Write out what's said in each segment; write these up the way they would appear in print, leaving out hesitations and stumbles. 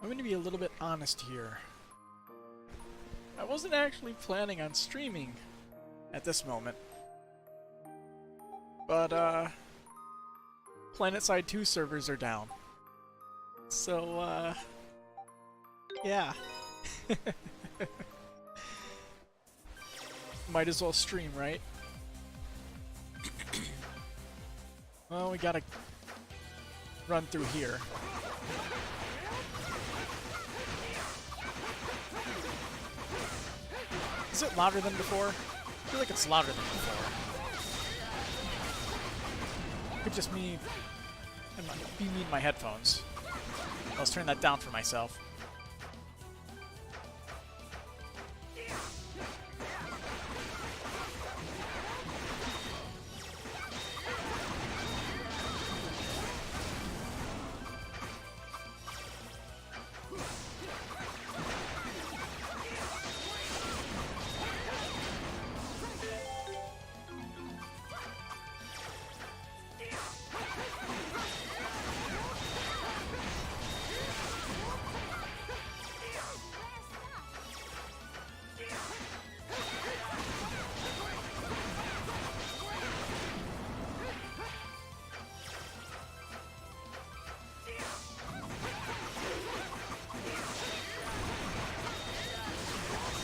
I'm going to be a little bit honest here. I wasn't actually planning on streaming at this moment. But, PlanetSide 2 servers are down. So, yeah. Might as well stream, right? Well, we gotta run through here. Is it louder than before? I feel like it's louder than before. Could just be me in my headphones. Let's turn that down for myself.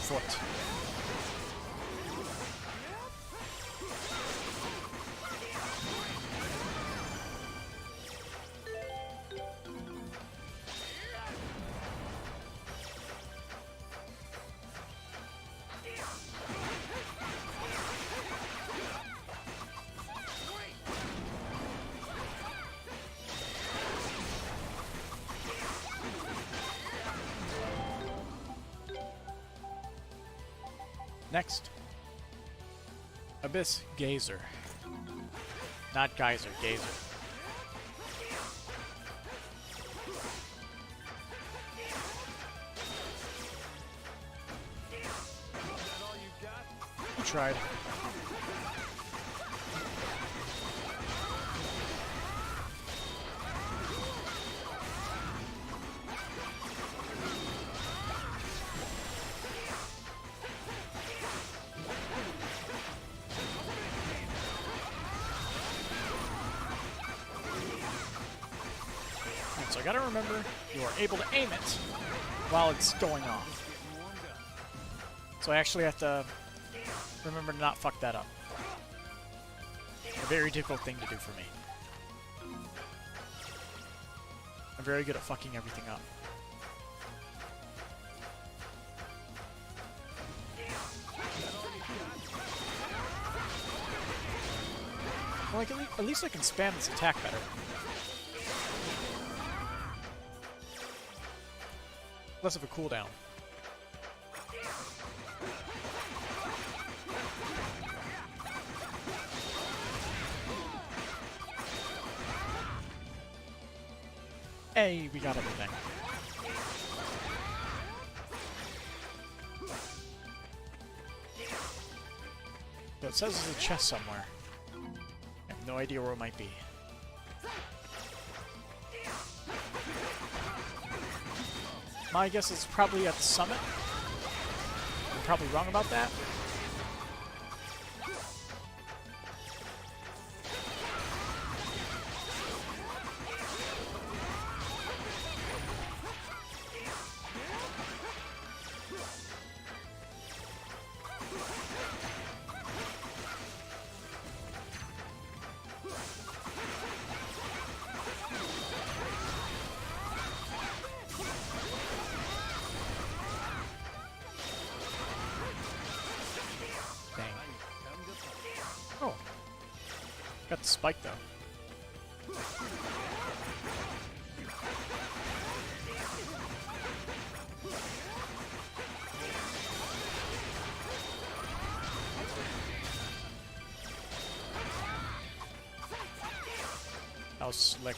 Foot. Next. Abyss Gazer. Not Geyser, Gazer. You tried. So I gotta remember you are able to aim it while it's going off. So I actually have to remember to not fuck that up. A very difficult thing to do for me. I'm very good at fucking everything up. Well, like, at least I can spam this attack better. Less of a cooldown. Hey, we got everything. So it says there's a chest somewhere. I have no idea where it might be. My guess is probably at the summit. I'm probably wrong about that. Oh. Got the spike, though. That was slick.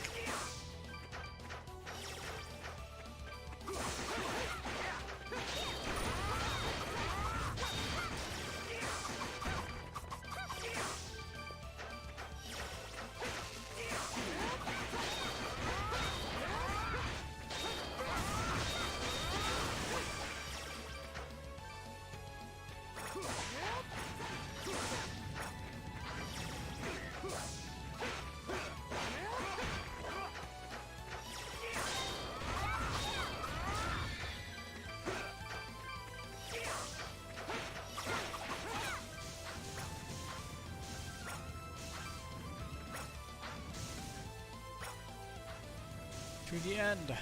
To the end.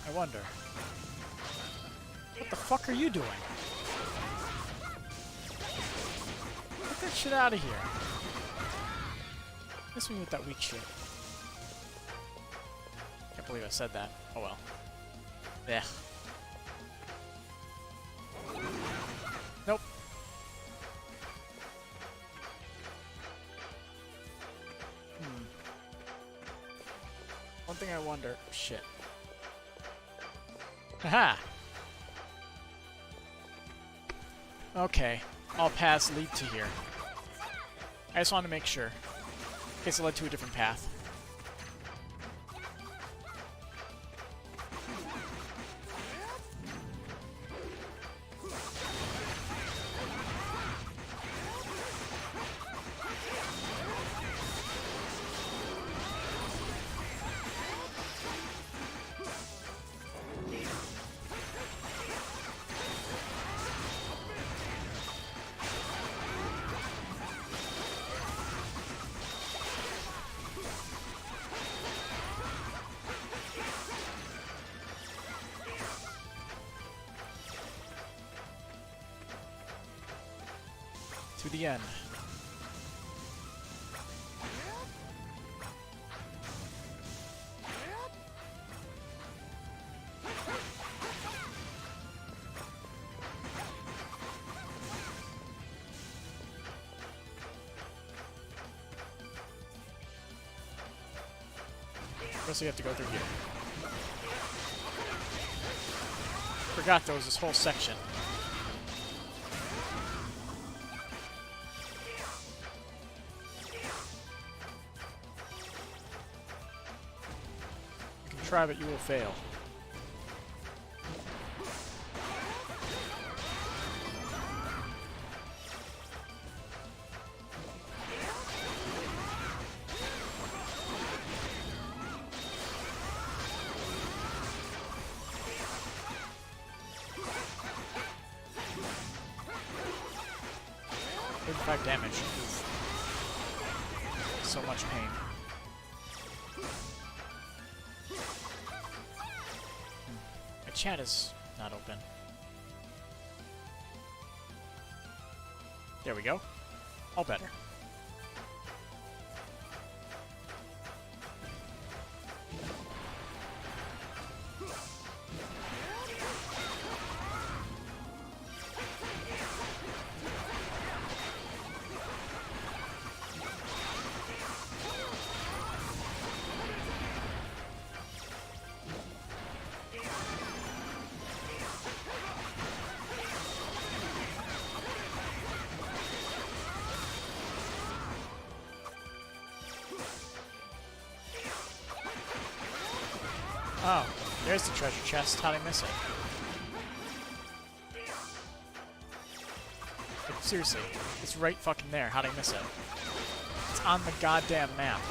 I wonder. What the fuck are you doing? Get that shit out of here. Miss me with that weak shit. Can't believe I said that. Oh well. Ugh. Nope. One thing I wonder... Shit. Haha! Okay. All paths lead to here. I just wanted to make sure. In case it led to a different path. To the end. Guess we have to go through here. Forgot there was this whole section. You can try, but you will fail. Damage. So much pain. My chat is not open. There we go. All better. Oh, there's the treasure chest. How'd I miss it? Like, seriously, it's right fucking there. How'd I miss it? It's on the goddamn map.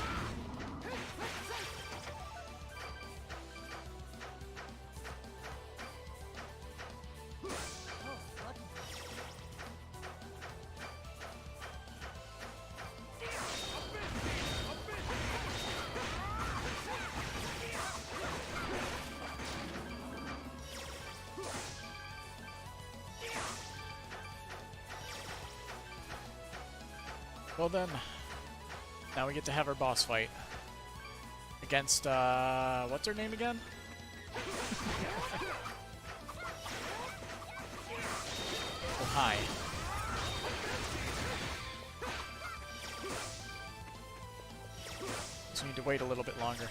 Well then, now we get to have our boss fight. Against, what's her name again? Oh, hi. So we need to wait a little bit longer.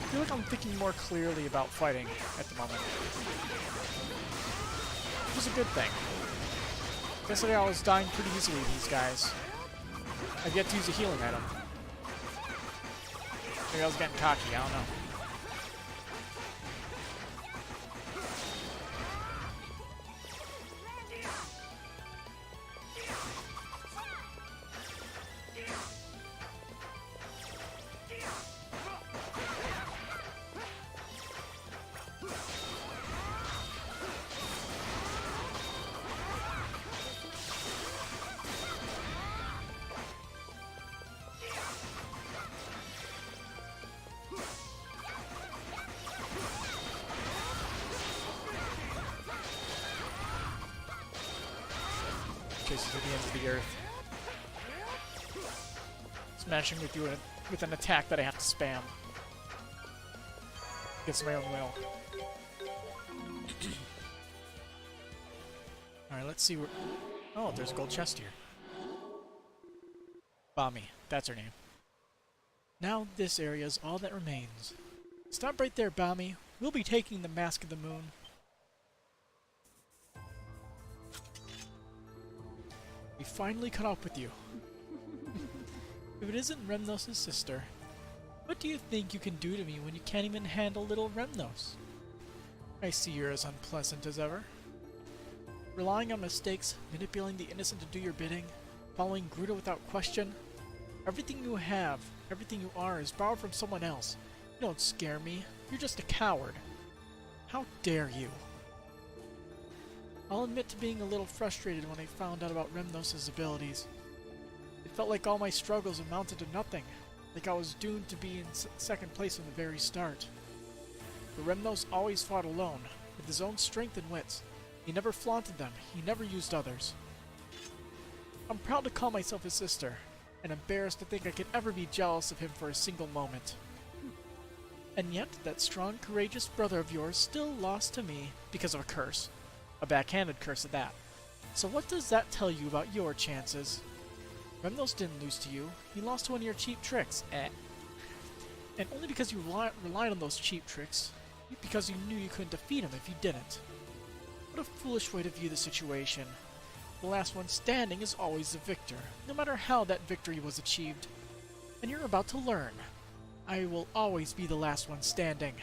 I feel like I'm thinking more clearly about fighting at the moment. Which is a good thing. Yesterday I was dying pretty easily to these guys. I've yet to use a healing item. Maybe I was getting cocky, I don't know. Chases to the ends of the earth. Smashing with you with an attack that I have to spam. Against my own will. Alright, let's see where... Oh, there's a gold chest here. Bami, that's her name. Now this area is all that remains. Stop right there, Bami. We'll be taking the Mask of the Moon. We finally caught up with you. If it isn't Remnos' sister, what do you think you can do to me when you can't even handle little Remnos? I see you're as unpleasant as ever. Relying on mistakes, manipulating the innocent to do your bidding, following Gruta without question. Everything you have, everything you are is borrowed from someone else. You don't scare me. You're just a coward. How dare you? I'll admit to being a little frustrated when I found out about Remnos' abilities. It felt like all my struggles amounted to nothing, like I was doomed to be in second place from the very start. But Remnos always fought alone, with his own strength and wits. He never flaunted them, he never used others. I'm proud to call myself his sister, and embarrassed to think I could ever be jealous of him for a single moment. And yet, that strong, courageous brother of yours still lost to me because of a curse. A backhanded curse at that. So what does that tell you about your chances? Remnos didn't lose to you. He lost to one of your cheap tricks. And only because you relied on those cheap tricks. Because you knew you couldn't defeat him if you didn't. What a foolish way to view the situation. The last one standing is always the victor, no matter how that victory was achieved. And you're about to learn. I will always be the last one standing.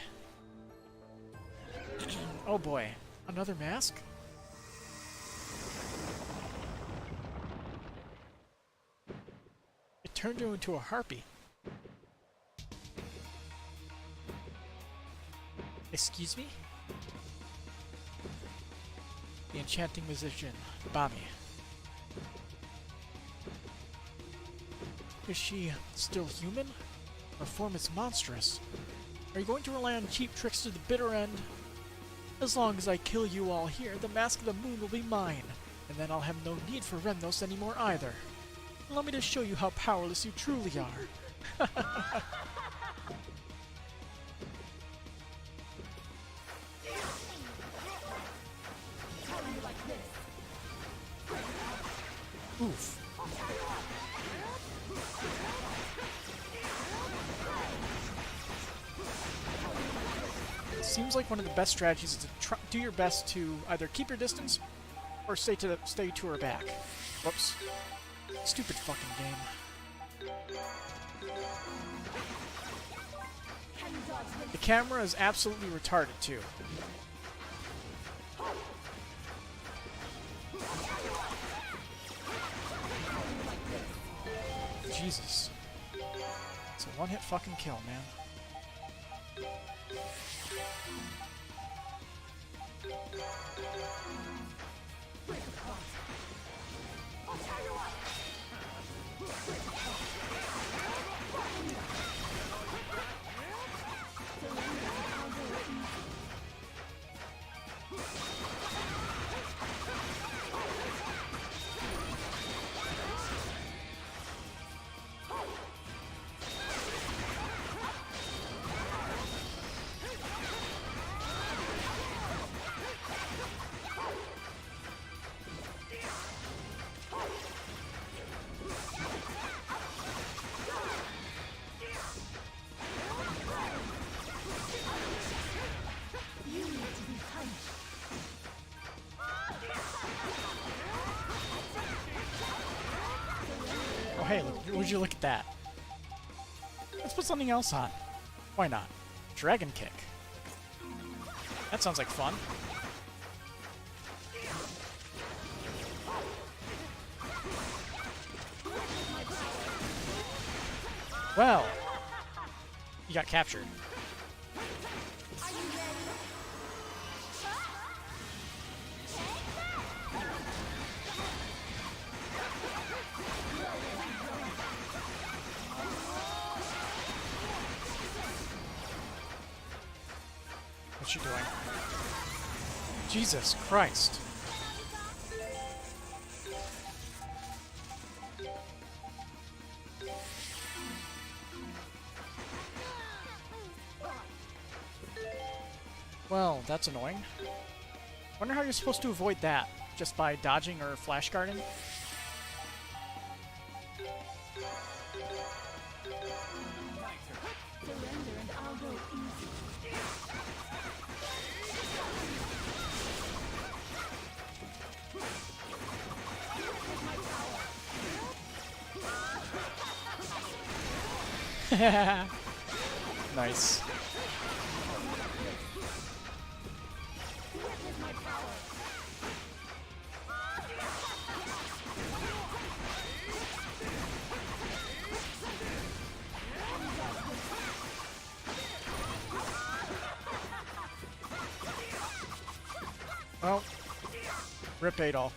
Oh boy. Another mask? It turned her into a harpy. Excuse me? The enchanting musician, Bami. Is she still human? Her form is monstrous. Are you going to rely on cheap tricks to the bitter end? As long as I kill you all here, the Mask of the Moon will be mine, and then I'll have no need for Remnos anymore either. Allow me to show you how powerless you truly are. Oof. Seems like one of the best strategies is to do your best to either keep your distance or stay to her back. Whoops. Stupid fucking game. The camera is absolutely retarded too. Jesus. It's a one-hit fucking kill, man. hey, would you look at that? Let's put something else on. Why not? Dragon Kick. That sounds like fun. Well, you got captured. What's she doing? Jesus Christ. Well, that's annoying. Wonder how you're supposed to avoid that. Just by dodging or flash guarding? Nice. Well, rip Adol.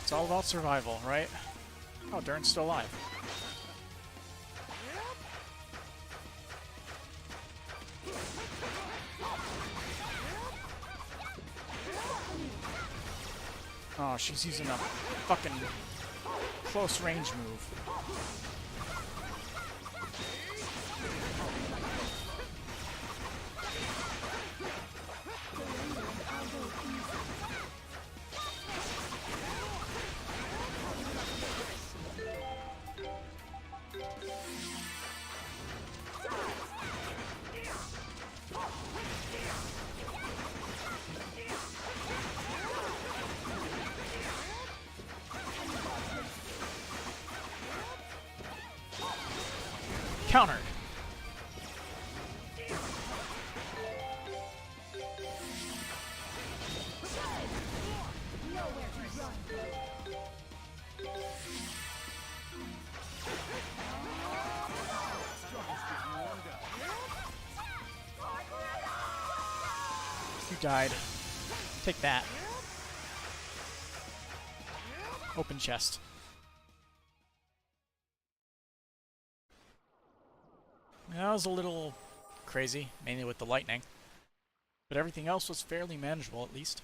It's all about survival, right? Oh, Dern's still alive. Oh, she's using a fucking close range move. Countered. You died. Take that. Open chest. That was a little crazy, mainly with the lightning. But everything else was fairly manageable, at least.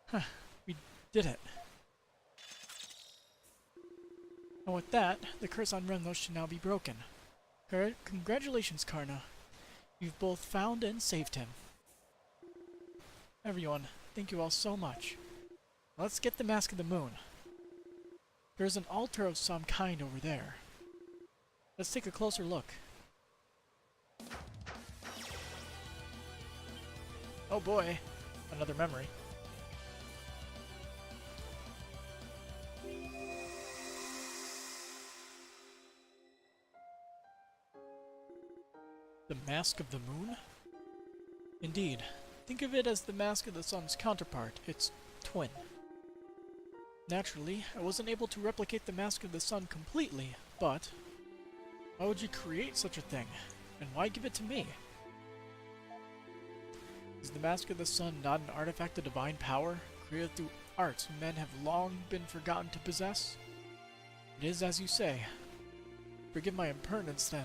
Huh, we did it. And with that, the curse on Remnos should now be broken. Congratulations, Karna. You've both found and saved him. Everyone, thank you all so much. Let's get the Mask of the Moon. There's an altar of some kind over there. Let's take a closer look. Oh boy, another memory. The Mask of the Moon? Indeed. Think of it as the Mask of the Sun's counterpart, its twin. Naturally, I wasn't able to replicate the Mask of the Sun completely, but why would you create such a thing? And why give it to me? Is the Mask of the Sun not an artifact of divine power, created through arts men have long been forgotten to possess? It is as you say. Forgive my impertinence then,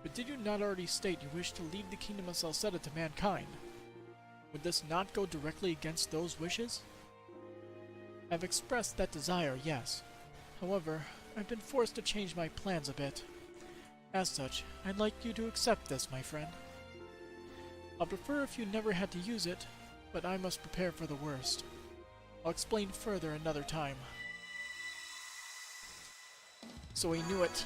but did you not already state you wish to leave the kingdom of Celceta to mankind? Would this not go directly against those wishes? I have expressed that desire, yes. However, I've been forced to change my plans a bit. As such, I'd like you to accept this, my friend. I'll prefer if you never had to use it, but I must prepare for the worst. I'll explain further another time. So he knew it,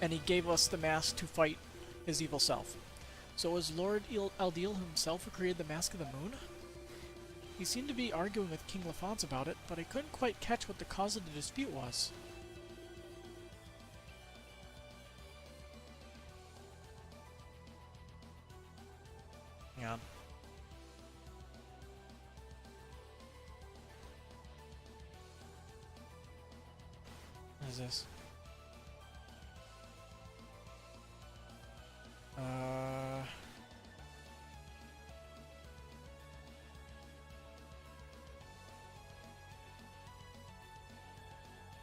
and he gave us the mask to fight his evil self. So was Lord Aldil himself who created the Mask of the Moon? He seemed to be arguing with King Lafance about it, but I couldn't quite catch what the cause of the dispute was. Hang on. What is this?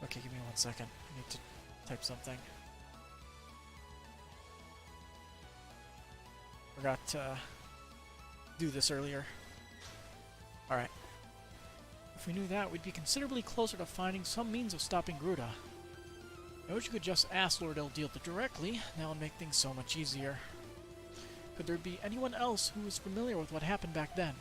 Okay, give me 1 second. I need to type something. Forgot to do this earlier. Alright. If we knew that, we'd be considerably closer to finding some means of stopping Gruda. I wish you could just ask Lord Eldil directly. That would make things so much easier. Could there be anyone else who was familiar with what happened back then?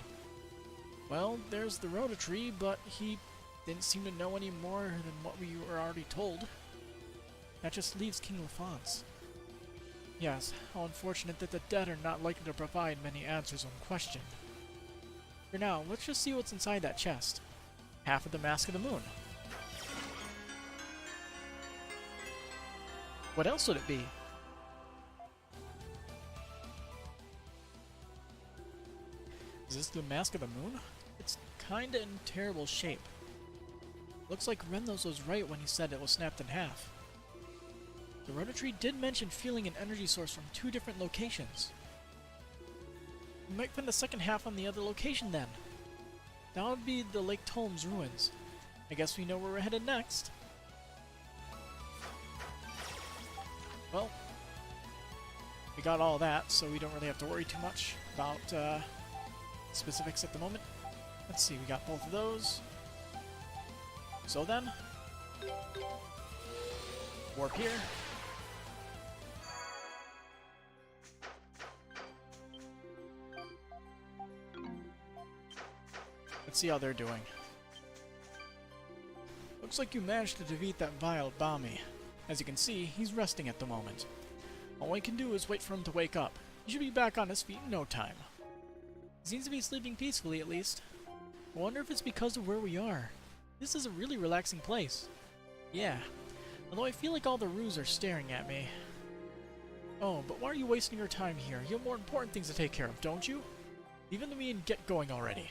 Well, there's the Rototree, but he didn't seem to know any more than what we were already told. That just leaves King Lafance. Yes, how unfortunate that the dead are not likely to provide many answers when questioned. For now, let's just see what's inside that chest. Half of the Mask of the Moon. What else would it be? Is this the Mask of the Moon? It's kinda in terrible shape. Looks like Renlos was right when he said it was snapped in half. The Rototree did mention feeling an energy source from 2 different locations. We might find the second half on the other location then. That would be the Lake Tolm's ruins. I guess we know where we're headed next. Well, we got all that, so we don't really have to worry too much about specifics at the moment. Let's see, we got both of those. So then, warp here. Let's see how they're doing. Looks like you managed to defeat that vile Bami. As you can see, he's resting at the moment. All we can do is wait for him to wake up. He should be back on his feet in no time. He seems to be sleeping peacefully, at least. I wonder if it's because of where we are. This is a really relaxing place. Yeah, although I feel like all the roos are staring at me. Oh, but why are you wasting your time here? You have more important things to take care of, don't you? Leave him to me and get going already.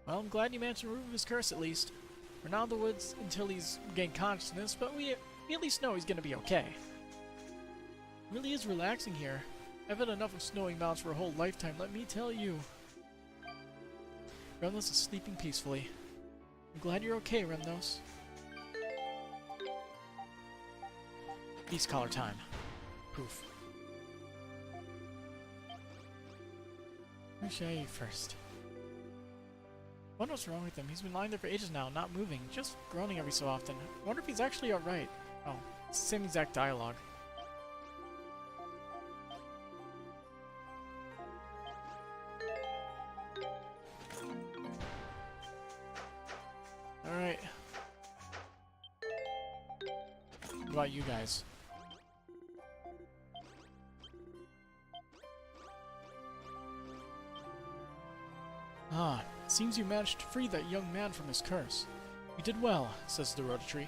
Well, I'm glad you managed to remove his curse at least. We're not in the woods until he's gained consciousness, but we at least know he's gonna be okay. It really is relaxing here. I've had enough of snowy mountains for a whole lifetime, let me tell you. Remnos is sleeping peacefully. I'm glad you're okay, Remnos. Beast collar time. Poof. Who should I eat first? I wonder what's wrong with him. He's been lying there for ages now, not moving, just groaning every so often. I wonder if he's actually alright. Oh, it's the same exact dialogue. Alright. What about you guys? Ah, seems you managed to free that young man from his curse. You did well, says the Rototree.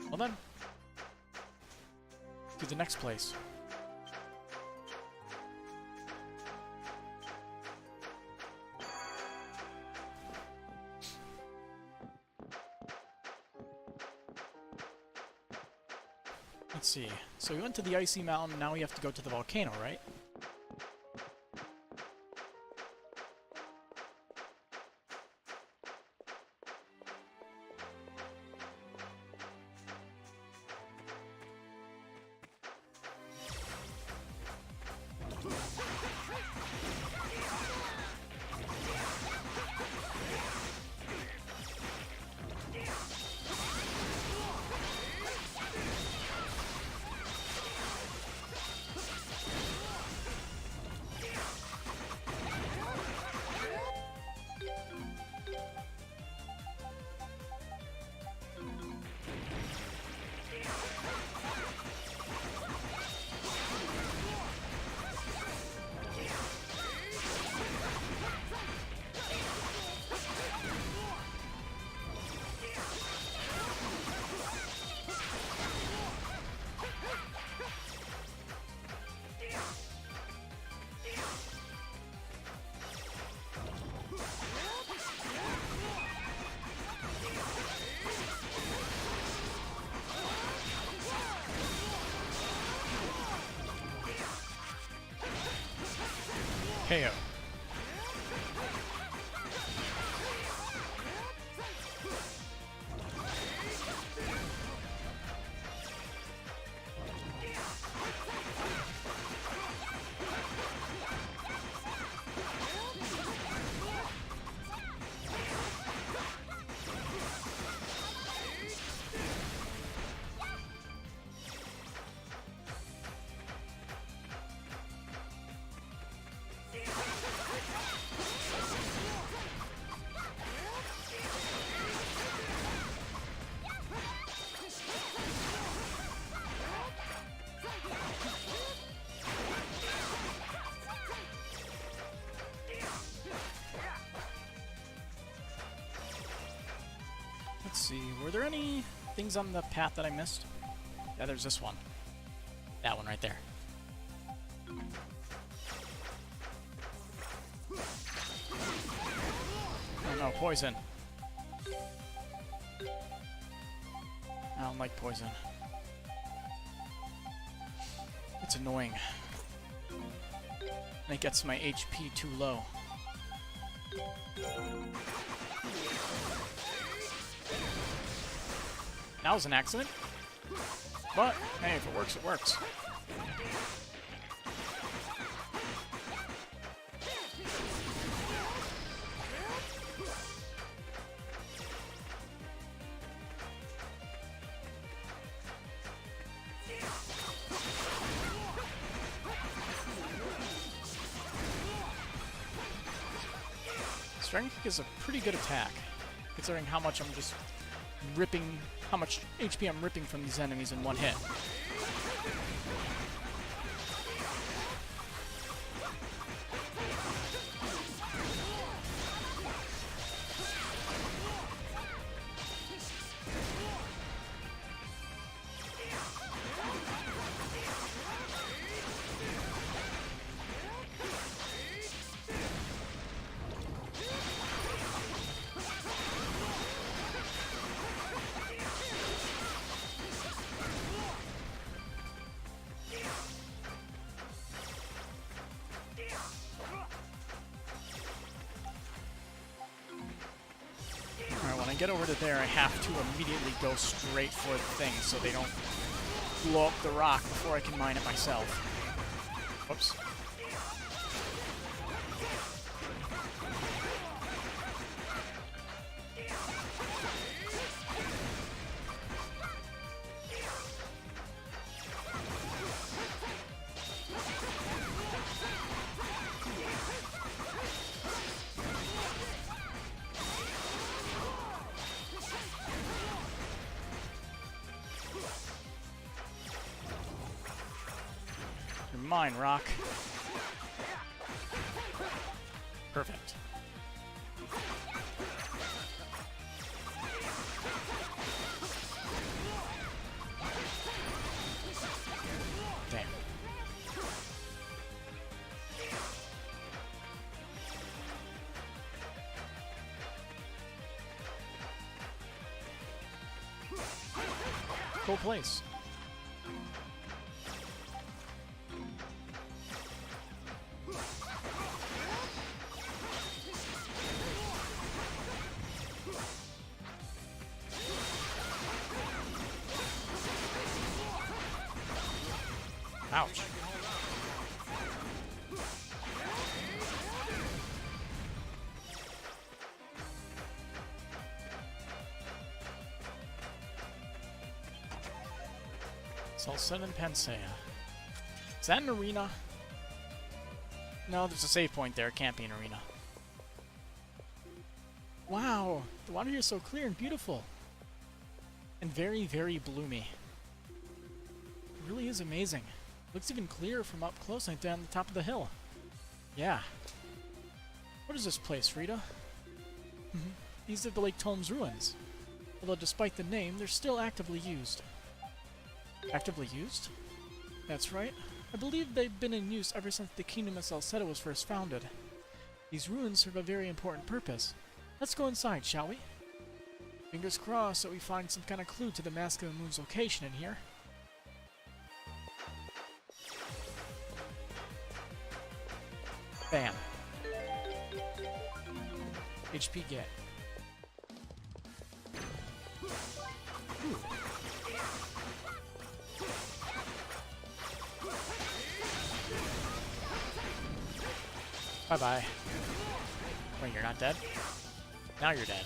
Well then, to the next place. Let's see. So we went to the icy mountain, now we have to go to the volcano, right? KO. Let's see, were there any things on the path that I missed? Yeah, there's this one. That one right there. Oh no, poison. I don't like poison. It's annoying. And it gets my HP too low. That was an accident. But, hey, if it works, it works. Strength Kick is a pretty good attack, considering how much I'm just ripping, how much HP I'm ripping from these enemies in one hit. Get over to there, I have to immediately go straight for the thing so they don't blow up the rock before I can mine it myself. Whoops. Mine, rock. Perfect. Damn. Cool place. Ouch. Celceta and Panacea. Is that an arena? No, there's a save point there. It can't be an arena. Wow, the water here is so clear and beautiful. And very, very bloomy. It really is amazing. Looks even clearer from up close, like down the top of the hill. Yeah. What is this place, Frida? These are the Lake Tome's ruins. Although despite the name, they're still actively used. Actively used? That's right. I believe they've been in use ever since the Kingdom of Celceta was first founded. These ruins serve a very important purpose. Let's go inside, shall we? Fingers crossed that we find some kind of clue to the Mask of the Moon's location in here. Bam. HP get. Ooh. Bye-bye. Wait, you're not dead? Now you're dead.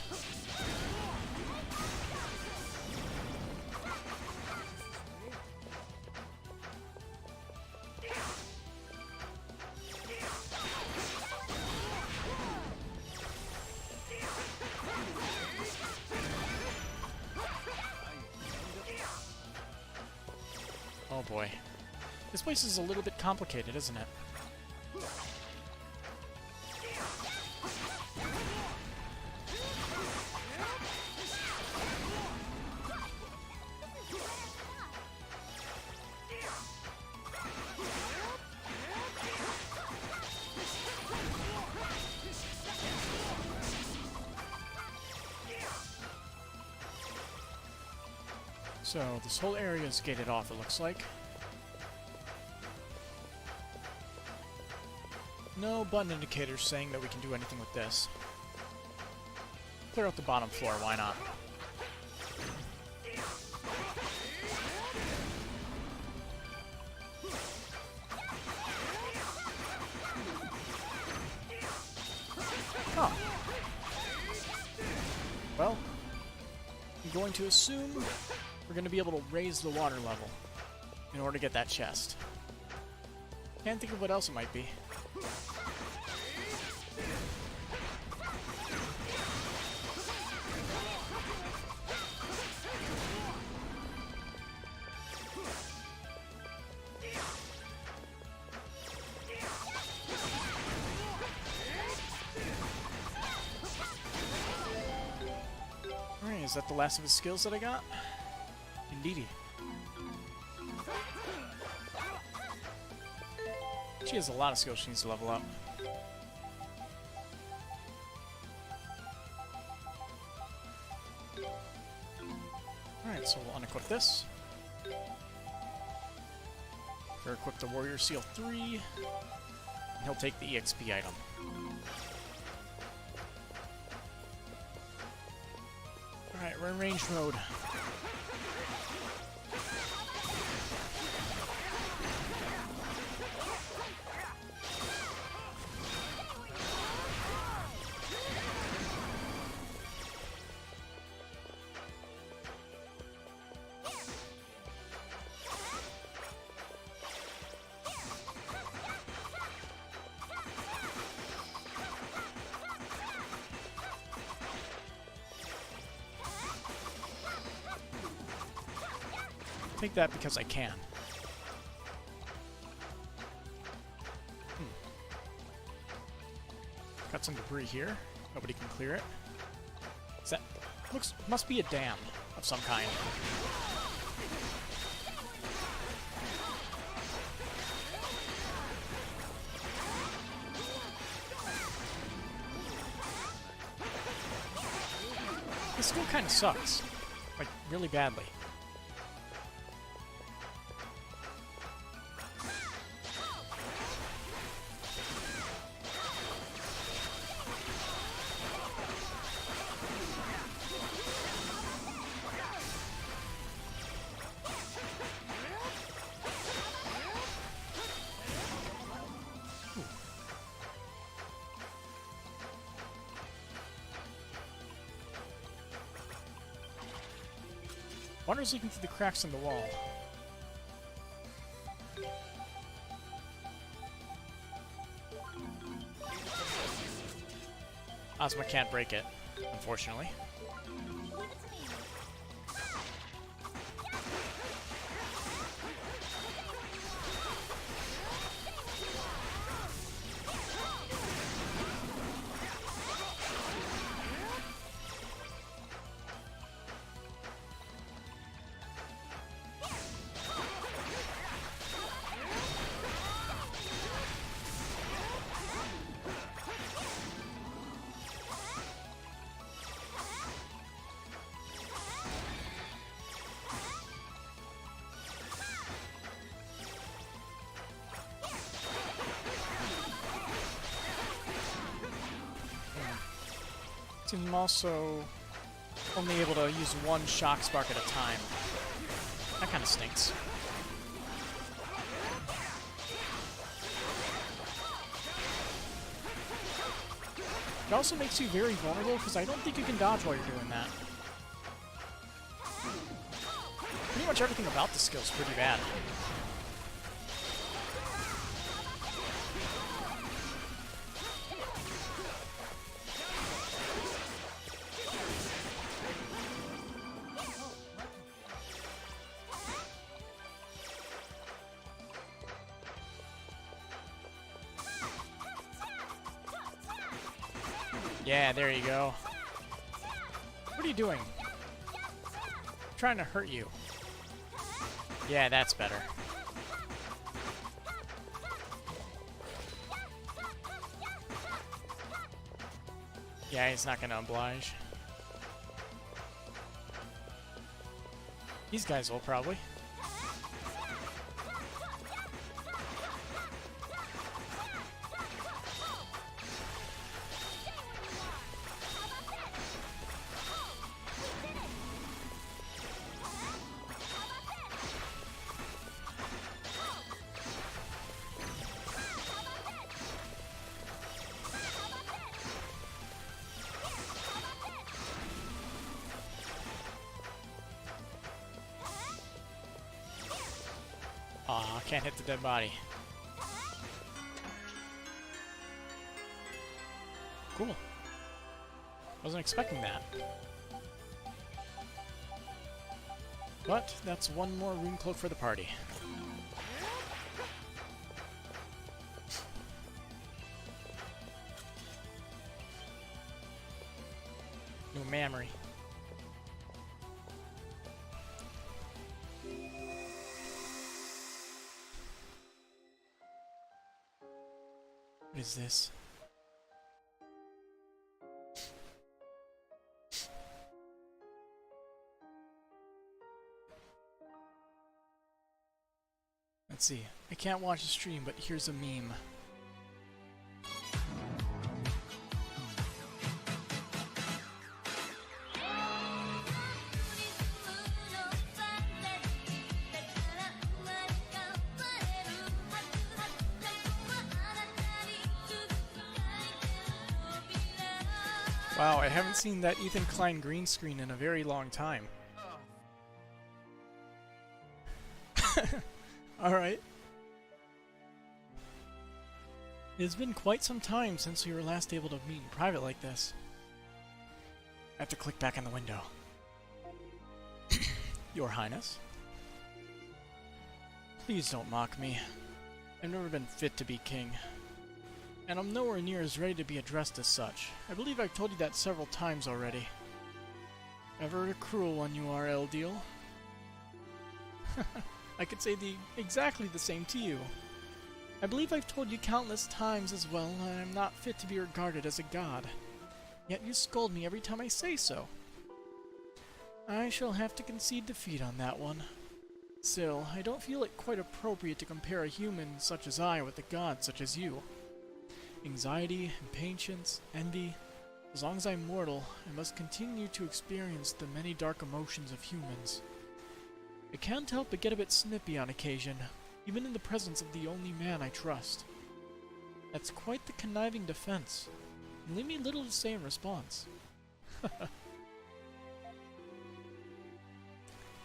Oh boy. This place is a little bit complicated, isn't it? So, this whole area is gated off, it looks like. No button indicators saying that we can do anything with this. Clear out the bottom floor, why not? Oh. Well, I'm going to assume we're going to be able to raise the water level in order to get that chest. Can't think of what else it might be. Alright, is that the last of his skills that I got? Indeedy. She has a lot of skills she needs to level up. Alright, so we'll unequip this. Equip the Warrior Seal 3. And he'll take the EXP item. Alright, we're in range mode. Take that because I can. Got some debris here. Nobody can clear it. Is that... must be a dam of some kind. This still kind of sucks. Like, really badly. Water's leaking through the cracks in the wall. Ozma can't break it, unfortunately. I'm also only able to use one shock spark at a time. That kind of stinks. It also makes you very vulnerable because I don't think you can dodge while you're doing that. Pretty much everything about the skill is pretty bad. Yeah, there you go. What are you doing? I'm trying to hurt you. Yeah, that's better. Yeah, he's not gonna oblige. These guys will probably. Aw, can't hit the dead body. Cool. Wasn't expecting that. But that's one more rune cloak for the party. No memory. What is this? Let's see. I can't watch the stream, but here's a meme. Wow, I haven't seen that Ethan Klein green screen in a very long time. Alright. It has been quite some time since we were last able to meet in private like this. I have to click back on the window. Your Highness? Please don't mock me. I've never been fit to be king. And I'm nowhere near as ready to be addressed as such. I believe I've told you that several times already. Ever a cruel one you are, Eldiel. I could say exactly the same to you. I believe I've told you countless times as well that I'm not fit to be regarded as a god. Yet you scold me every time I say so. I shall have to concede defeat on that one. Still, I don't feel it quite appropriate to compare a human such as I with a god such as you. Anxiety, impatience, envy. As long as I'm mortal, I must continue to experience the many dark emotions of humans. I can't help but get a bit snippy on occasion, even in the presence of the only man I trust. That's quite the conniving defense, and leave me little to say in response.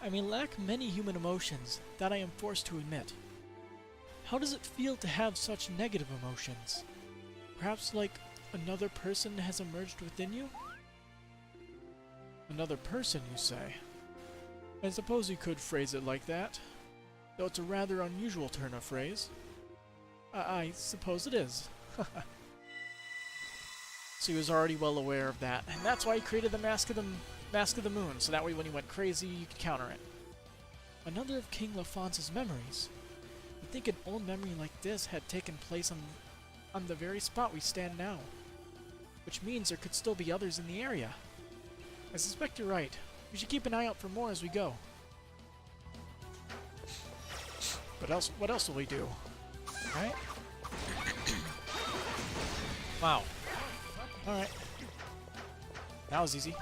I may lack many human emotions, that I am forced to admit. How does it feel to have such negative emotions? Perhaps like another person has emerged within you? Another person, you say? I suppose you could phrase it like that, though it's a rather unusual turn of phrase. I suppose it is. So he was already well aware of that, and that's why he created the Mask of the Moon, so that way when he went crazy, you could counter it. Another of King Lafonce's memories. You'd think an old memory like this had taken place on the very spot we stand now, which means there could still be others in the area. I suspect you're right. We should keep an eye out for more as we go. What else will we do? Alright? Wow. Alright. That was easy.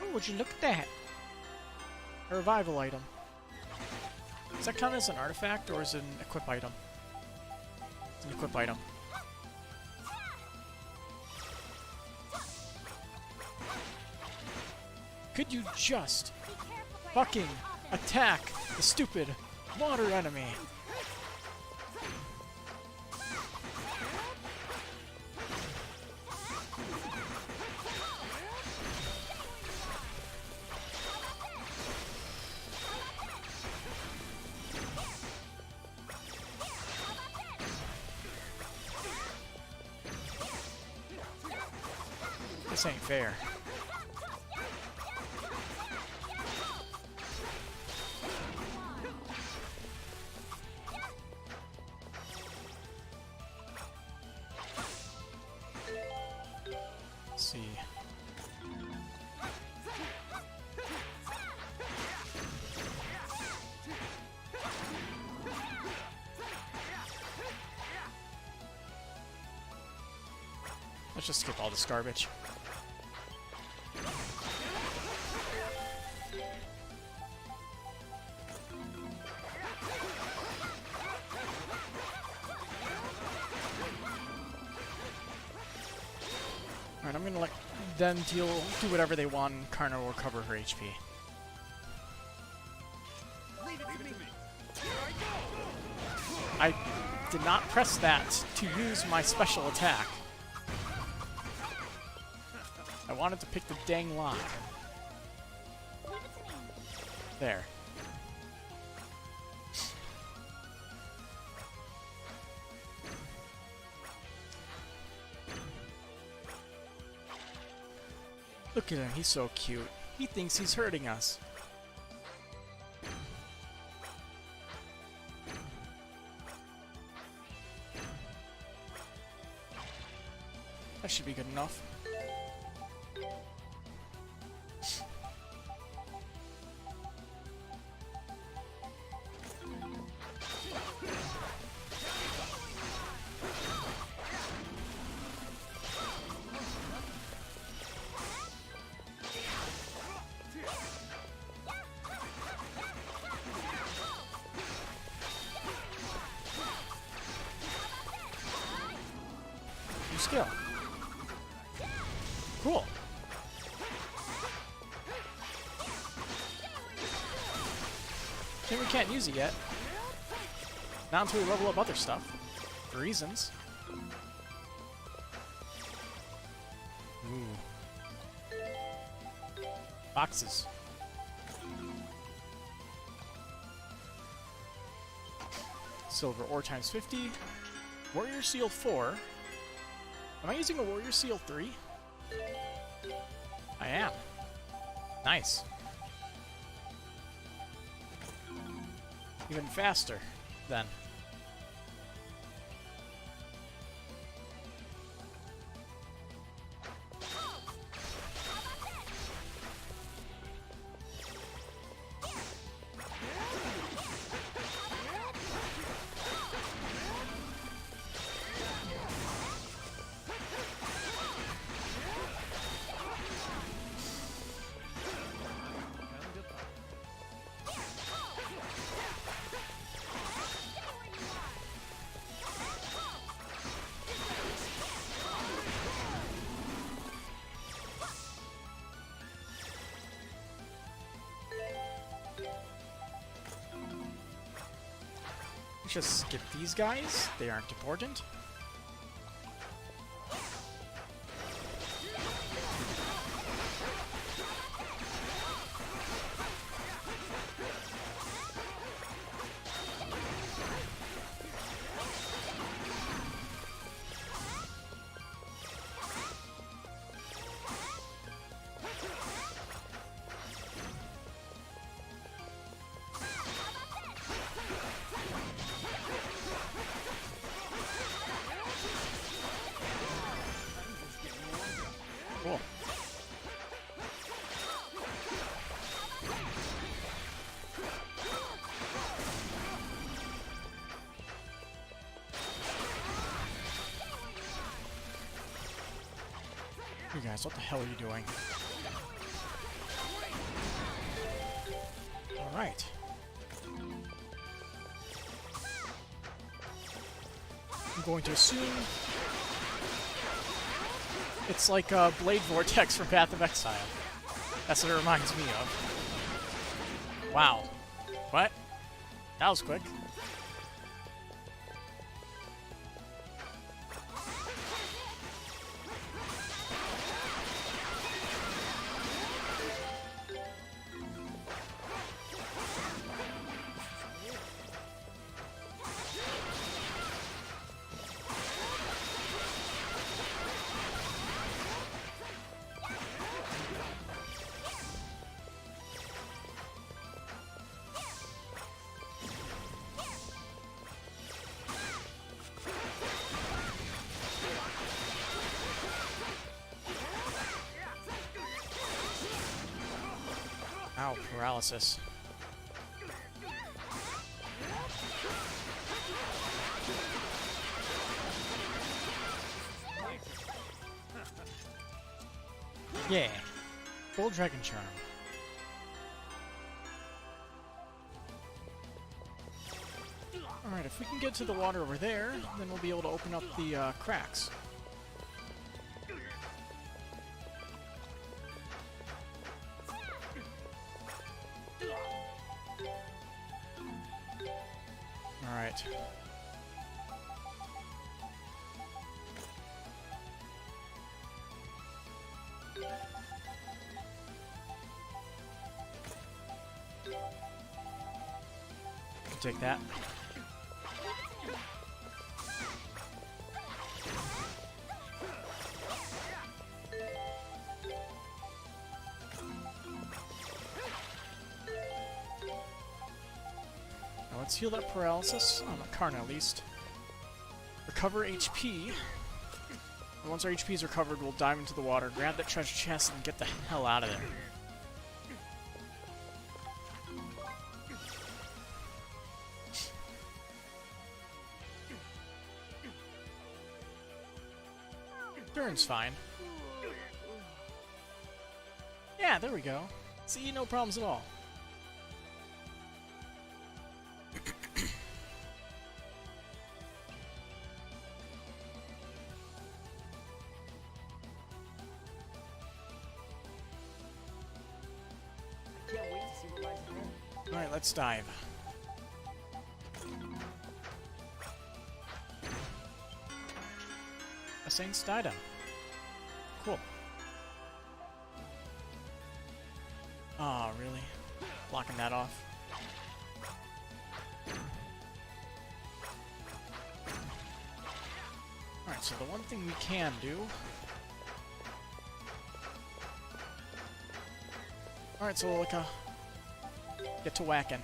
Oh, would you look at that? A revival item. Does that count as an artifact or is it an equip item? It's an equip item. Could you just fucking attack the stupid water enemy? This ain't fair. Let's see. Let's just skip all this garbage. Alright, I'm gonna let them do whatever they want, and Karna will recover her HP. I did not press that to use my special attack. I wanted to pick the dang lock. There. Look at him, he's so cute. He thinks he's hurting us. That should be good enough. Skill. Cool. We can't use it yet. Not until we level up other stuff. For reasons. Ooh. Boxes. Silver ore times 50. Warrior Seal 4. Am I using a Warrior Seal 3? I am. Nice. Even faster, then. Just skip these guys. They aren't important. Cool. You guys, what the hell are you doing? Alright. I'm going to assume it's like a Blade Vortex from Path of Exile. That's what it reminds me of. Wow. What? That was quick. Ow, paralysis. Yeah. Gold Dragon Charm. Alright, if we can get to the water over there, then we'll be able to open up the cracks. Alright. Take that. Now let's heal that paralysis, on Karna at least. Recover HP. And once our HP is recovered, we'll dive into the water, grab that treasure chest, and get the hell out of there. Turn's fine. Yeah, there we go. See, no problems at all. Alright, let's dive. A Saint's Diadem. Cool. Oh, really? Blocking that off. Alright, so the one thing we can do... Alright, so we'll get to whacking.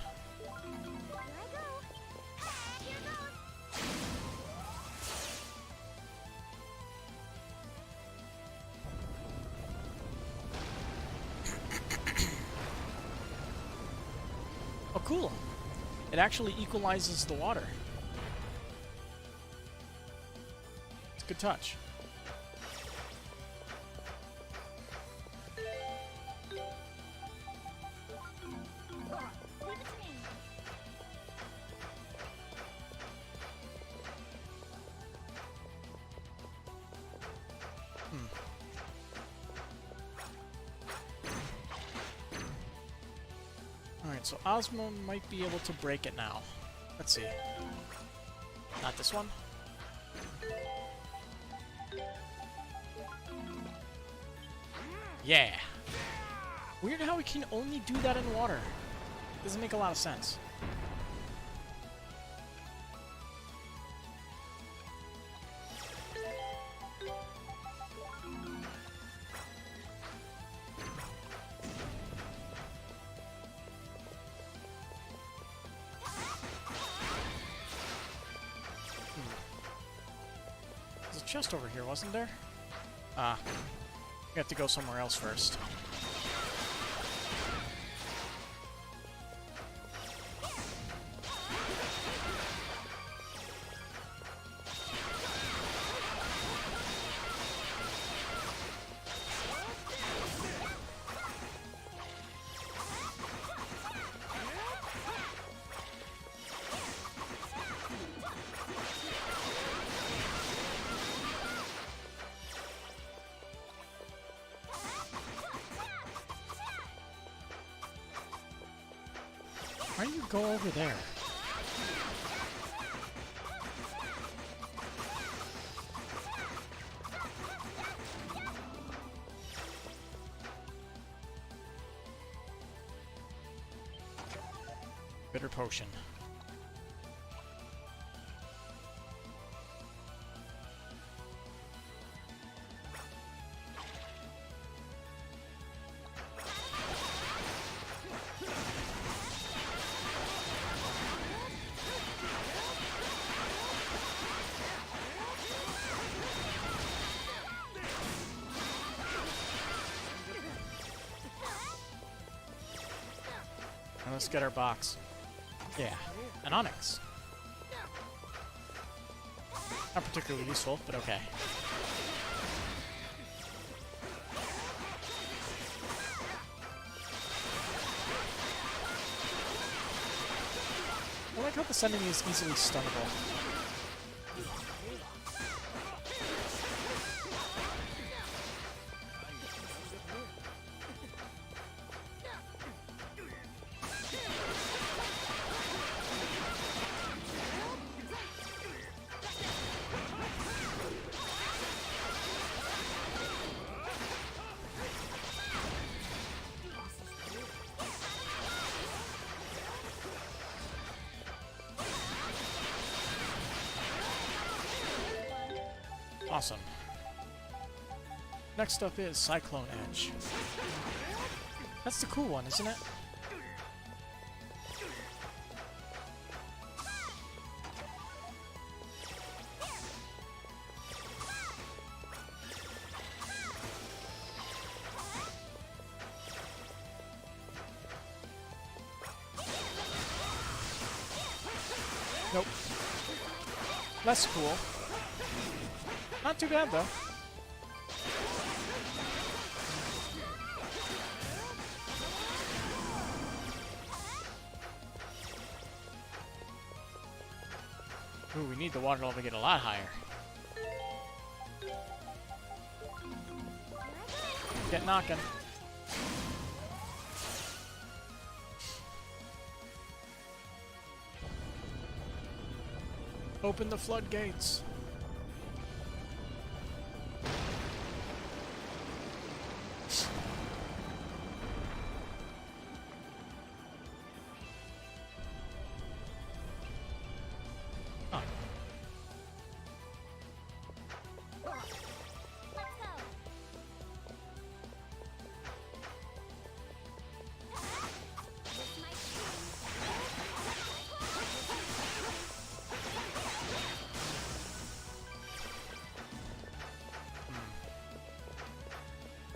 Oh, cool. It actually equalizes the water. It's a good touch. Alright, so Ozma might be able to break it now. Let's see. Not this one? Yeah! Weird how we can only do that in water. Doesn't make a lot of sense. There's a chest over here, wasn't there? Ah. We have to go somewhere else first. Why do you go over there? Bitter potion. Now let's get our box. Yeah, an onyx. Not particularly useful, but okay. I like how this enemy is easily stunnable. Awesome. Next up is Cyclone Edge. That's the cool one, isn't it? Nope. Less cool. Not too bad, though. Ooh, we need the water level to get a lot higher. Get knocking. Open the floodgates.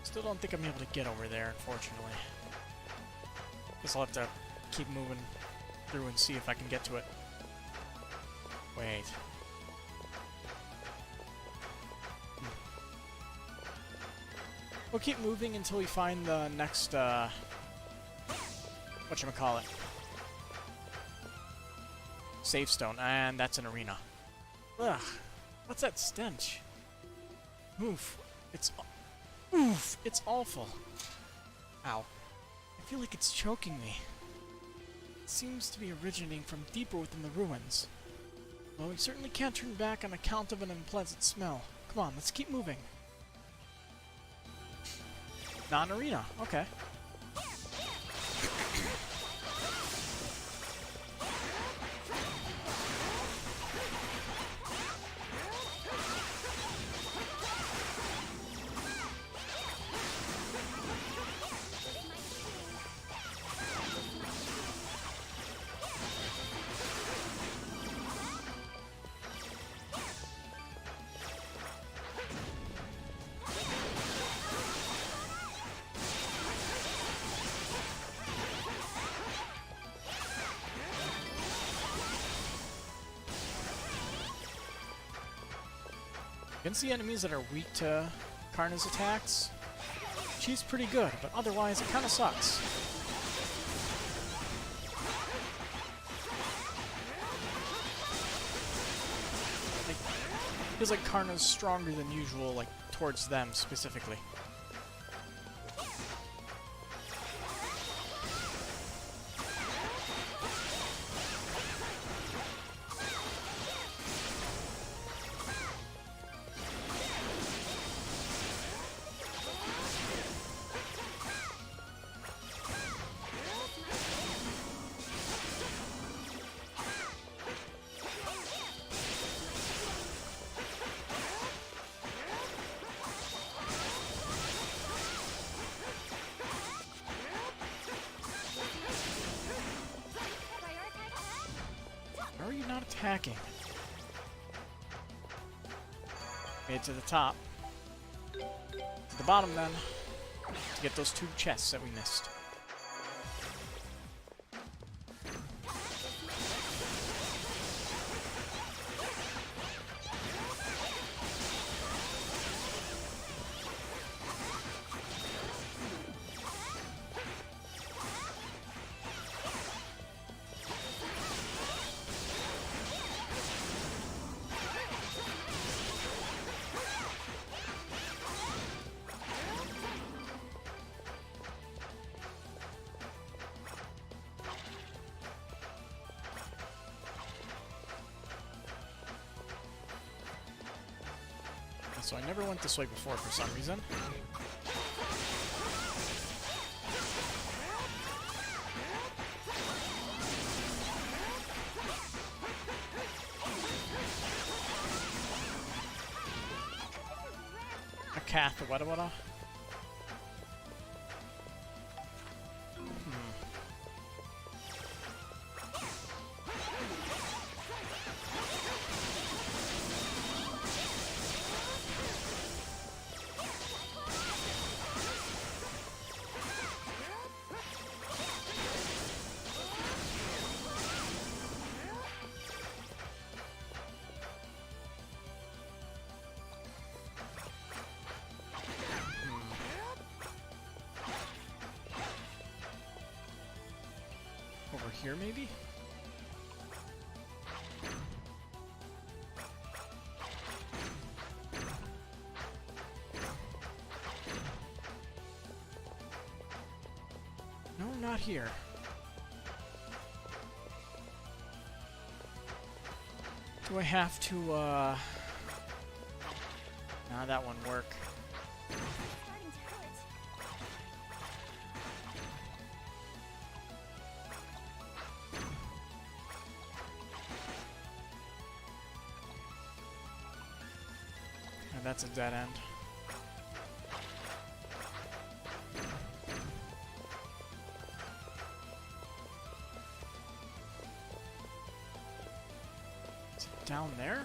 Still don't think I'm able to get over there, unfortunately. Guess I'll have to keep moving through and see if I can get to it. Wait. We'll keep moving until we find the next, whatchamacallit. Save stone, and that's an arena. Ugh, what's that stench? Oof, it's awful. Ow. I feel like it's choking me. It seems to be originating from deeper within the ruins. Well, we certainly can't turn back on account of an unpleasant smell. Come on, let's keep moving. Non-arena, okay. Against the enemies that are weak to Karna's attacks, she's pretty good, but otherwise it kind of sucks. Like, feels like Karna's stronger than usual, like, towards them specifically. How are you not attacking? Made to the top. To the bottom then. To get those 2 chests that we missed. So I never went this way before for some reason. A Kath, what? Over here, maybe? No, not here. Do I have to, nah, that won't work. And that's a dead end. Is it down there?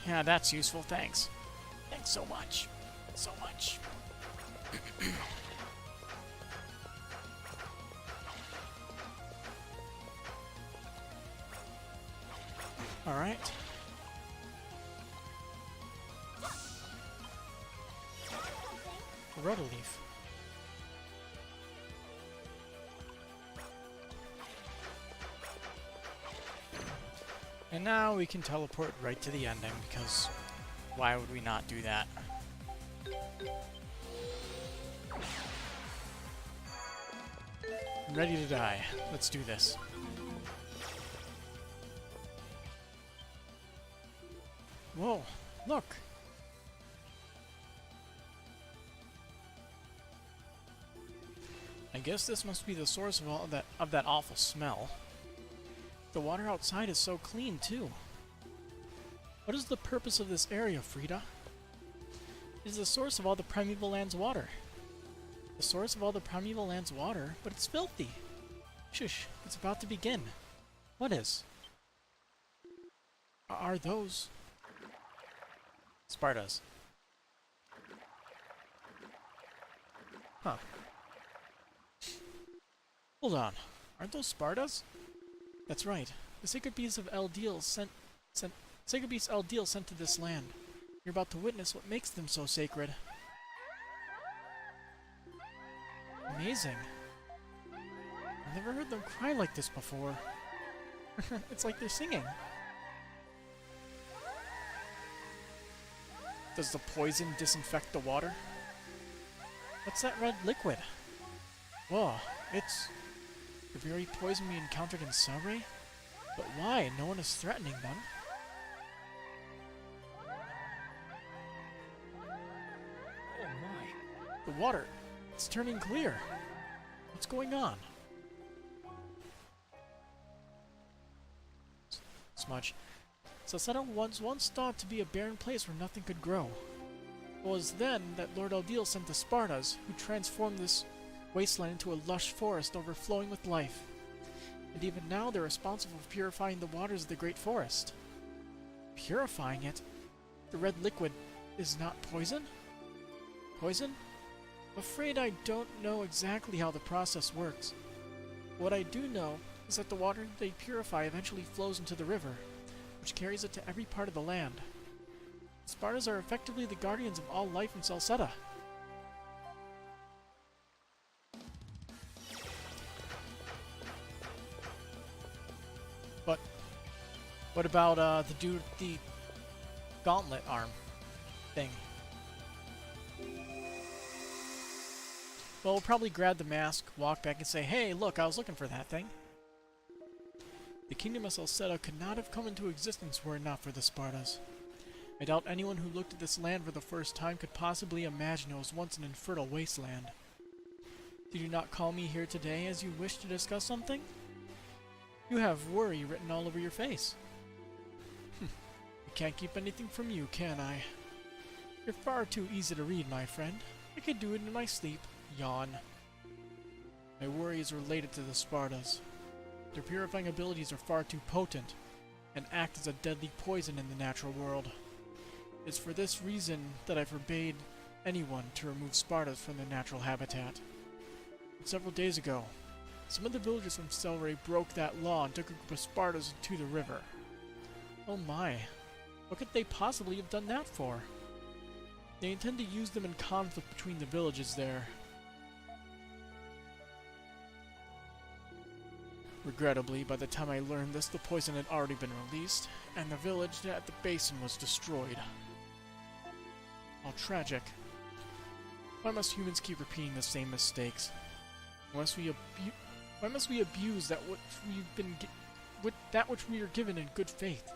Yeah, that's useful. Thanks. Thanks so much. So much. All right. Rudder leaf. And now we can teleport right to the ending, because why would we not do that? I'm ready to die. Let's do this. Whoa, look! I guess this must be the source of all that awful smell. The water outside is so clean, too. What is the purpose of this area, Frida? It is the source of all the Primeval Land's water. The source of all the Primeval Land's water, but it's filthy. Shush, it's about to begin. What is? Are those Spartas? Huh. Hold on. Aren't those Spartas? That's right. The sacred beast of Eldiel sacred beast Eldiel sent to this land. You're about to witness what makes them so sacred. Amazing. I've never heard them cry like this before. It's like they're singing. Does the poison disinfect the water? What's that red liquid? Whoa, it's the very poison we encountered in Celceta? But why? No one is threatening them. Oh my. The water, it's turning clear. What's going on? Smudge. Celceta was once thought to be a barren place where nothing could grow. It was then that Lord Eldiel sent the Spartas, who transformed this wasteland into a lush forest overflowing with life. And even now they're responsible for purifying the waters of the great forest. Purifying it? The red liquid is not poison? Poison? I'm afraid I don't know exactly how the process works. What I do know is that the water they purify eventually flows into the river, which carries it to every part of the land. The Spartas are effectively the guardians of all life in Celceta. But what about the dude with the gauntlet arm thing? Well, we'll probably grab the mask, walk back and say, hey, look, I was looking for that thing. The kingdom of Celceta could not have come into existence were it not for the Spartas. I doubt anyone who looked at this land for the first time could possibly imagine it was once an infertile wasteland. Did you not call me here today as you wish to discuss something? You have worry written all over your face. I can't keep anything from you, can I? You're far too easy to read, my friend. I could do it in my sleep. Yawn. My worry is related to the Spartas. Their purifying abilities are far too potent, and act as a deadly poison in the natural world. It's for this reason that I forbade anyone to remove Spartas from their natural habitat. But several days ago, some of the villagers from Celceta broke that law and took a group of Spartas to the river. Oh my, what could they possibly have done that for? They intend to use them in conflict between the villages there. Regrettably, by the time I learned this, the poison had already been released, and the village at the basin was destroyed. How tragic. Why must humans keep repeating the same mistakes? Why must we abuse that which we are given in good faith?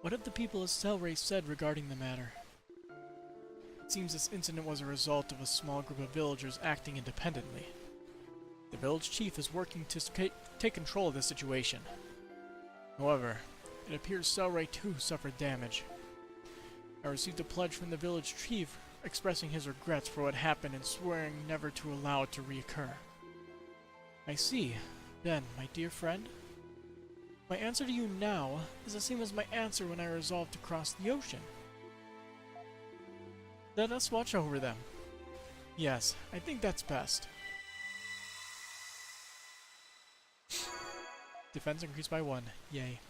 What have the people of Celceta said regarding the matter? It seems this incident was a result of a small group of villagers acting independently. The village chief is working to take control of the situation. However, it appears Celceta too suffered damage. I received a pledge from the village chief expressing his regrets for what happened and swearing never to allow it to reoccur. I see. Then, my dear friend, my answer to you now is the same as my answer when I resolved to cross the ocean. Let us watch over them. Yes, I think that's best. Defense increased by 1. Yay.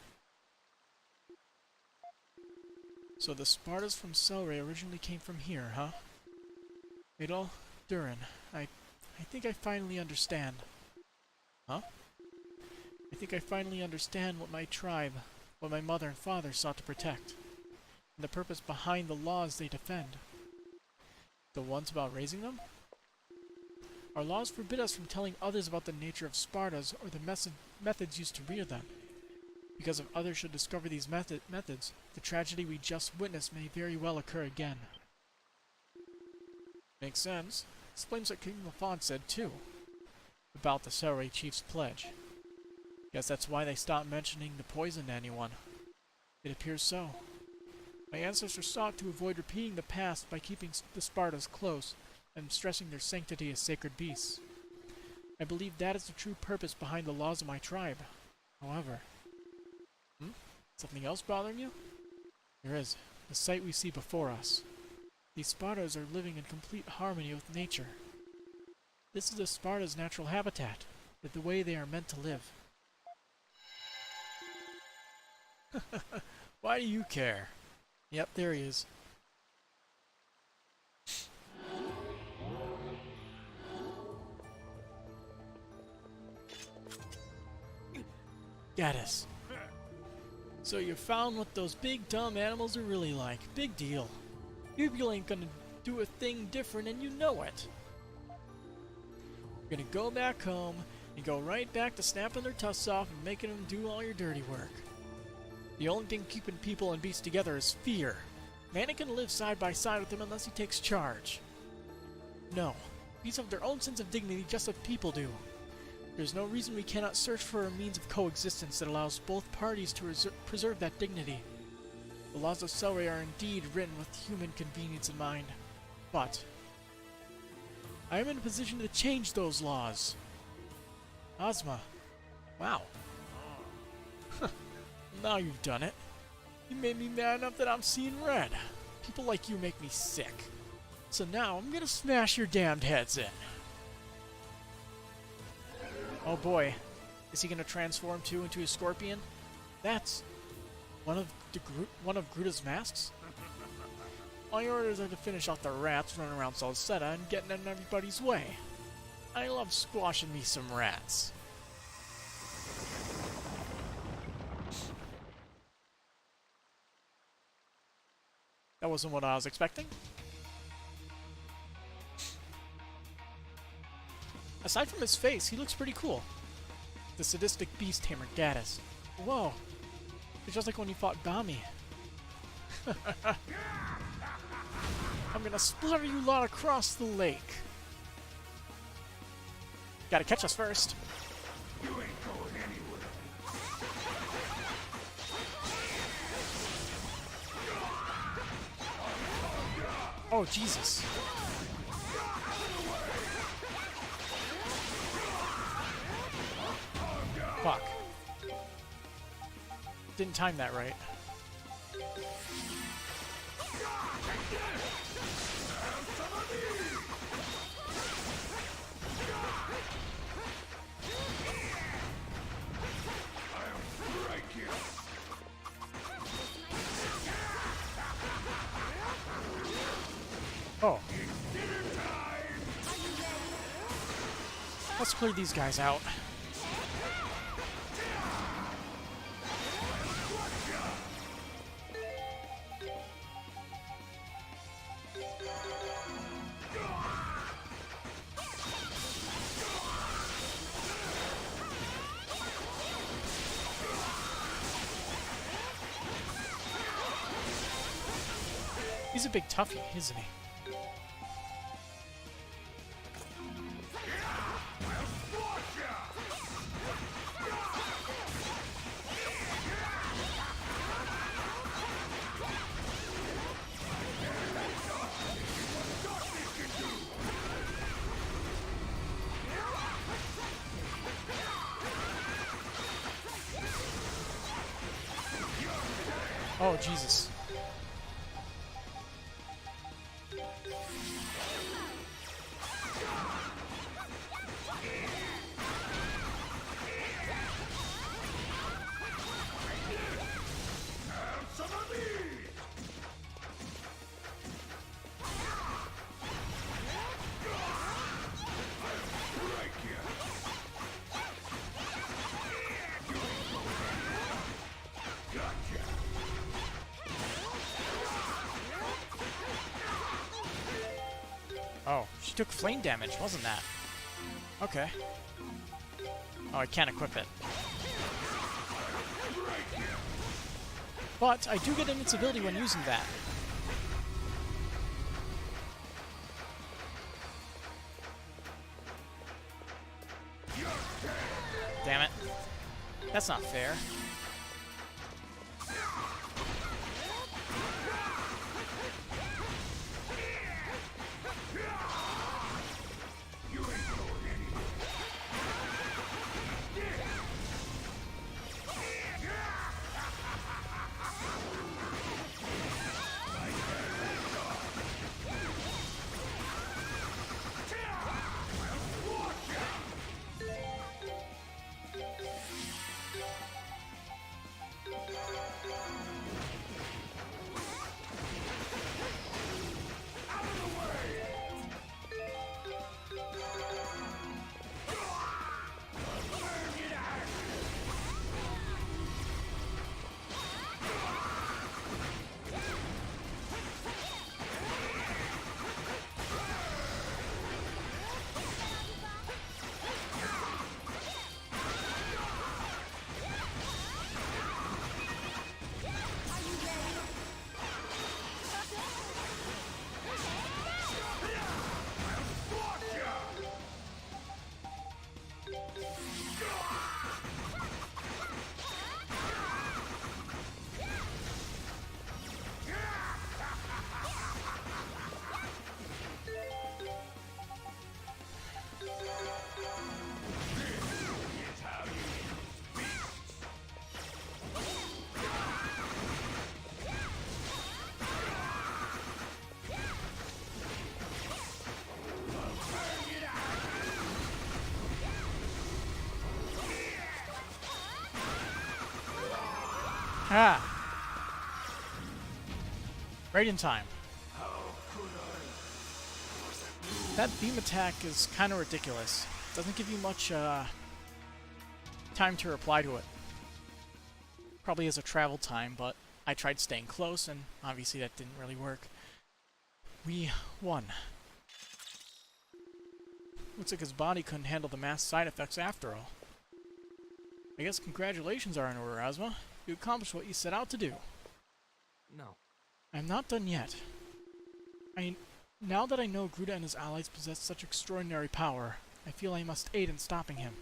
So the Spartas from Celceta originally came from here, huh? Adol, Durin, I think I finally understand. Huh? I think I finally understand what my tribe, what my mother and father sought to protect, and the purpose behind the laws they defend. The ones about raising them? Our laws forbid us from telling others about the nature of Spartas or the methods used to rear them. Because if others should discover these methods, the tragedy we just witnessed may very well occur again. Makes sense. Explains what King Lafont said too, about the Celceta chief's pledge. Guess that's why they stopped mentioning the poison to anyone. It appears so. My ancestors sought to avoid repeating the past by keeping the Spartas close and stressing their sanctity as sacred beasts. I believe that is the true purpose behind the laws of my tribe. However... Something else bothering you? There is. The sight we see before us. These Spartas are living in complete harmony with nature. This is the Sparta's natural habitat. the way they are meant to live. Why do you care? Yep, there he is. Gaddis. So you found what those big dumb animals are really like. Big deal. You ain't gonna do a thing different and you know it. You're gonna go back home and go right back to snapping their tusks off and making them do all your dirty work. The only thing keeping people and beasts together is fear. Man ain't gonna live side by side with them unless he takes charge. No. Beasts have their own sense of dignity just as people do. There's no reason we cannot search for a means of coexistence that allows both parties to preserve that dignity. The laws of Celery are indeed written with human convenience in mind, but I am in a position to change those laws. Ozma. Wow. Now you've done it. You made me mad enough that I'm seeing red. People like you make me sick. So now I'm gonna smash your damned heads in. Oh boy, is he gonna transform too into a scorpion? That's one of Gruda's masks? My orders are to finish off the rats running around Celceta and getting in everybody's way. I love squashing me some rats. That wasn't what I was expecting. Aside from his face, he looks pretty cool. The sadistic beast tamer Gaddis. Whoa. It's just like when you fought Bami. I'm gonna splatter you lot across the lake. Gotta catch us first. You ain't going anywhere. Oh, Jesus. Fuck. Didn't time that right. Oh. Let's clear these guys out. He's a big toughie, isn't he? Oh, Jesus. Oh, she took flame damage, wasn't that? Okay. Oh, I can't equip it. But I do get invincibility when using that. Damn it. That's not fair. Ah! Right in time. That beam attack is kind of ridiculous. Doesn't give you much time to reply to it. Probably has a travel time, but I tried staying close, and obviously that didn't really work. We won. Looks like his body couldn't handle the mass side effects after all. I guess congratulations are in order, Ozma. You accomplished what you set out to do. No. I'm not done yet. Now that I know Gruda and his allies possess such extraordinary power, I feel I must aid in stopping him.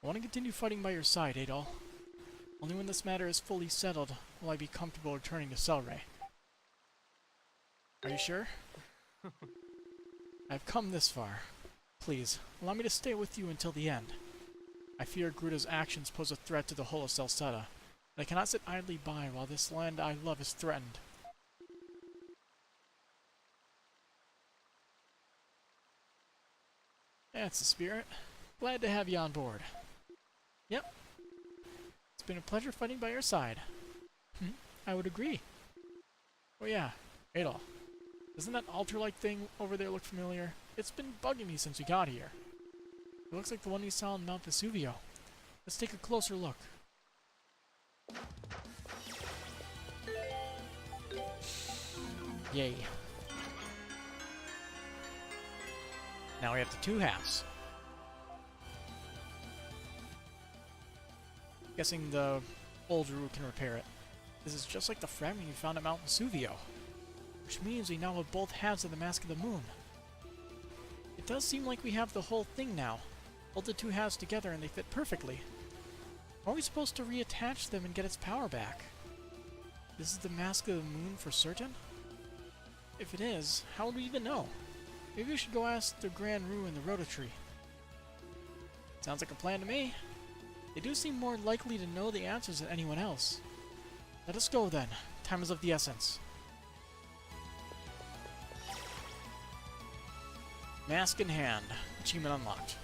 I want to continue fighting by your side, Adol. Only when this matter is fully settled will I be comfortable returning to Selray. Are you sure? I've come this far. Please, allow me to stay with you until the end. I fear Gruda's actions pose a threat to the whole of Celceta. I cannot sit idly by while this land I love is threatened. That's the spirit. Glad to have you on board. Yep. It's been a pleasure fighting by your side. I would agree. Oh yeah, Adol. Doesn't that altar-like thing over there look familiar? It's been bugging me since we got here. It looks like the one we saw on Mount Vesuvio. Let's take a closer look. Yay. Now we have the two halves. Guessing the old Ruru can repair it. This is just like the fragment you found at Mount Vesuvio. Which means we now have both halves of the Mask of the Moon. It does seem like we have the whole thing now. Hold the two halves together and they fit perfectly. Are we supposed to reattach them and get its power back? This is the Mask of the Moon for certain? If it is, how would we even know? Maybe we should go ask the Grand Roo in the Rototree. Sounds like a plan to me. They do seem more likely to know the answers than anyone else. Let us go then. Time is of the essence. Mask in hand. Achievement unlocked.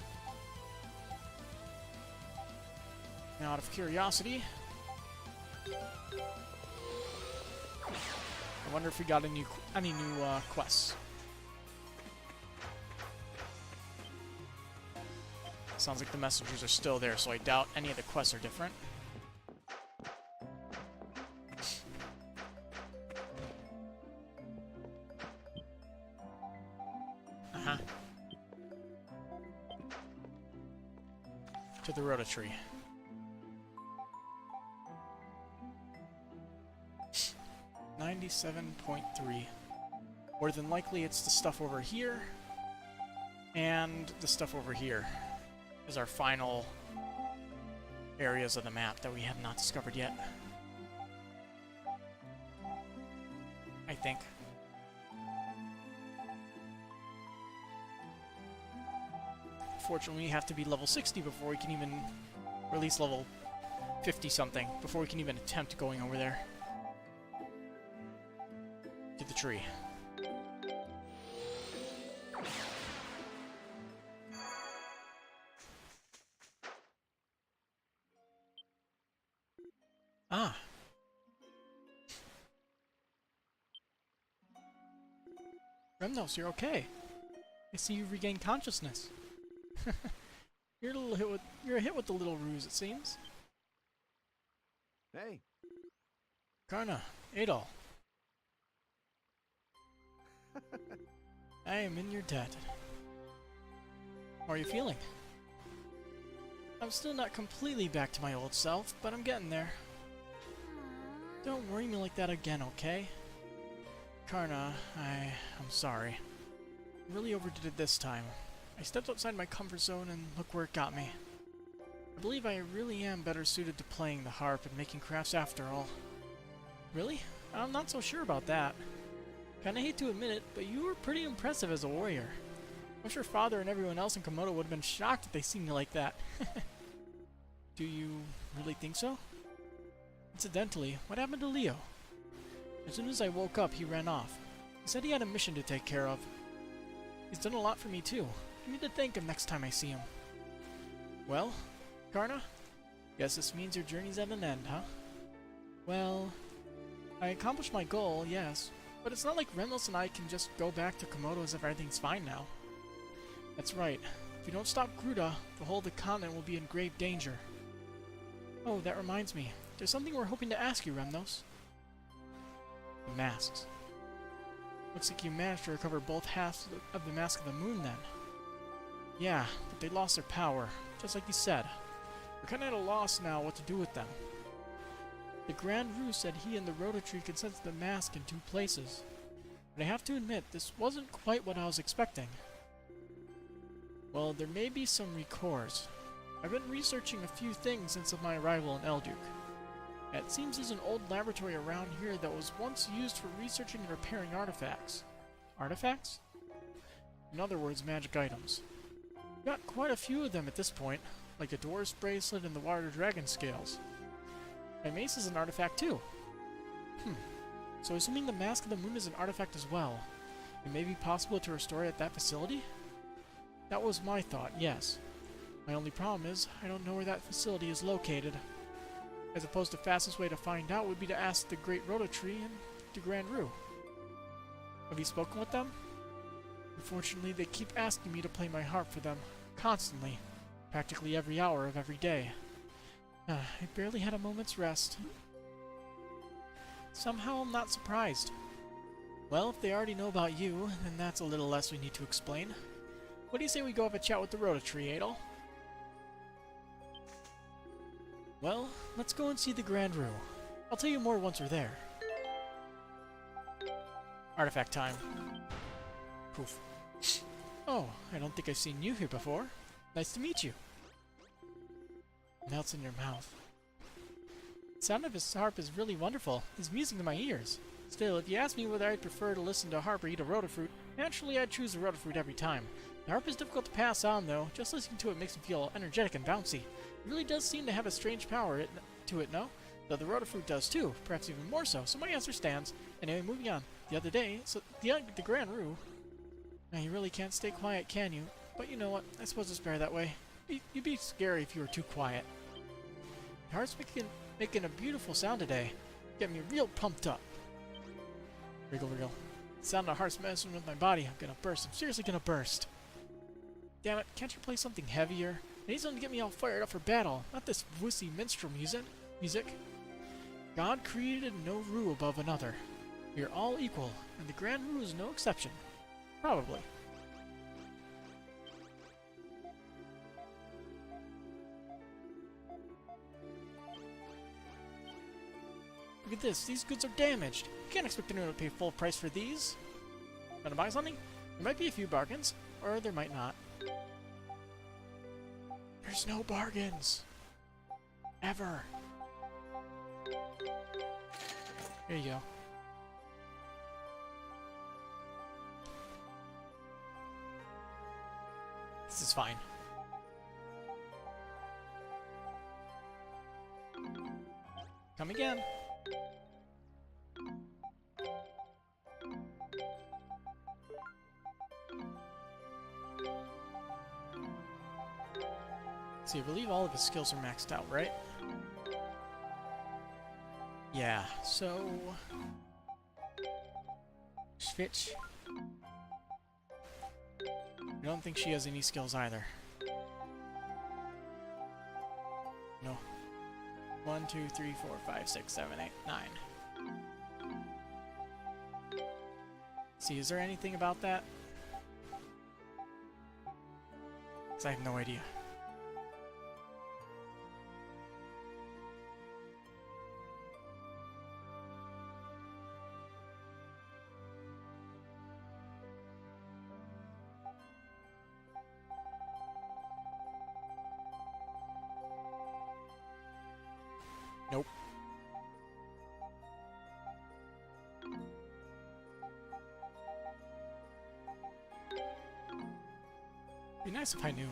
Now, out of curiosity, I wonder if we got any new quests. Sounds like the messengers are still there, so I doubt any of the quests are different. To the Rototree. $97.3. More than likely it's the stuff over here, and the stuff over here is our final areas of the map that we have not discovered yet. I think. Fortunately, we have to be level 60 before we can even, or at least level 50 something, before we can even attempt going over there. To the tree. Ah. Remnos, you're okay. I see you've regained consciousness. You're a hit with the little ruse, it seems. Hey. Karna, Adol. I am in your debt. How are you feeling? I'm still not completely back to my old self, but I'm getting there. Don't worry me like that again, okay? Karna, I'm sorry. I really overdid it this time. I stepped outside my comfort zone and look where it got me. I believe I really am better suited to playing the harp and making crafts after all. Really? I'm not so sure about that. Kinda hate to admit it, but you were pretty impressive as a warrior. I'm sure Father and everyone else in Komodo would have been shocked if they seen you like that. Do you really think so? Incidentally, what happened to Leo? As soon as I woke up, he ran off. He said he had a mission to take care of. He's done a lot for me too. I need to thank him next time I see him. Well, Karna? Guess this means your journey's at an end, huh? Well, I accomplished my goal, yes, but it's not like Remnos and I can just go back to Komodo as if everything's fine now. That's right. If we don't stop Gruda, the whole of the continent will be in grave danger. Oh, that reminds me. There's something we're hoping to ask you, Remnos. The masks. Looks like you managed to recover both halves of the Mask of the Moon, then. Yeah, but they lost their power, just like you said. We're kinda at a loss now what to do with them. The Grand Roo said he and the Rototree could sense the mask in 2 places. But I have to admit, this wasn't quite what I was expecting. Well, there may be some recourse. I've been researching a few things since my arrival in Elduke. It seems there's an old laboratory around here that was once used for researching and repairing artifacts. Artifacts? In other words, magic items. Got quite a few of them at this point, like the Dwarf's Bracelet and the Water Dragon Scales. My mace is an artifact too. So assuming the Mask of the Moon is an artifact as well, it may be possible to restore it at that facility? That was my thought, yes. My only problem is, I don't know where that facility is located. I suppose the fastest way to find out would be to ask the Great Rototree and the Grand Roo. Have you spoken with them? Unfortunately, they keep asking me to play my harp for them, constantly, practically every hour of every day. I barely had a moment's rest. Somehow I'm not surprised. Well, if they already know about you, then that's a little less we need to explain. What do you say we go have a chat with the Rototree, Adol? Well, let's go and see the Grand Roo. I'll tell you more once we're there. Artifact time. Poof. Oh, I don't think I've seen you here before. Nice to meet you. Melts in your mouth. The sound of his harp is really wonderful. It's music to my ears. Still, if you ask me whether I'd prefer to listen to a harp or eat a rotofruit, naturally I'd choose the rotofruit every time. The harp is difficult to pass on, though. Just listening to it makes me feel energetic and bouncy. It really does seem to have a strange power to it, no? Though the rotofruit does too, perhaps even more so, so my answer stands. Anyway, moving on. The other day, the Grand Roo... Now, you really can't stay quiet, can you? But you know what, I suppose it's better that way. You'd be scary if you were too quiet. Your heart's making a beautiful sound today. Getting me real pumped up. Wriggle, wriggle. The sound of heart's messing with my body. I'm gonna burst. I'm seriously gonna burst. Damn it, can't you play something heavier? I need something to get me all fired up for battle, not this wussy minstrel music. God created no Roo above another. We are all equal, and the Grand Roo is no exception. Probably. Look at this, these goods are damaged. You can't expect anyone to pay full price for these. Wanna buy something? There might be a few bargains, or there might not. There's no bargains. Ever. Here you go. This is fine. Come again. See, I believe all of his skills are maxed out, right? Yeah, so... Switch. I don't think she has any skills either. No. 1, 2, 3, 4, 5, 6, 7, 8, 9. See, is there anything about that? Because I have no idea. Nope. Be nice if I knew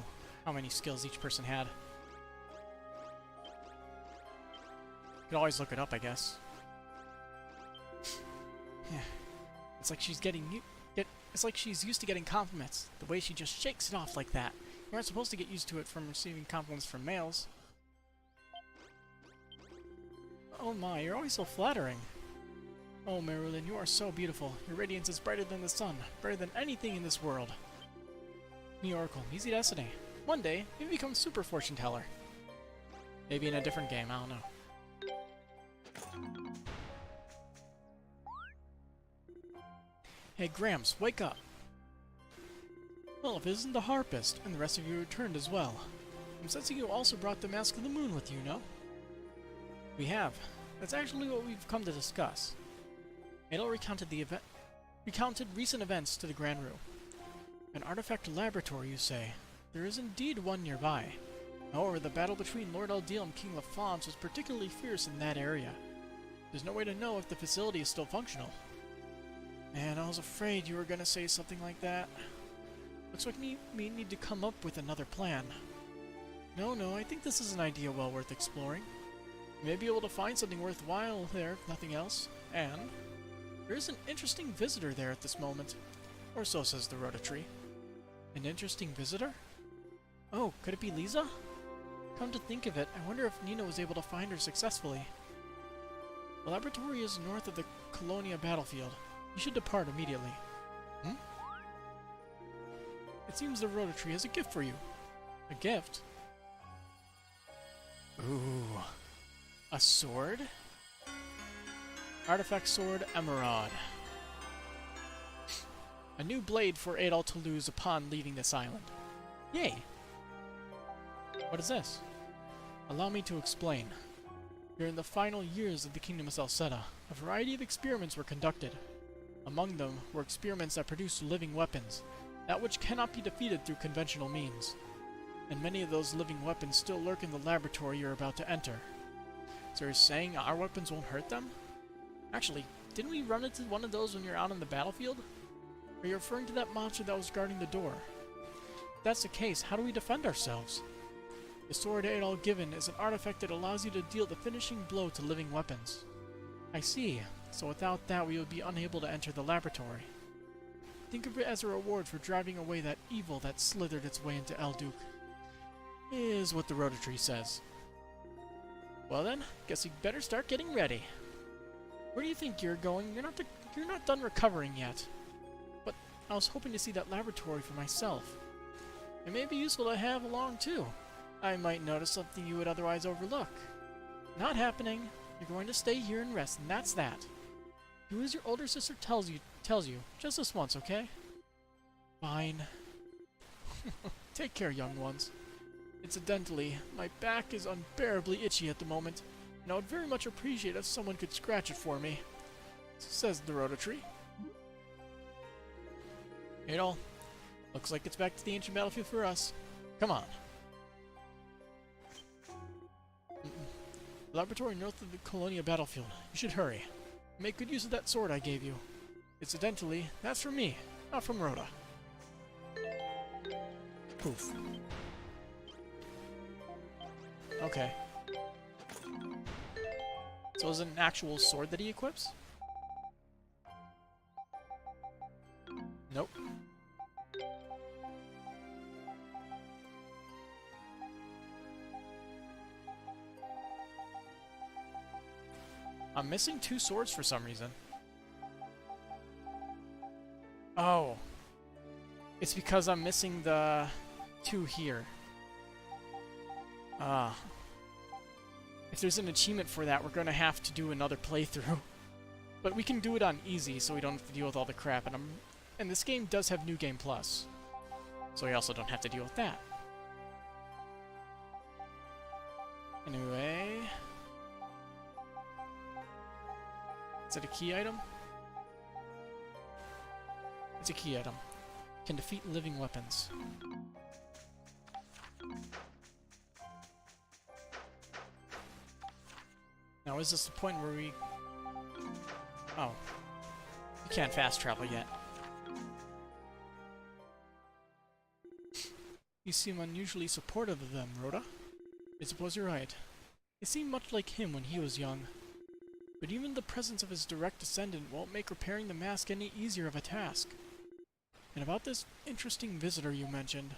how many skills each person had. Could always look it up, I guess. Yeah. It's like she's it's like she's used to getting compliments. The way she just shakes it off like that. You aren't supposed to get used to it from receiving compliments from males. Oh my, you're always so flattering. Oh, Marilyn, you are so beautiful. Your radiance is brighter than the sun, brighter than anything in this world. Me Oracle, easy destiny. One day, maybe become super fortune teller. Maybe in a different game, I don't know. Hey Gramps, wake up! Well, if it isn't the harpist, and the rest of you returned as well. I'm sensing you also brought the Mask of the Moon with you, no? We have. That's actually what we've come to discuss. Adol recounted recent events to the Grand Rue. An artifact laboratory, you say? There is indeed one nearby. However, the battle between Lord Eldiel and King Lafance was particularly fierce in that area. There's no way to know if the facility is still functional. Man, I was afraid you were gonna say something like that. Looks like we need to come up with another plan. No, I think this is an idea well worth exploring. You may be able to find something worthwhile there, if nothing else. And there is an interesting visitor there at this moment. Or so says the Rototree. An interesting visitor? Oh, could it be Lisa? Come to think of it, I wonder if Nina was able to find her successfully. The laboratory is north of the Colonia battlefield. You should depart immediately. Hmm? It seems the Rototree has a gift for you. A gift? Ooh. A sword? Artifact Sword Emerald. A new blade for Adol to lose upon leaving this island. Yay! What is this? Allow me to explain. During the final years of the Kingdom of Celceta, a variety of experiments were conducted. Among them were experiments that produced living weapons, that which cannot be defeated through conventional means. And many of those living weapons still lurk in the laboratory you're about to enter. So you're saying our weapons won't hurt them? Actually, didn't we run into one of those when you're out on the battlefield? Are you referring to that monster that was guarding the door? If that's the case, how do we defend ourselves? The sword Adol given is an artifact that allows you to deal the finishing blow to living weapons. I see. So without that, we would be unable to enter the laboratory. Think of it as a reward for driving away that evil that slithered its way into Elduke. Is what the Rototree says. Well then, guess you better start getting ready. Where do you think you're going? You're not done recovering yet. But I was hoping to see that laboratory for myself. It may be useful to have along too. I might notice something you would otherwise overlook. Not happening. You're going to stay here and rest, and that's that. Do as your older sister tells you. Just this once, okay? Fine. Take care, young ones. Incidentally, my back is unbearably itchy at the moment, and I would very much appreciate if someone could scratch it for me, says the Rototree. Adol, looks like it's back to the ancient battlefield for us. Come on. Laboratory north of the Colonia battlefield. You should hurry. Make good use of that sword I gave you. Incidentally, that's from me, not from Rhoda. Poof. Okay. So is it an actual sword that he equips? Nope. I'm missing 2 swords for some reason. Oh. It's because I'm missing the 2 here. Ah. If there's an achievement for that, we're gonna have to do another playthrough. But we can do it on easy, so we don't have to deal with all the crap. And this game does have New Game Plus, so we also don't have to deal with that. Anyway, is it a key item? It's a key item. Can defeat living weapons. Now, is this the point where we... Oh. We can't fast travel yet. You seem unusually supportive of them, Rhoda. I suppose you're right. They seem much like him when he was young. But even the presence of his direct descendant won't make repairing the mask any easier of a task. And about this interesting visitor you mentioned...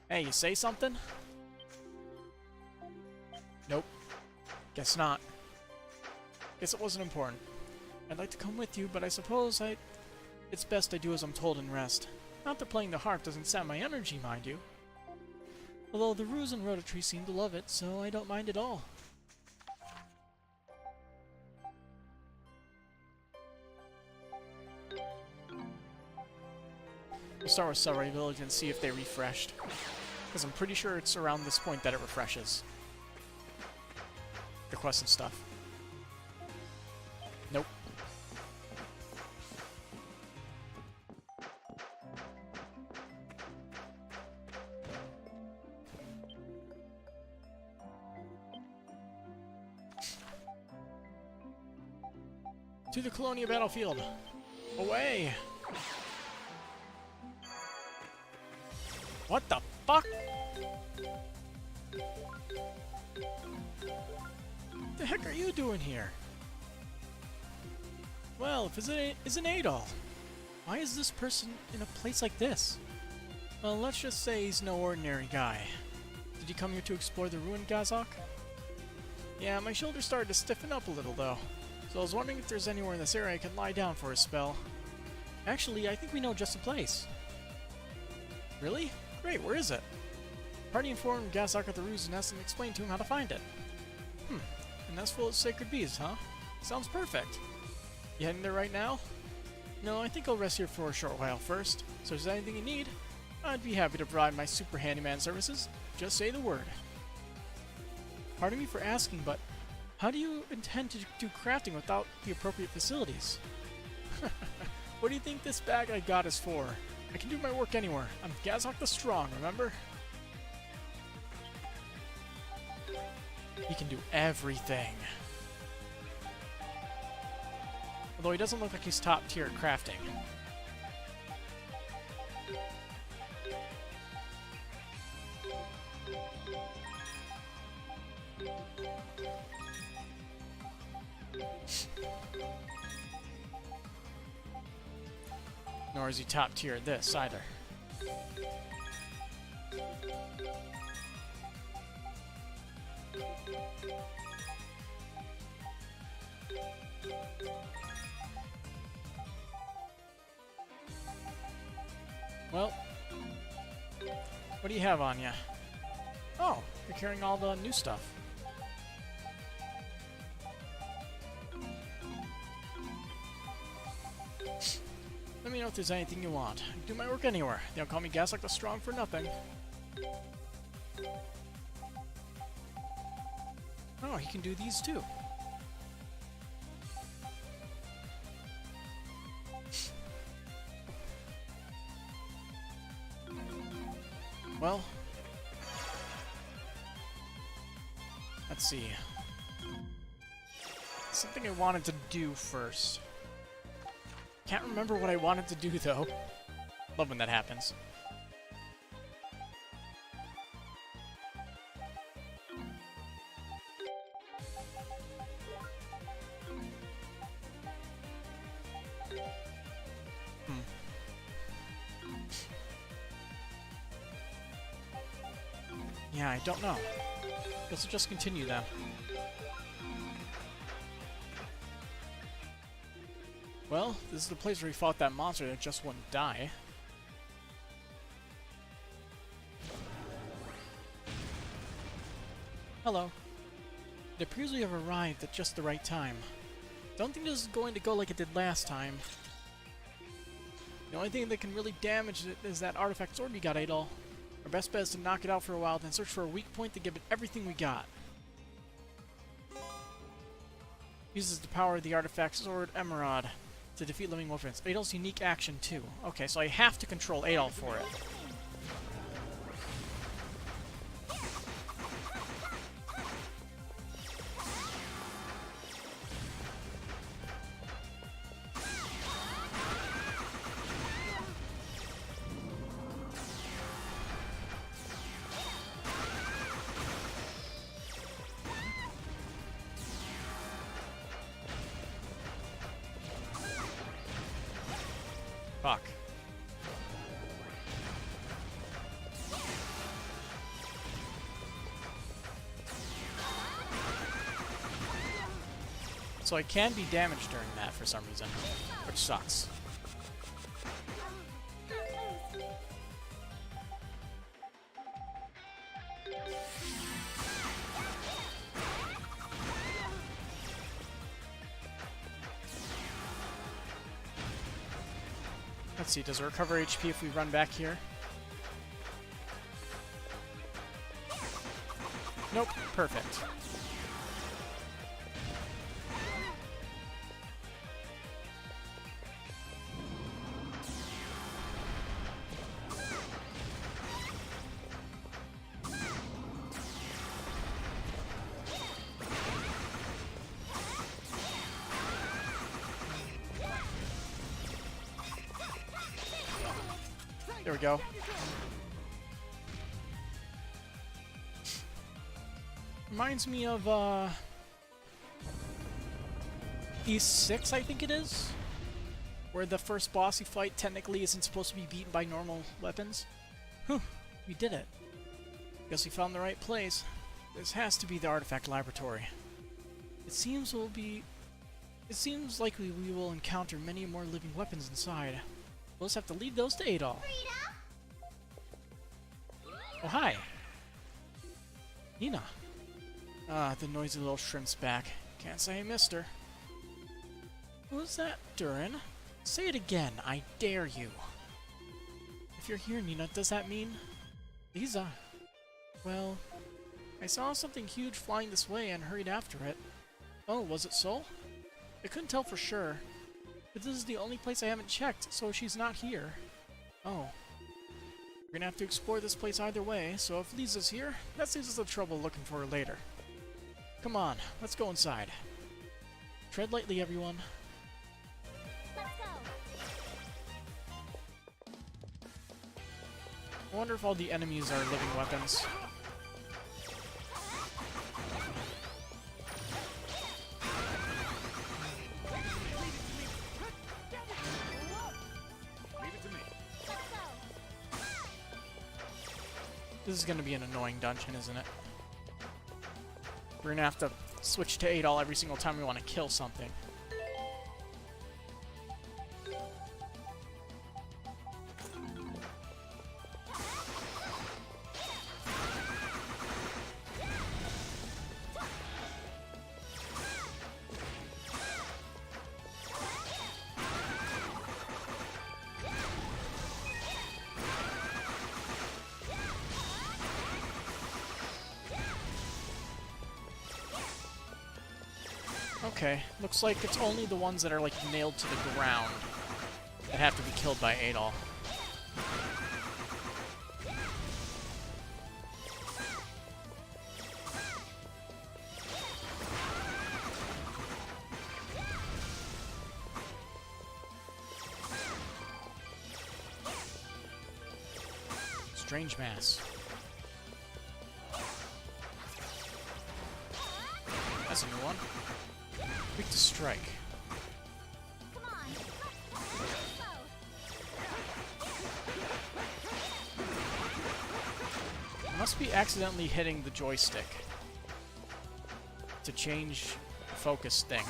Hey, you say something? Nope. Guess not. Guess it wasn't important. I'd like to come with you, but I suppose it's best I do as I'm told and rest. Not that playing the harp doesn't sap my energy, mind you. Although the Ruse and Rototree seem to love it, so I don't mind at all. We'll start with Sarai Village and see if they refreshed. Because I'm pretty sure it's around this point that it refreshes. The quests and stuff. Nope. To the Colonia battlefield. Away! What the fuck? What the heck are you doing here? Well, if it isn't Adol. Why is this person in a place like this? Well, let's just say he's no ordinary guy. Did he come here to explore the ruined Gazok? Yeah, my shoulder started to stiffen up a little though. So I was wondering if there's anywhere in this area I can lie down for a spell. Actually, I think we know just the place. Really? Great, where is it? Party informed Gazok at the Ruse's Nest and explained to him how to find it. A nest full of sacred bees, huh? Sounds perfect. You heading there right now? No, I think I'll rest here for a short while first. So if there's anything you need, I'd be happy to provide my super handyman services. Just say the word. Pardon me for asking, but how do you intend to do crafting without the appropriate facilities? What do you think this bag I got is for? I can do my work anywhere. I'm Gazok the Strong, remember? He can do everything. Although he doesn't look like he's top tier at crafting. Nor is he top tier at this either. Well, what do you have on you? Oh, you're carrying all the new stuff. Let me know if there's anything you want. I can do my work anywhere. They don't call me Gazok the Strong for nothing. Oh, he can do these too. Well, let's see. Something I wanted to do first. Can't remember what I wanted to do though. Love when that happens. Yeah, I don't know. Guess we'll just continue then. Well, this is the place where we fought that monster that just wouldn't die. Hello. It appears we have arrived at just the right time. Don't think this is going to go like it did last time. The only thing that can really damage it is that artifact sword we got, Adol. Our best bet is to knock it out for a while, then search for a weak point to give it everything we got. Uses the power of the artifact sword Emerald to defeat living weapons. Adol's unique action too. Okay, so I have to control Adol for it. Fuck. So I can be damaged during that for some reason, which sucks. Let's see, does it recover HP if we run back here? Nope, perfect. There we go. Reminds me of, East 6, I think it is? Where the first boss you fight technically isn't supposed to be beaten by normal weapons. Whew, we did it. Guess we found the right place. This has to be the artifact laboratory. It seems like we will encounter many more living weapons inside. We'll just have to leave those to Adol. Oh, hi! Nina. Ah, the noisy little shrimp's back. Can't say I missed her. Who's that, Durin? Say it again, I dare you. If you're here, Nina, does that mean... Lisa? Well, I saw something huge flying this way and hurried after it. Oh, was it so? I couldn't tell for sure. But this is the only place I haven't checked, so she's not here. Oh. We're gonna have to explore this place either way, so if Lisa's here, that saves us the trouble looking for her later. Come on, let's go inside. Tread lightly, everyone. Let's go. I wonder if all the enemies are living weapons. This is gonna be an annoying dungeon, isn't it? We're gonna have to switch to Adol every single time we want to kill something. Okay, looks like it's only the ones that are like nailed to the ground that have to be killed by Adol. Strange mass. That's a new one. Quick to strike. Come on. must be accidentally hitting the joystick to change the focus thing.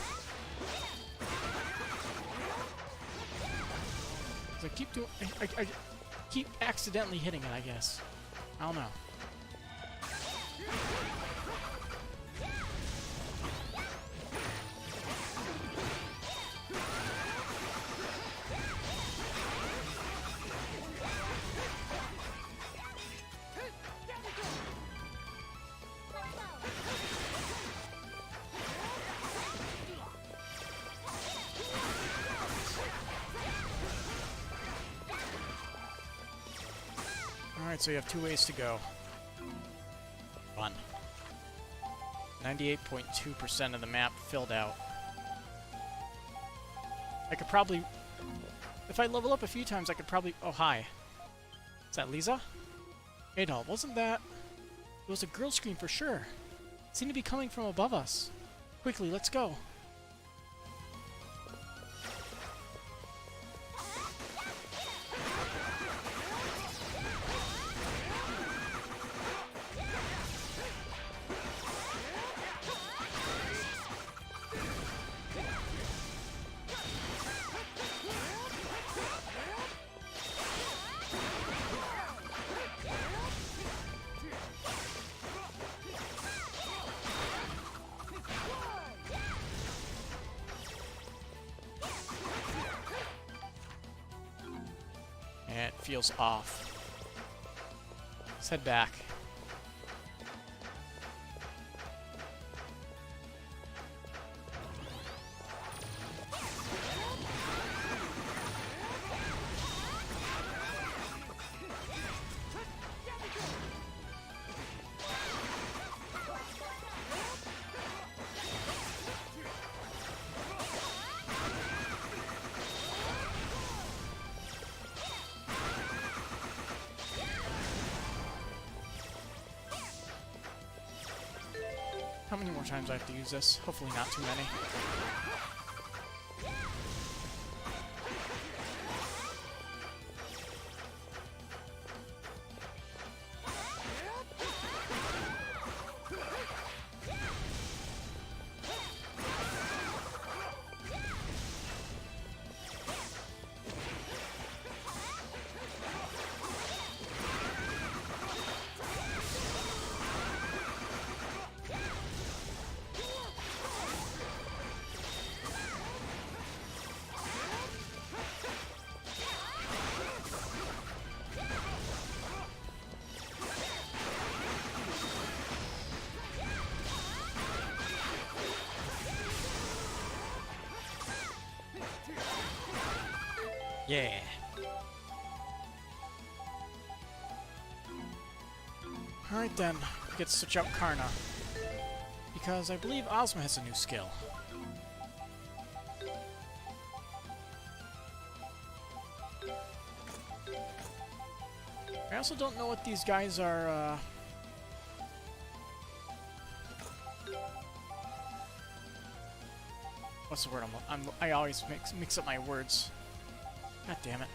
So I keep doing. I keep accidentally hitting it, I guess. I don't know. Alright, so you have 2 ways to go. Fun. 98.2% of the map filled out. I could probably... If I level up a few times, I could probably... Oh, hi. Is that Lisa? Adol, wasn't that... It was a girl scream for sure. It seemed to be coming from above us. Quickly, let's go. It feels off. Let's head back. How many more times do I have to use this? Hopefully not too many. Yeah. Alright then, get to switch out Karna. Because I believe Ozma has a new skill. I also don't know what these guys are, what's the word? I always mix up my words. God damn it.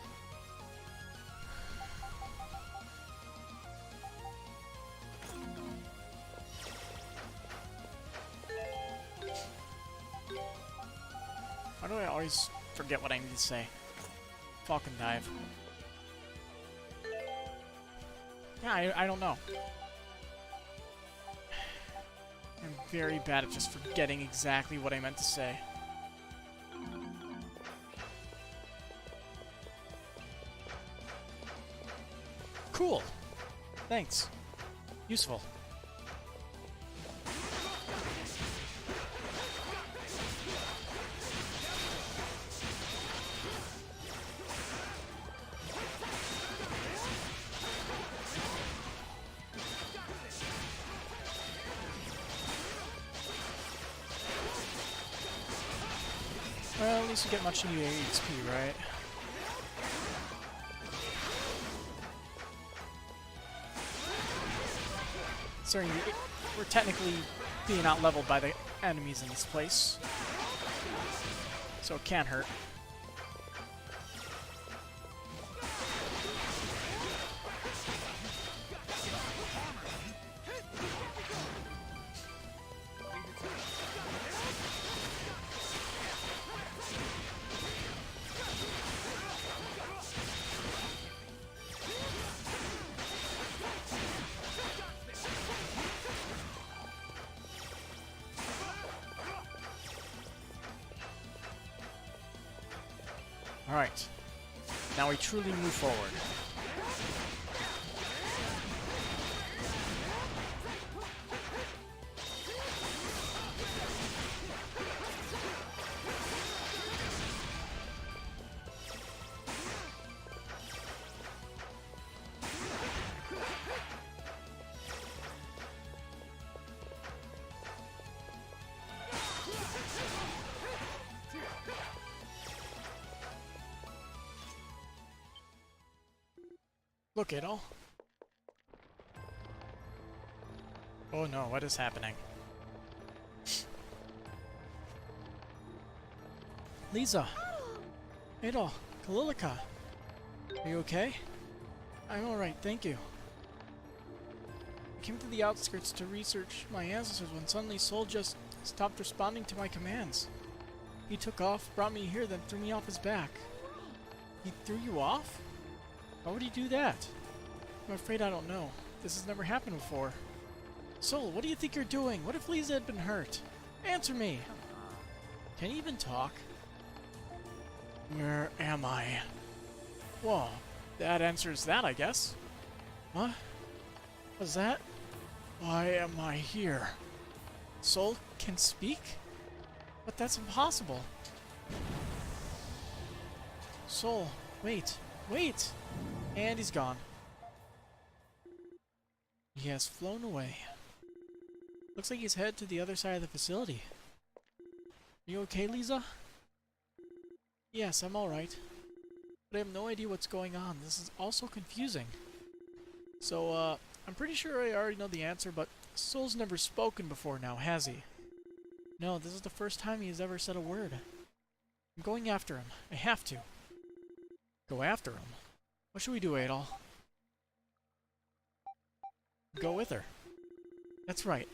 Why do I always forget what I need to say? Falcon dive. Yeah, I don't know. I'm very bad at just forgetting exactly what I meant to say. Cool. Thanks. Useful. Well, at least you get much needed HP, right? We're technically being out-leveled by the enemies in this place, so it can't hurt. Alright. Now we truly move forward. Look, Adol. Oh no, what is happening? Lisa! Adol! Kalilika! Are you okay? I'm alright, thank you. I came to the outskirts to research my ancestors when suddenly Sol just stopped responding to my commands. He took off, brought me here, then threw me off his back. He threw you off? Why would he do that? I'm afraid I don't know. This has never happened before. Sol, what do you think you're doing? What if Lisa had been hurt? Answer me! Can you even talk? Where am I? Well, that answers that, I guess. What? Was that? Why am I here? Sol can speak? But that's impossible. Sol, wait. Wait! And he's gone. He has flown away. Looks like he's headed to the other side of the facility. Are you okay, Lisa? Yes, I'm alright. But I have no idea what's going on. This is also confusing. So, I'm pretty sure I already know the answer, but Sol's never spoken before now, has he? No, this is the first time he has ever said a word. I'm going after him. I have to. Go after him? What should we do, Adol? Go with her. That's right.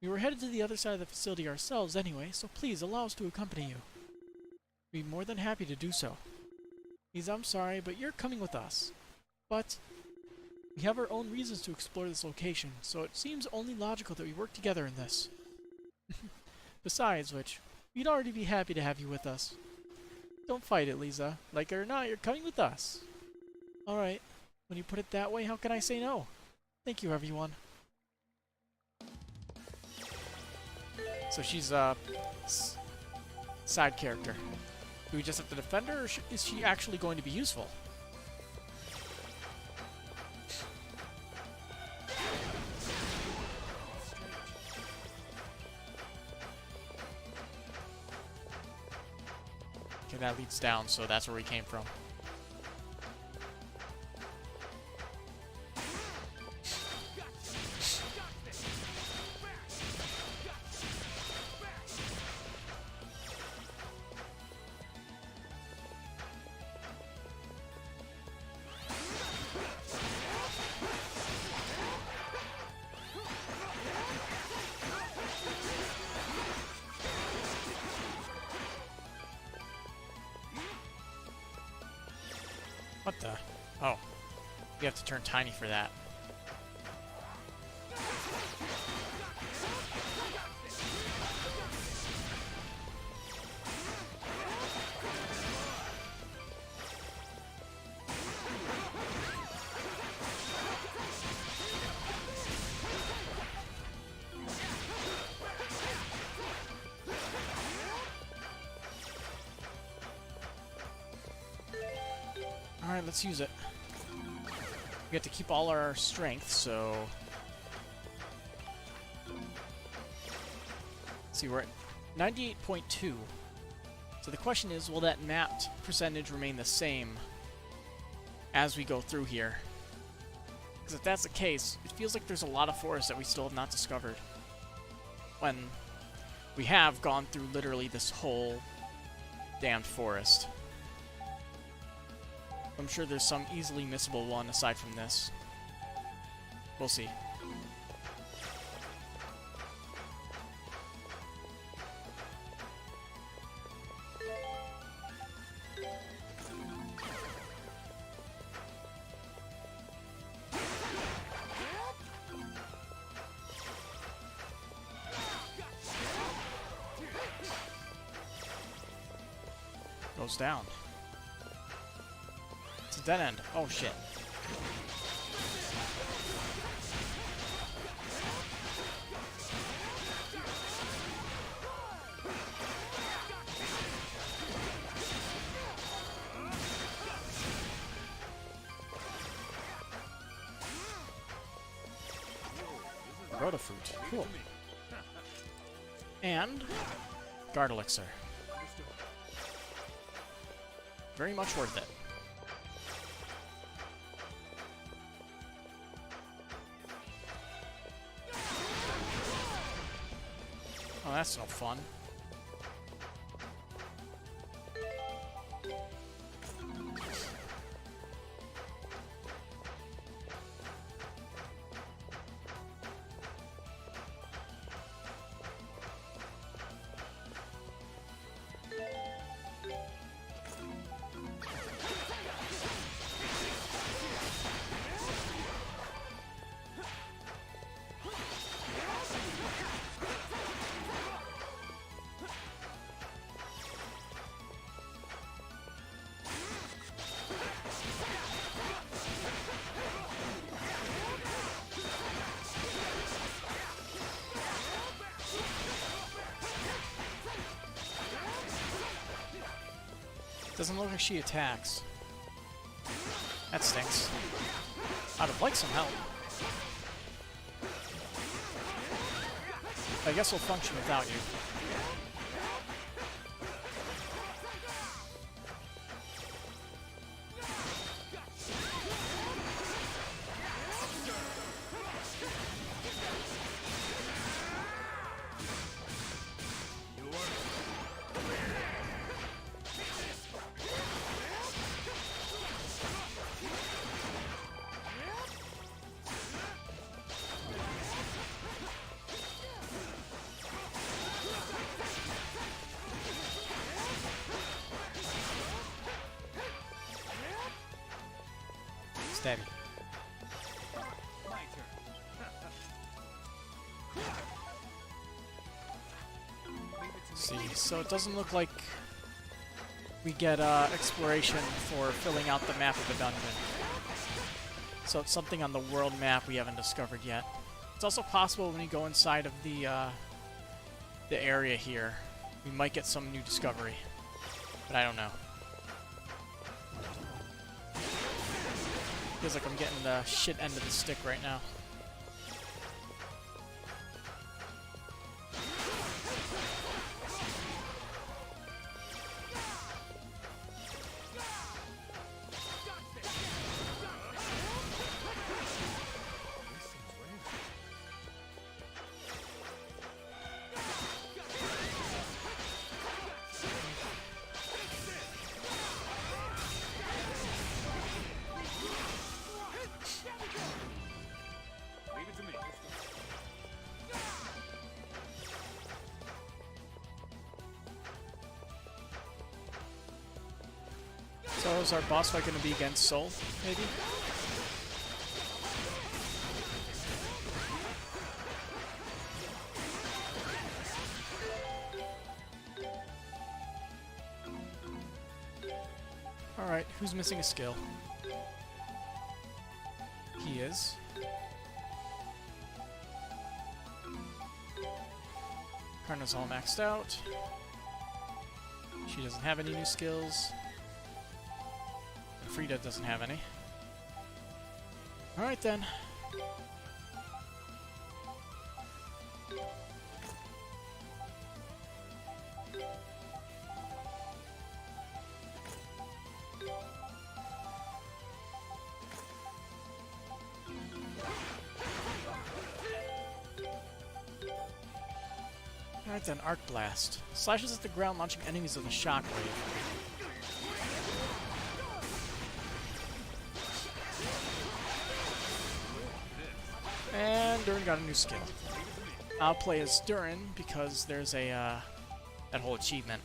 We were headed to the other side of the facility ourselves anyway, so please allow us to accompany you. We'd be more than happy to do so. Please, I'm sorry, but you're coming with us. But we have our own reasons to explore this location, so it seems only logical that we work together in this. Besides which, we'd already be happy to have you with us. Don't fight it, Lisa. Like it or not, you're coming with us. Alright. When you put it that way, how can I say no? Thank you, everyone. So she's a side character. Do we just have to defend her, or is she actually going to be useful? Okay, that leads down, so that's where we came from. What the? Oh. You have to turn tiny for that. Alright, let's use it. We have to keep all our strength, so... Let's see, we're at 98.2. So the question is, will that mapped percentage remain the same as we go through here? Because if that's the case, it feels like there's a lot of forest that we still have not discovered. When we have gone through literally this whole damned forest. I'm sure there's some easily missable one aside from this. We'll see. Goes down. Dead end. Oh shit. Rhoda fruit. Cool. And guard elixir. Very much worth it. Oh, that's no fun. Doesn't look like she attacks. That stinks. I'd have liked some help. I guess we'll function without you. Stabby. My turn. See, so it doesn't look like we get exploration for filling out the map of the dungeon. So it's something on the world map we haven't discovered yet. It's also possible when you go inside of the area here, we might get some new discovery. But I don't know. Feels like I'm getting the shit end of the stick right now. Leave it to me. So is our boss fight going to be against Soul, maybe? Alright, who's missing a skill? He is. Karna's all maxed out. She doesn't have any new skills. And Frida doesn't have any. Alright then. Alright then, Arc Blast. Slashes at the ground, launching enemies with a shockwave. And Durin got a new skill. I'll play as Durin because there's a, that whole achievement.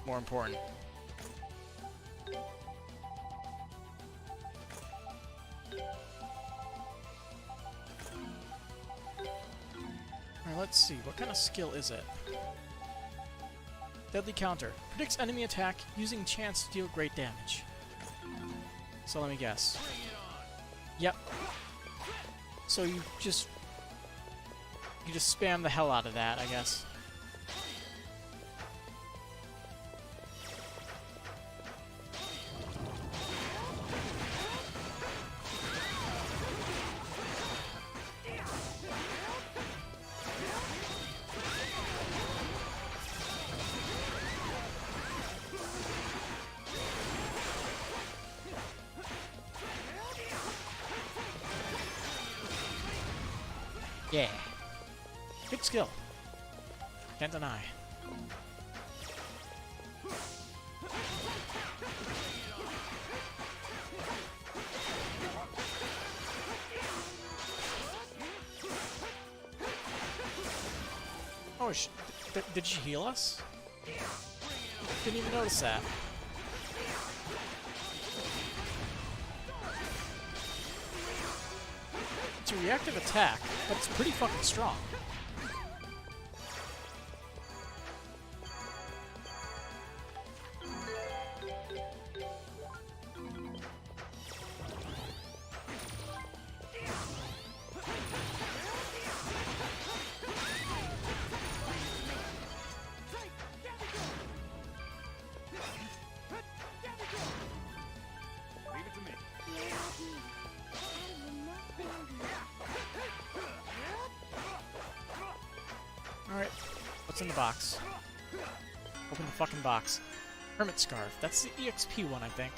More important. Alright, let's see. What kind of skill is it? Deadly counter. Predicts enemy attack using chance to deal great damage. So let me guess. Yep. So you just spam the hell out of that, I guess. Yeah. Good skill. Can't deny. Oh, did she heal us? Didn't even notice that. It's a reactive attack, but it's pretty fucking strong. Leave it to me. Alright, what's in the box? Open the fucking box. Hermit Scarf. That's the EXP one, I think.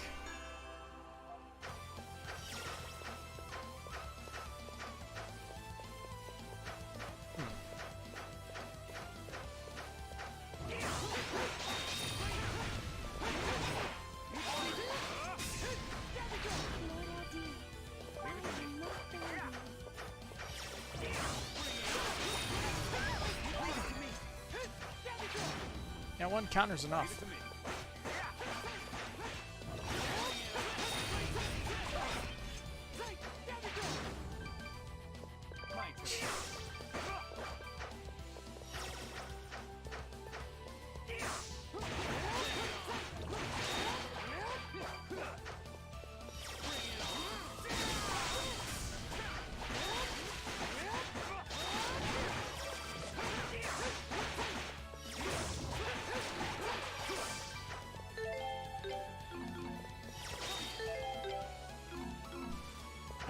Yeah, one counter's enough. To me. My turn.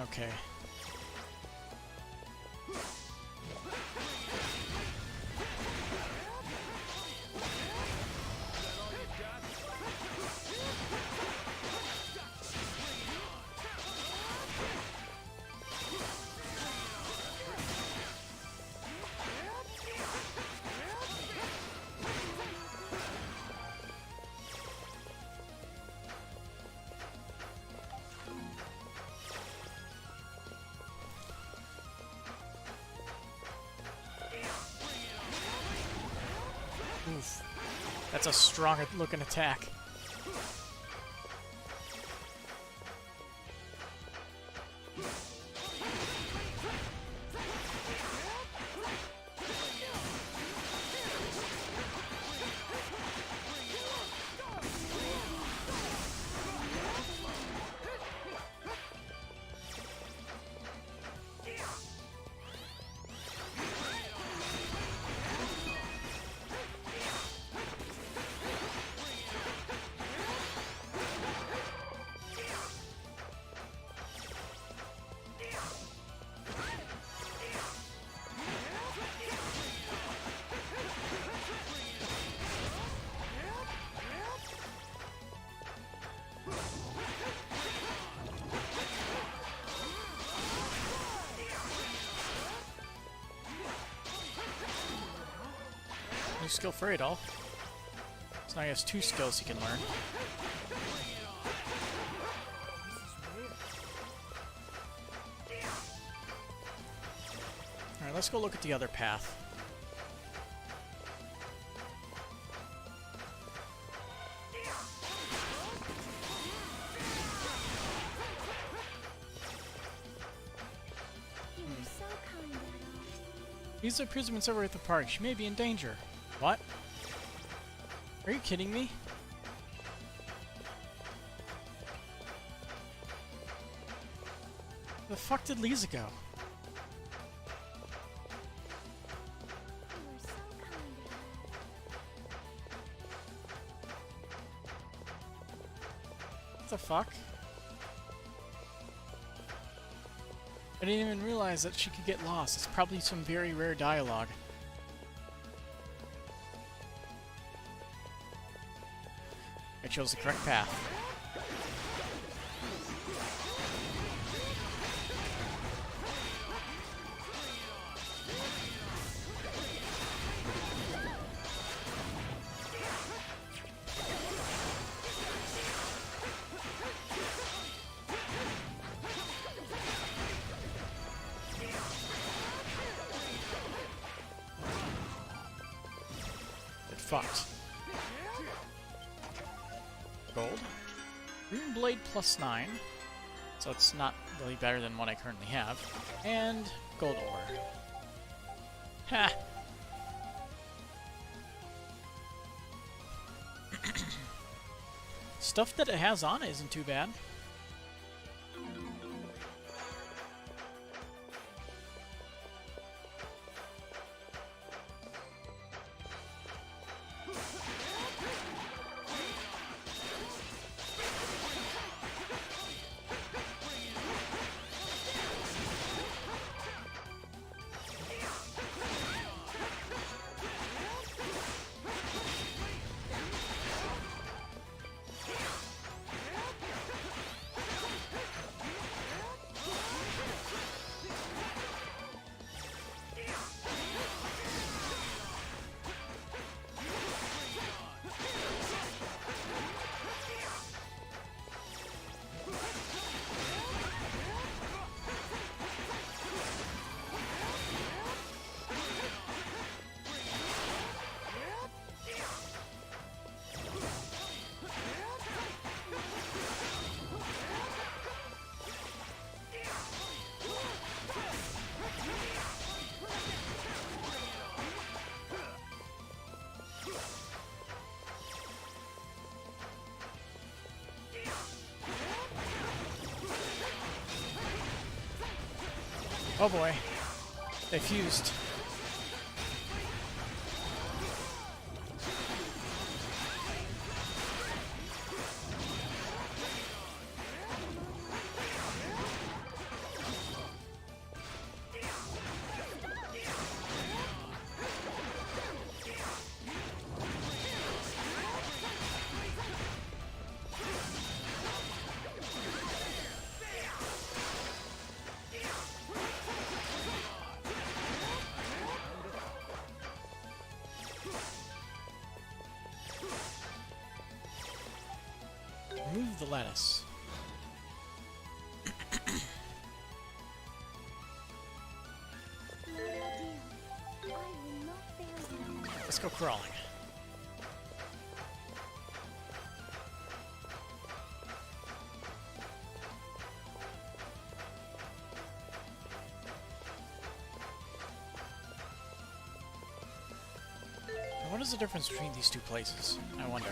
Okay. Oof. That's a strong looking attack. New skill for Adol. So now he has 2 skills he can learn. Alright, let's go look at the other path. You were so kind, Adol. These are prisoners over at the park. She may be in danger. What? Are you kidding me? The fuck did Lisa go? You are so kind. What the fuck? I didn't even realize that she could get lost. It's probably some very rare dialogue. I chose the correct path. Get fucked. Gold. Green Blade plus 9. So it's not really better than what I currently have. And gold ore. Ha! Stuff that it has on it isn't too bad. Oh boy. They fused. Remove the lettuce. No idea. I will not fail you. Let's go crawling. Now, what is the difference between these two places? I wonder.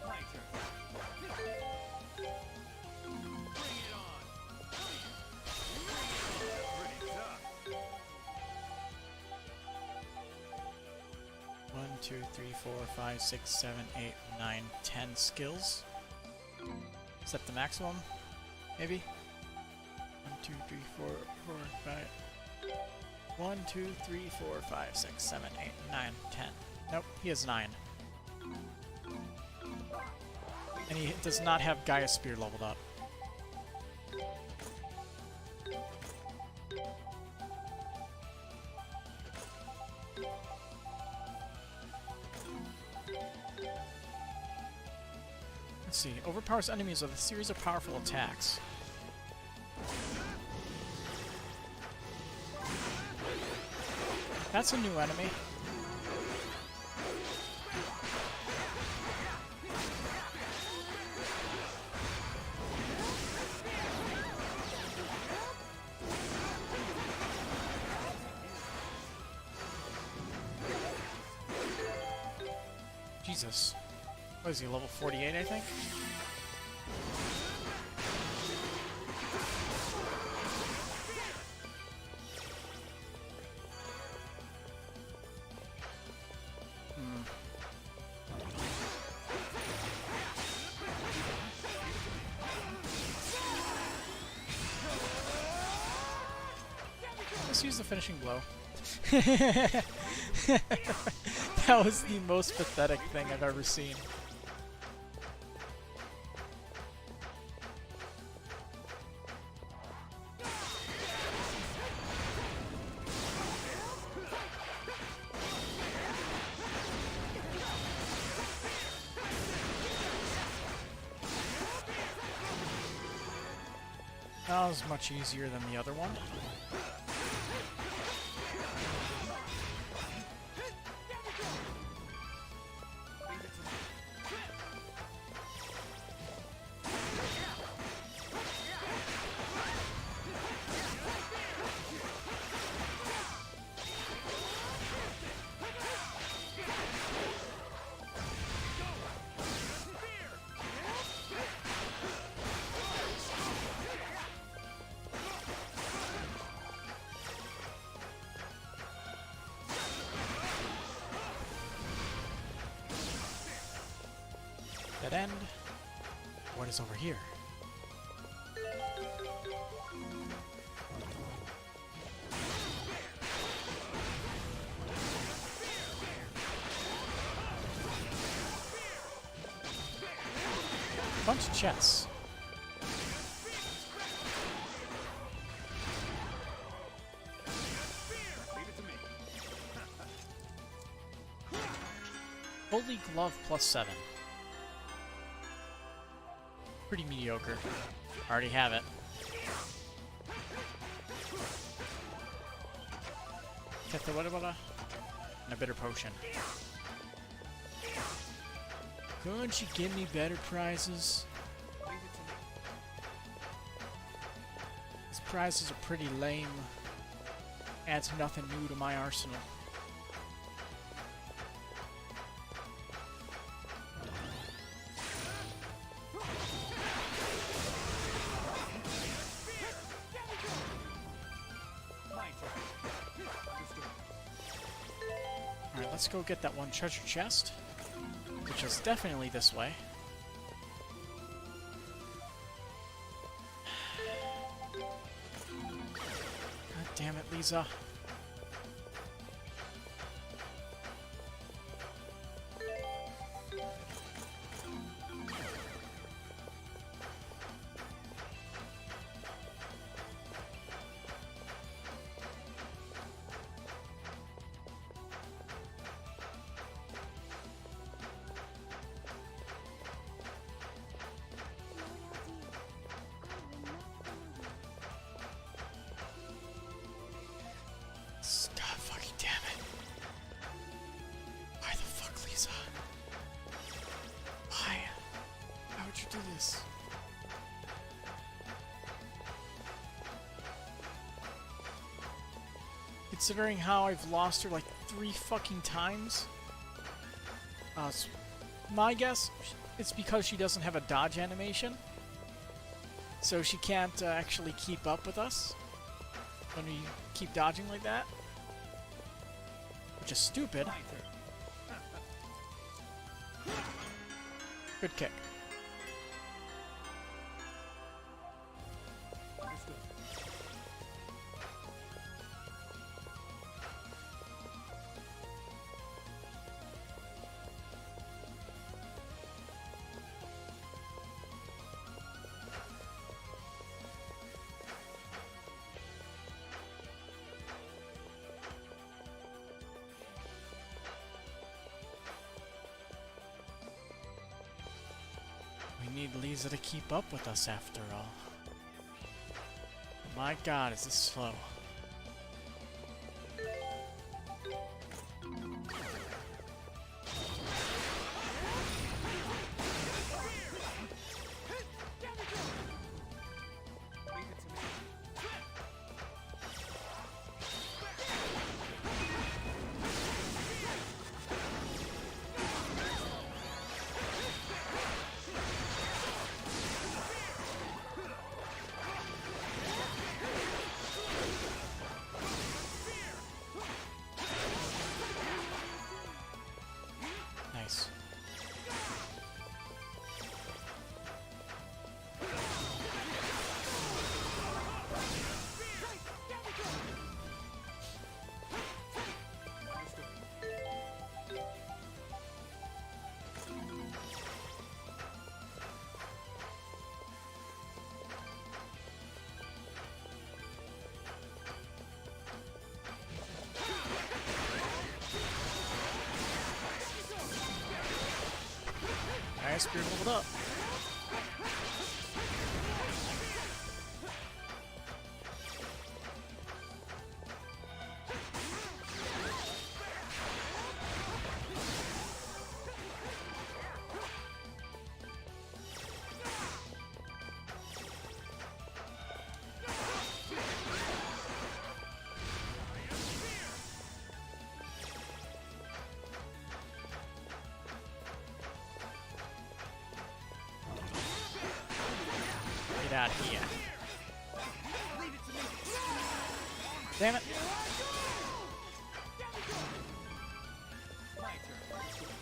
My turn. Bring it on. Pretty tough. 1, 2, 3, 4, 5, 6, 7, 8, 9, 10 skills. Is that the maximum? Maybe? 1, 2, 3, 4, 4, 5. 1, 2, 3, 4, 5, 6, 7, 8, 9, 10. Nope, he has 9. And he does not have Gaia Spear leveled up. Let's see. Overpowers enemies with a series of powerful attacks. That's a new enemy. Jesus. What is he, level 48, I think? Let's use the finishing blow. That was the most pathetic thing I've ever seen. That was much easier than the other one. Dead end. What is over here? Bunch of chests. Leave it to me. Holy Glove +7. Pretty mediocre. Already have it. Get the what about and a bitter potion. Couldn't you give me better prizes? These prizes are pretty lame. Adds nothing new to my arsenal. Alright, let's go get that one treasure chest, which is definitely this way. God damn it, Lisa. God fucking damn it. Why the fuck, Lisa? Why? Why would you do this? Considering how I've lost her like 3 fucking times, my guess, it's because she doesn't have a dodge animation. So she can't actually keep up with us when we keep dodging like that. Which is stupid. Good kick. We need Lisa to keep up with us after all. My god, is this slow. Ice Spear leveled up. Get out of here. Damn it.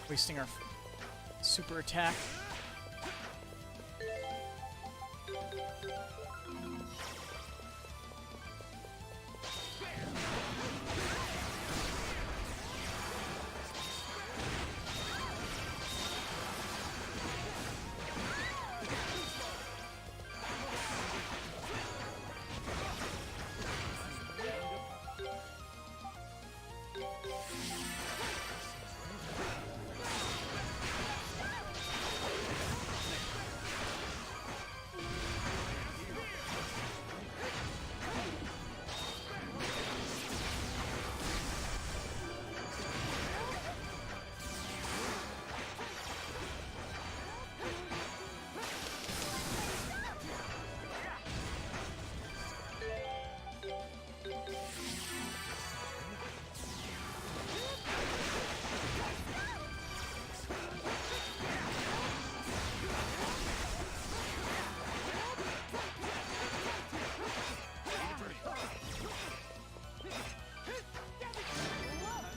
Wasting our super attack.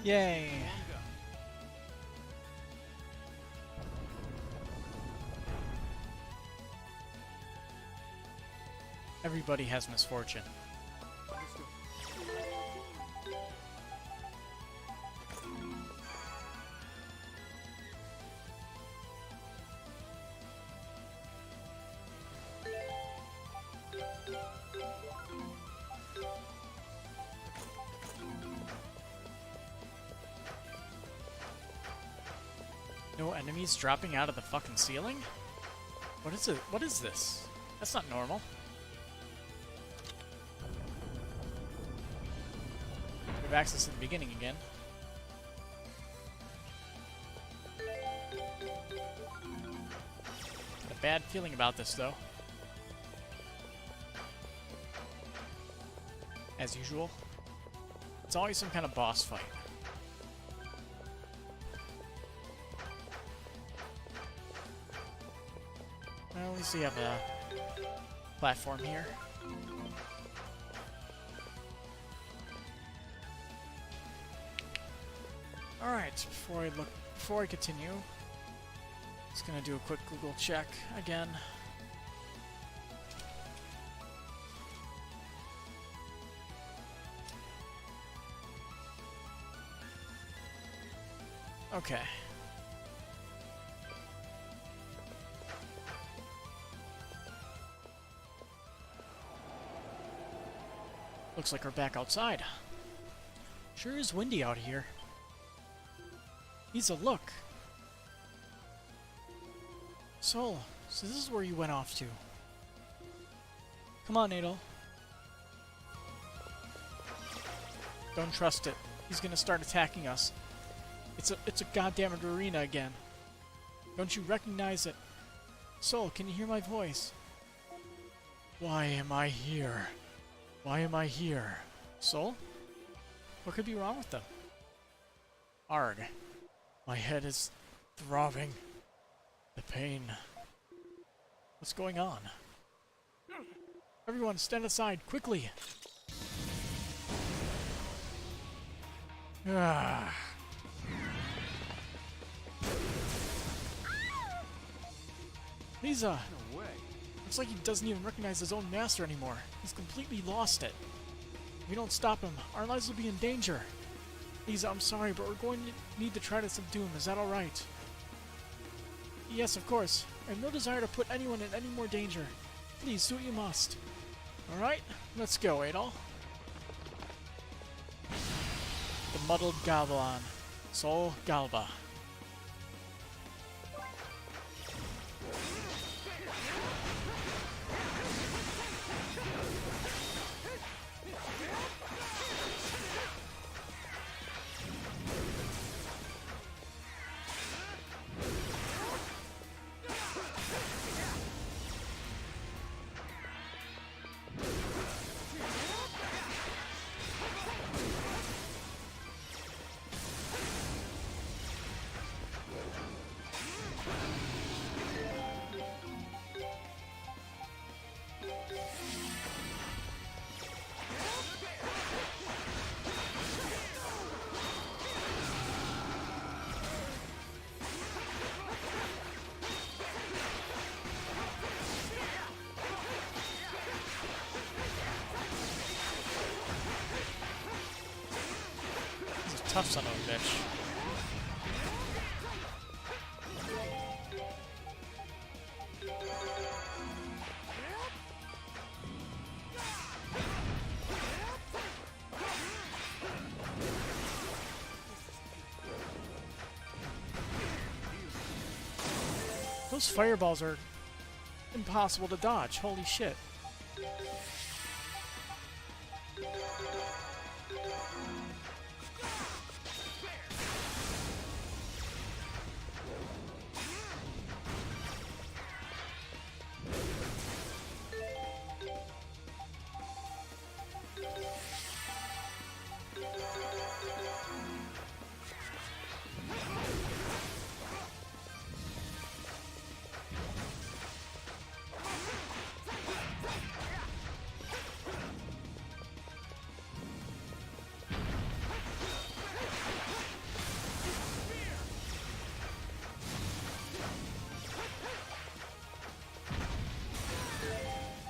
Yay! Everybody has misfortune. No enemies dropping out of the fucking ceiling? What is it? What is this? That's not normal. We have access to the beginning again. Got a bad feeling about this, though. As usual. It's always some kind of boss fight. Well, at least we have a platform here. Alright, before I continue, just gonna do a quick Google check again. Okay. Looks like we're back outside. Sure is windy out here. He's a look. So this is where you went off to. Come on, Adol. Don't trust it. He's gonna start attacking us. It's a goddamn arena again. Don't you recognize it? Soul, can you hear my voice? Why am I here? Why am I here? Soul? What could be wrong with them? Arg. My head is throbbing. The pain. What's going on? Everyone, stand aside, quickly! Ah. Lisa! No way. Looks like he doesn't even recognize his own master anymore. He's completely lost it. If we don't stop him, our lives will be in danger. Lisa, I'm sorry, but we're going to need to try to subdue him. Is that alright? Yes, of course. I have no desire to put anyone in any more danger. Please, do what you must. Alright, let's go, Adol. The Muddled Galvan. Sol Galva. tough son of a bitch. Those fireballs are impossible to dodge. Holy shit.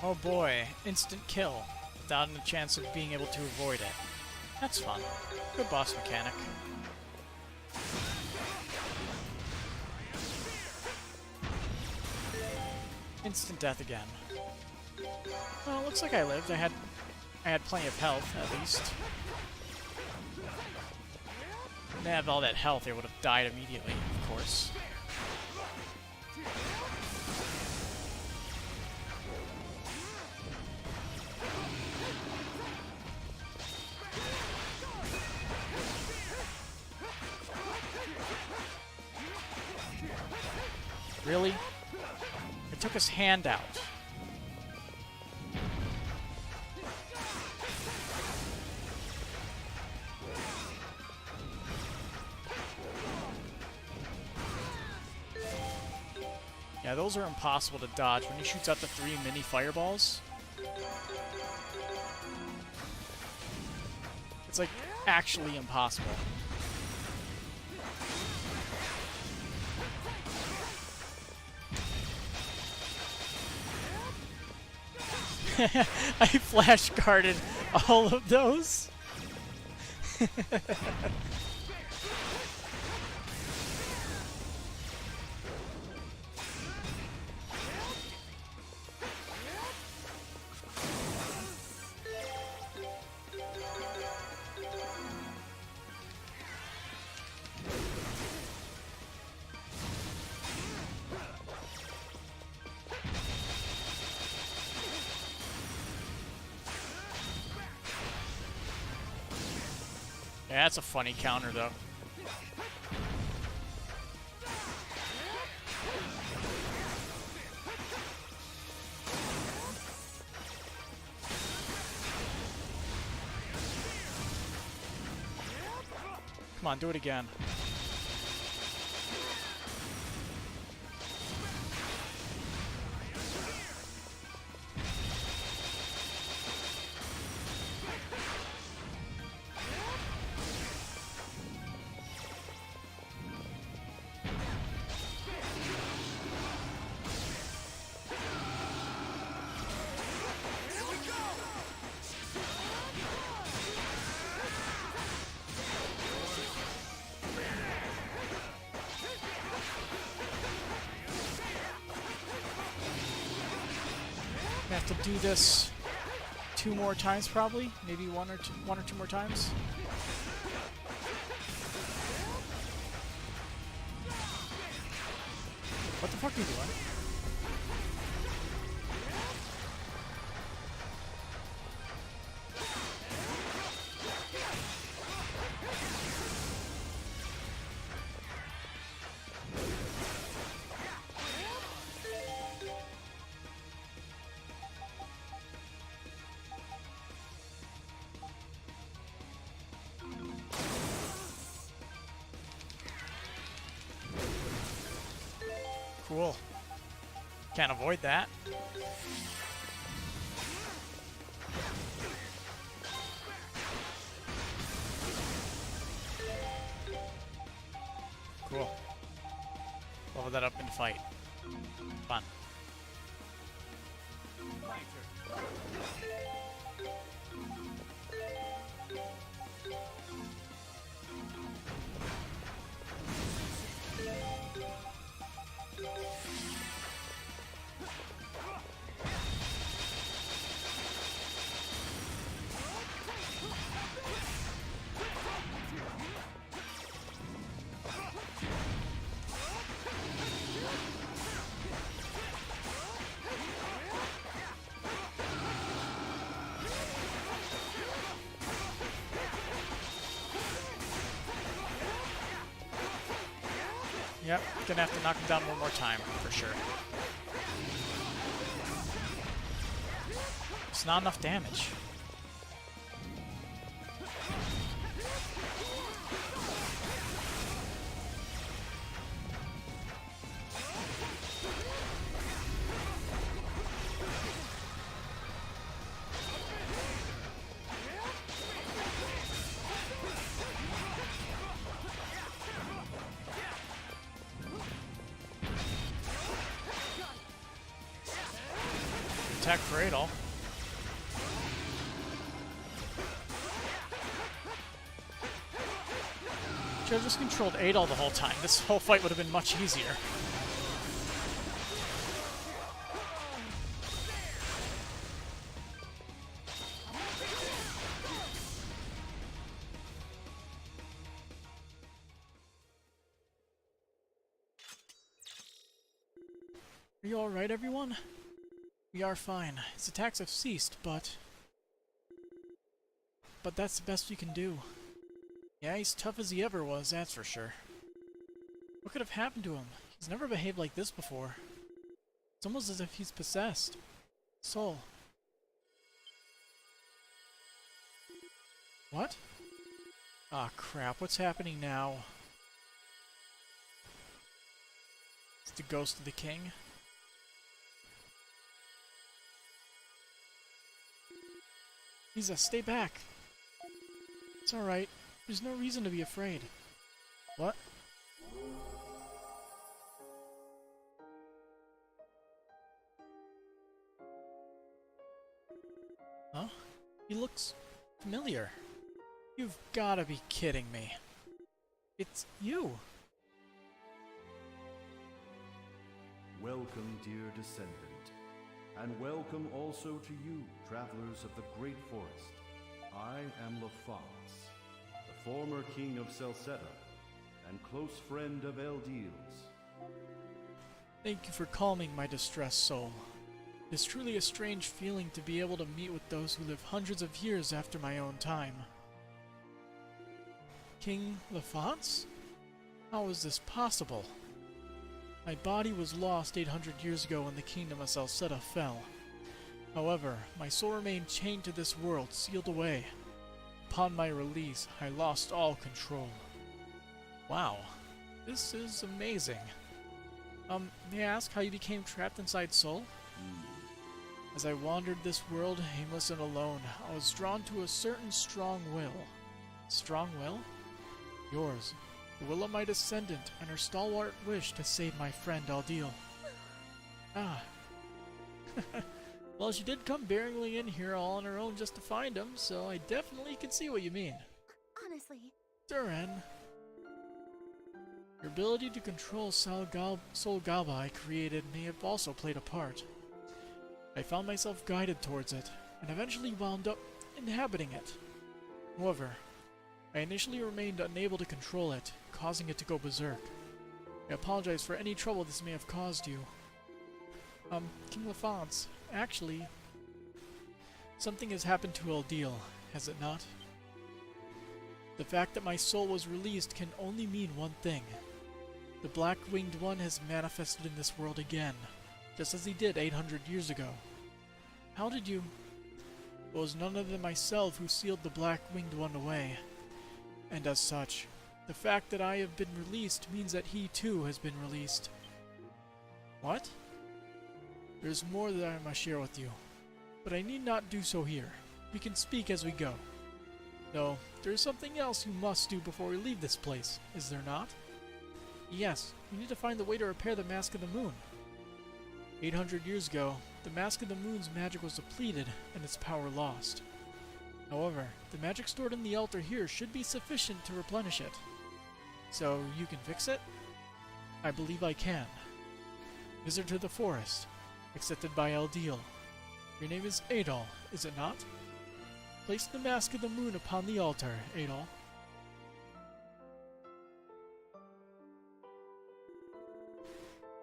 Oh boy, instant kill, without a chance of being able to avoid it. That's fun. Good boss mechanic. Instant death again. Well, it looks like I lived. I had plenty of health, at least. If I didn't have all that health, I would have died immediately, of course. Really? I took his hand out. Yeah, those are impossible to dodge. When he shoots out the 3 mini fireballs, it's like actually impossible. I flash guarded all of those. Yeah, that's a funny counter, though. Come on, do it again. I have to do this 2 more times, probably. Maybe one or two more times. What the fuck are you doing? Cool. Can't avoid that. Cool. Level that up and fight. Fun. Yep, gonna have to knock him down one more time, for sure. It's not enough damage. Attack Cradle. Should have just controlled Adol the whole time. This whole fight would have been much easier. Are you alright, everyone? We are fine. His attacks have ceased, but that's the best we can do. Yeah, he's tough as he ever was, that's for sure. What could have happened to him? He's never behaved like this before. It's almost as if he's possessed. Soul. What? Ah, crap. What's happening now? It's the ghost of the king. Lisa, stay back. It's alright. There's no reason to be afraid. What? Huh? He looks familiar. You've gotta be kidding me. It's you. Welcome, dear descendant, and welcome also to you, travelers of the Great Forest. I am LaFonce, the former king of Celceta, and close friend of Eldiel's. Thank you for calming my distressed soul. It is truly a strange feeling to be able to meet with those who live hundreds of years after my own time. King LaFonce? How is this possible? My body was lost 800 years ago when the kingdom of Celceta fell. However, my soul remained chained to this world, sealed away. Upon my release, I lost all control. Wow, this is amazing. May I ask how you became trapped inside Soul? As I wandered this world, aimless and alone, I was drawn to a certain strong will. Strong will? Yours. The will of my descendant and her stalwart wish to save my friend Aldeal. Ah. Well, she did come bearingly in here all on her own just to find him, so I definitely can see what you mean. Honestly. Duran. Your ability to control Soul Galba I created may have also played a part. I found myself guided towards it, and eventually wound up inhabiting it. However, I initially remained unable to control it, causing it to go berserk. I apologize for any trouble this may have caused you. King LaFonce, actually, something has happened to Eldeal, has it not? The fact that my soul was released can only mean one thing. The Black-Winged One has manifested in this world again, just as he did 800 years ago. How did you... It was none other than myself who sealed the Black-Winged One away. And as such, the fact that I have been released means that he too has been released. What? There's more that I must share with you, but I need not do so here. We can speak as we go. No, there is something else you must do before we leave this place, is there not? Yes, we need to find the way to repair the Mask of the Moon. 800 years ago, the Mask of the Moon's magic was depleted and its power lost. However, the magic stored in the altar here should be sufficient to replenish it. So, you can fix it? I believe I can. Visit to the forest. Accepted by Eldiel. Your name is Adol, is it not? Place the mask of the moon upon the altar, Adol.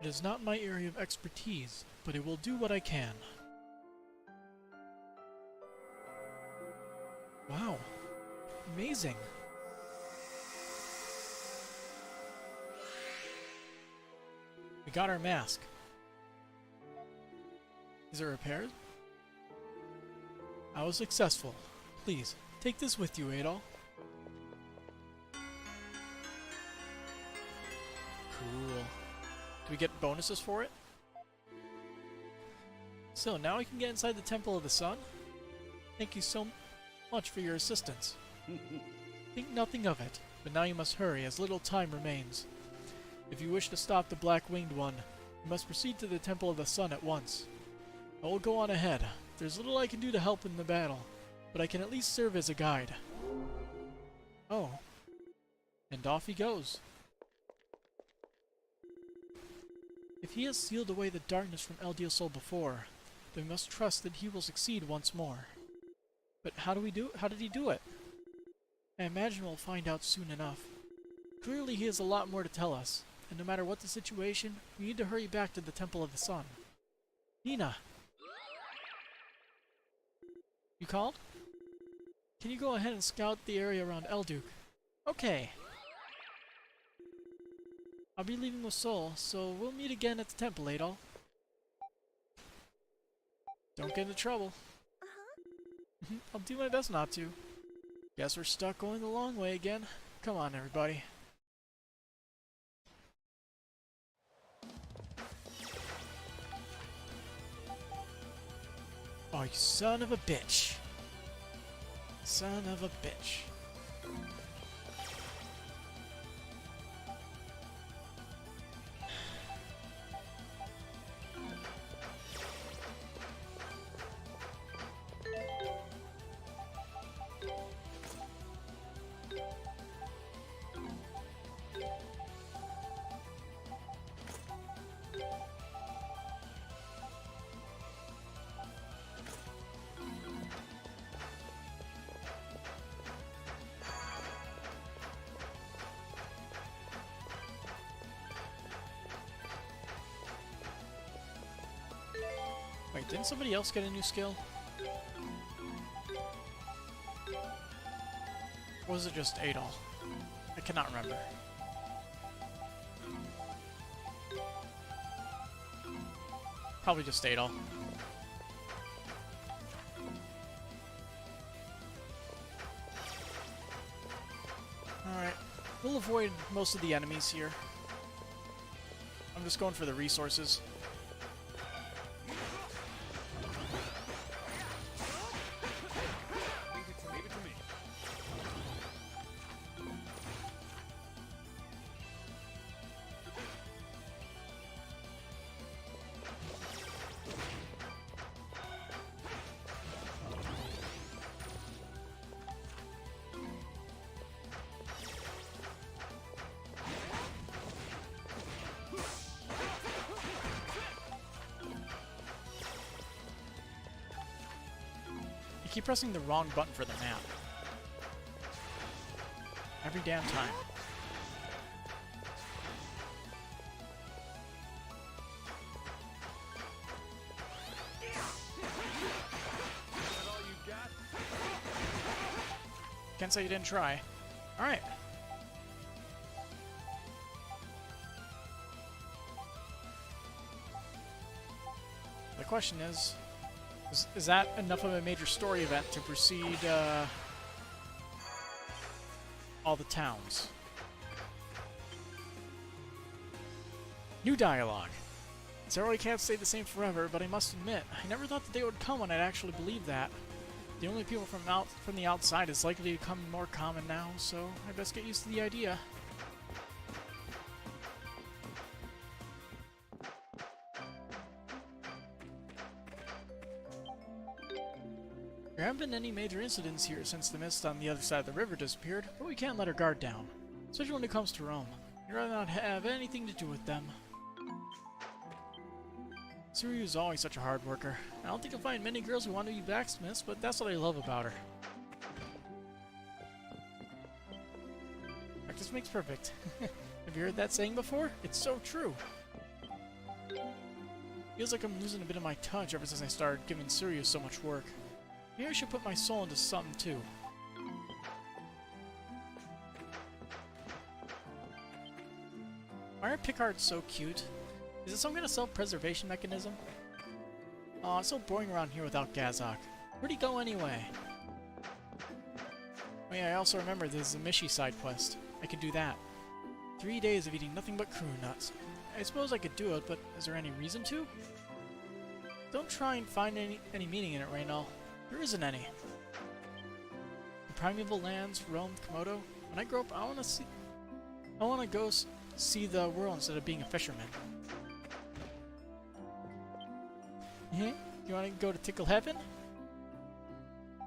It is not my area of expertise, but it will do what I can. Wow. Amazing. We got our mask. Is it repaired? I was successful. Please, take this with you, Adol. Cool. Do we get bonuses for it? So, now we can get inside the Temple of the Sun? Thank you so much for your assistance. Think nothing of it, but now you must hurry, as little time remains. If you wish to stop the Black-Winged One, you must proceed to the Temple of the Sun at once. I will go on ahead. There's little I can do to help in the battle, but I can at least serve as a guide. Oh. And off he goes. If he has sealed away the darkness from Eldiel Sol before, then we must trust that he will succeed once more. But how did he do it? I imagine we'll find out soon enough. Clearly he has a lot more to tell us, and no matter what the situation, we need to hurry back to the Temple of the Sun. Nina! You called? Can you go ahead and scout the area around Elduk? Okay. I'll be leaving with Sol, so we'll meet again at the temple, Adol. Don't get into trouble. I'll do my best not to. Guess we're stuck going the long way again. Come on, everybody. Oh, you son of a bitch. Son of a bitch. Wait, didn't somebody else get a new skill? Or was it just Adol? I cannot remember. Probably just Adol. Alright, we'll avoid most of the enemies here. I'm just going for the resources. Leave it to me. You keep pressing the wrong button for the map. Every damn time. Is that all you got? Can't say you didn't try. Alright. The question is that enough of a major story event to proceed all the towns? New dialogue. Certainly can't stay the same forever, but I must admit, I never thought the day would come when I'd actually believe that. The only people from the outside is likely to become more common now, so I best get used to the idea. There haven't been any major incidents here since the mist on the other side of the river disappeared, but we can't let our guard down, especially when it comes to Rome. I'd rather not have anything to do with them. Suryu's always such a hard worker. I don't think you'll find many girls who want to be blacksmiths, but that's what I love about her. Practice makes perfect. Have you heard that saying before? It's so true. Feels like I'm losing a bit of my touch ever since I started giving Suryu so much work. Maybe I should put my soul into something too. Why are Picards so cute? Is it some kind of self-preservation mechanism? Aw, it's so boring around here without Gazok. Where'd he go anyway? Oh yeah, I also remember there's a Mishi side quest. I could do that. 3 days of eating nothing but crew nuts. I suppose I could do it, but is there any reason to? Don't try and find any meaning in it, Reynal. There isn't any. The primeval lands roamed Komodo. When I grow up, I want to go see the world instead of being a fisherman. You want to go to Tickle Heaven?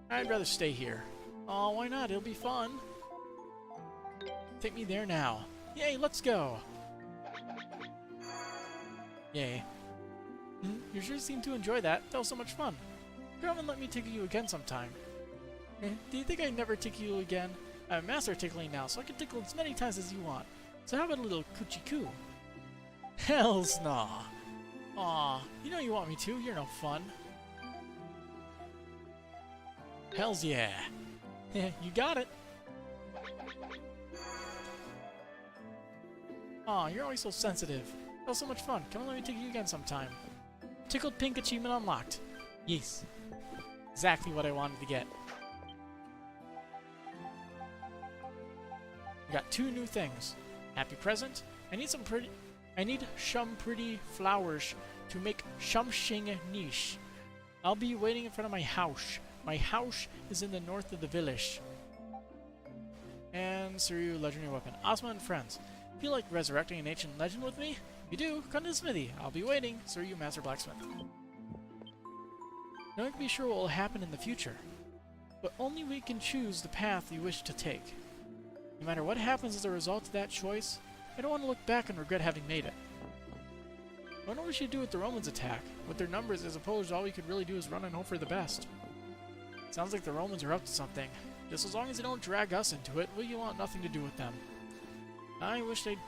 I'd rather stay here. Oh, why not? It'll be fun. Take me there now. Yay, let's go! Yay. You sure seem to enjoy that. That was so much fun. Come and let me tickle you again sometime. Do you think I'd never tickle you again? I'm a master at tickling now, so I can tickle as many times as you want. So how about a little coochie-coo? Hells nah. Aw, you know you want me to. You're no fun. Hells yeah. You got it. Aw, you're always so sensitive. That was so much fun. Come on, let me tickle you again sometime. Tickled Pink achievement unlocked. Yes. Exactly what I wanted to get. We got 2 new things. Happy present. I need some pretty flowers to make shumshing niche. I'll be waiting in front of my house. My house is in the north of the village. And Suryu legendary weapon. Ozma and friends. Feel like resurrecting an ancient legend with me? If you do, come to the smithy. I'll be waiting. Suryu, Master Blacksmith. No one can be sure what will happen in the future, but only we can choose the path we wish to take. No matter what happens as a result of that choice, I don't want to look back and regret having made it. I wonder what we should do with the Romans' attack. With their numbers, I suppose all we could really do is run and hope for the best. Sounds like the Romans are up to something. Just as long as they don't drag us into it, we want nothing to do with them. I wish they'd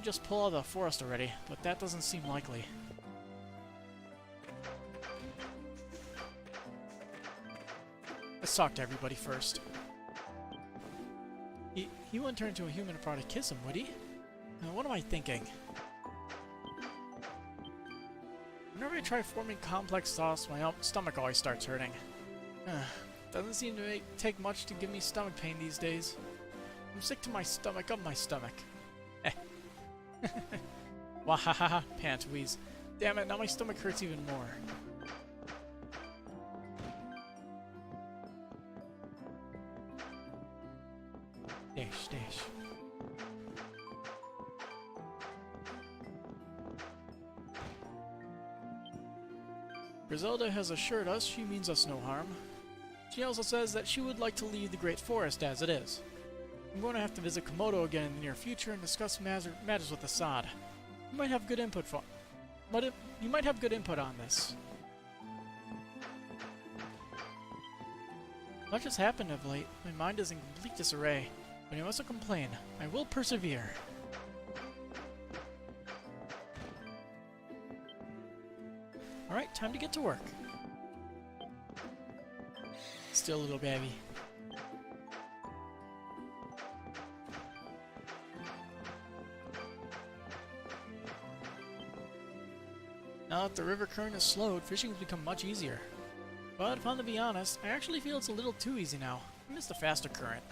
just pull out of the forest already, but that doesn't seem likely. Let's talk to everybody first. He wouldn't turn into a human if I were to kiss him, would he? What am I thinking? Whenever I try forming complex thoughts, my stomach always starts hurting. Doesn't seem to take much to give me stomach pain these days. I'm sick to my stomach of my stomach. Wahahaha, pant wheeze. Damn it, now my stomach hurts even more. Dash. Griselda has assured us she means us no harm. She also says that she would like to leave the Great Forest as it is. I'm going to have to visit Komodo again in the near future and discuss matters with Assad. You might have good input on this. Much has happened of late. My mind is in complete disarray. But you mustn't complain. I will persevere. Alright, time to get to work. Still a little baby. Now that the river current is slowed, fishing has become much easier. But if I'm to be honest, I actually feel it's a little too easy now. I miss the faster current.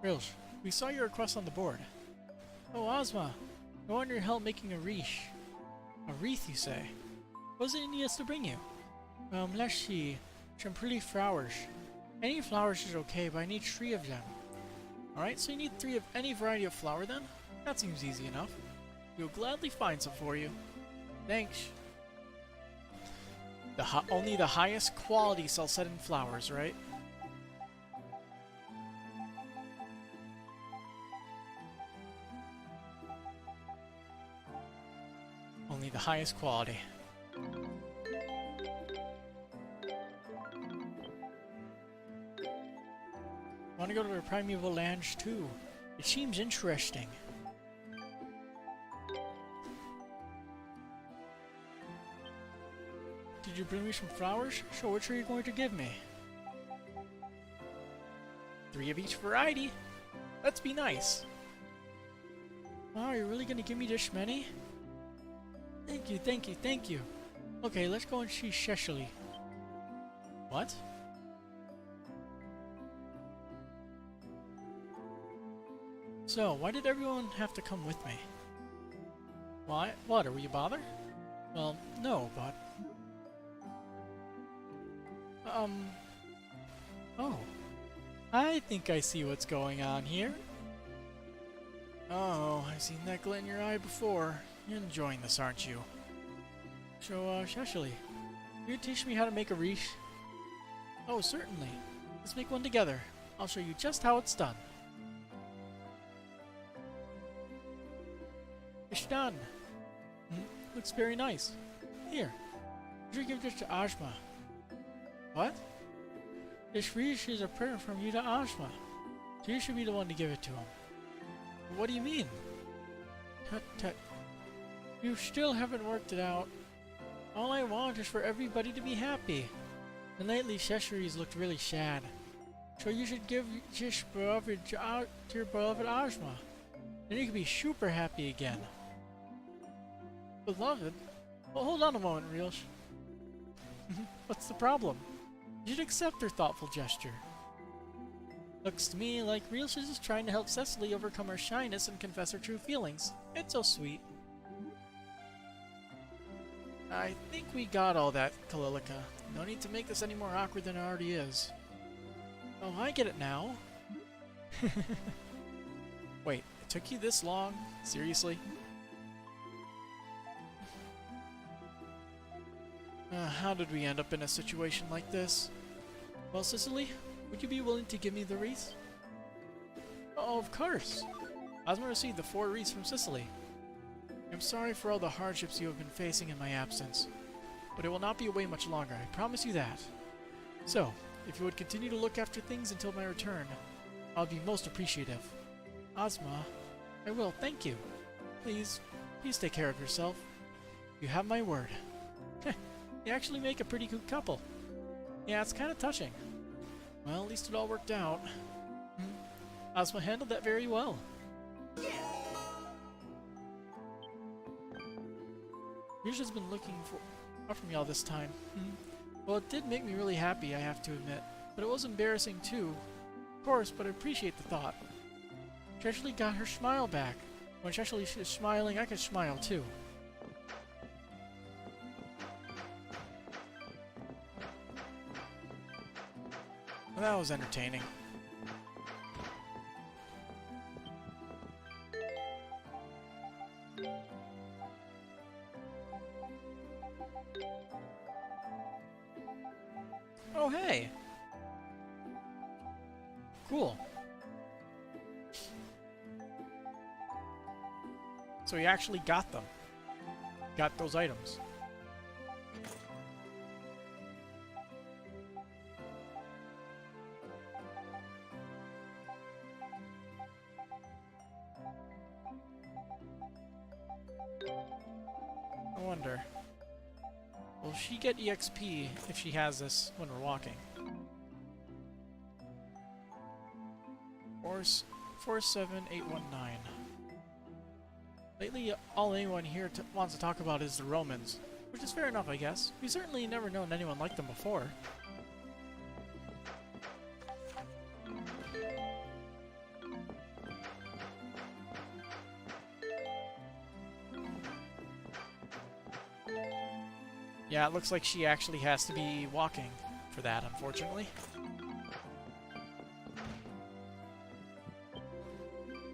Rilsh, we saw your request on the board. Oh, Ozma, I want your help making a wreath. A wreath, you say? What does it need us to bring you? Let's see. Some pretty flowers. Any flowers is okay, but I need 3 of them. Alright, so you need 3 of any variety of flower then? That seems easy enough. We'll gladly find some for you. Thanks. Only the highest quality Celcetan flowers, right? Only the highest quality. Want to go to the Primeval Lands too. It seems interesting. Did you bring me some flowers? So which are you going to give me? 3 of each variety. Let's be nice. Wow, you're really gonna give me this many? Thank you, thank you, thank you. Okay, let's go and see Cecily. What? So, why did everyone have to come with me? Why? What, are you bothered? Well, no, but... Oh. I think I see what's going on here. Oh, I've seen that glint in your eye before. You're enjoying this, aren't you? So, Cecily, you teach me how to make a wreath? Oh, certainly. Let's make one together. I'll show you just how it's done. It's done. Looks very nice. Here, you should give this to Ozma. What? This wreath is a present from you to Ozma. So you should be the one to give it to him. What do you mean? Tut tut. You still haven't worked it out. All I want is for everybody to be happy. And lately Cecily's looked really sad. So you should give this beloved to your beloved Ozma. Then you can be super happy again. Beloved? Well, hold on a moment, Reels. What's the problem? You should accept her thoughtful gesture. Looks to me like Reels is just trying to help Cecily overcome her shyness and confess her true feelings. It's so sweet. I think we got all that, Kalilica. No need to make this any more awkward than it already is. Oh, I get it now. Wait, it took you this long? Seriously? How did we end up in a situation like this? Well, Cecily, would you be willing to give me the wreath? Oh, of course! Ozma received the 4 wreaths from Cecily. I'm sorry for all the hardships you have been facing in my absence, but it will not be away much longer, I promise you that. So, if you would continue to look after things until my return, I'll be most appreciative. Ozma, I will, thank you. Please take care of yourself. You have my word. You actually make a pretty good couple. Yeah, it's kind of touching. Well, at least it all worked out. Ozma handled that very well. Yusha's been looking for from y'all this time. Well, it did make me really happy, I have to admit. But it was embarrassing too. Of course, but I appreciate the thought. Cecily got her smile back. When Cecily is smiling, I can smile too. Well, that was entertaining. Oh, hey! Cool. So he actually got them. Got those items. I wonder, will she get EXP if she has this when we're walking? 47819. Lately, all anyone here wants to talk about is the Romans, which is fair enough, I guess. We've certainly never known anyone like them before. Yeah, it looks like she actually has to be walking for that, unfortunately.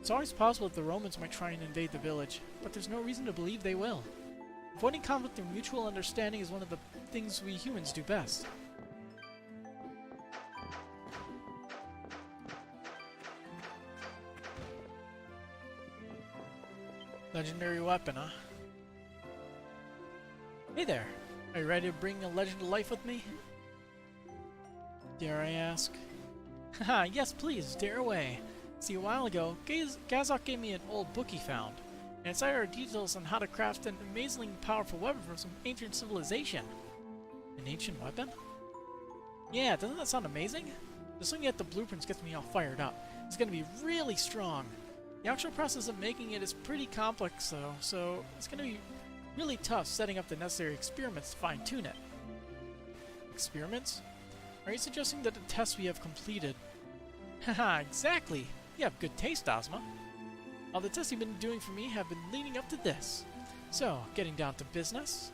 It's always possible that the Romans might try and invade the village, but there's no reason to believe they will. Avoiding conflict through mutual understanding is one of the things we humans do best. Legendary weapon, huh? Hey there. Are you ready to bring a legend to life with me? Dare I ask? Haha, yes please, dare away. See, a while ago, Gazok gave me an old book he found, and inside are details on how to craft an amazingly powerful weapon from some ancient civilization. An ancient weapon? Yeah, doesn't that sound amazing? Just looking at the blueprints gets me all fired up. It's gonna be really strong. The actual process of making it is pretty complex though, so it's gonna be really tough setting up the necessary experiments to fine-tune it. Experiments? Are you suggesting that the tests we have completed... Haha, exactly! You have good taste, Ozma. All the tests you've been doing for me have been leading up to this. So, getting down to business.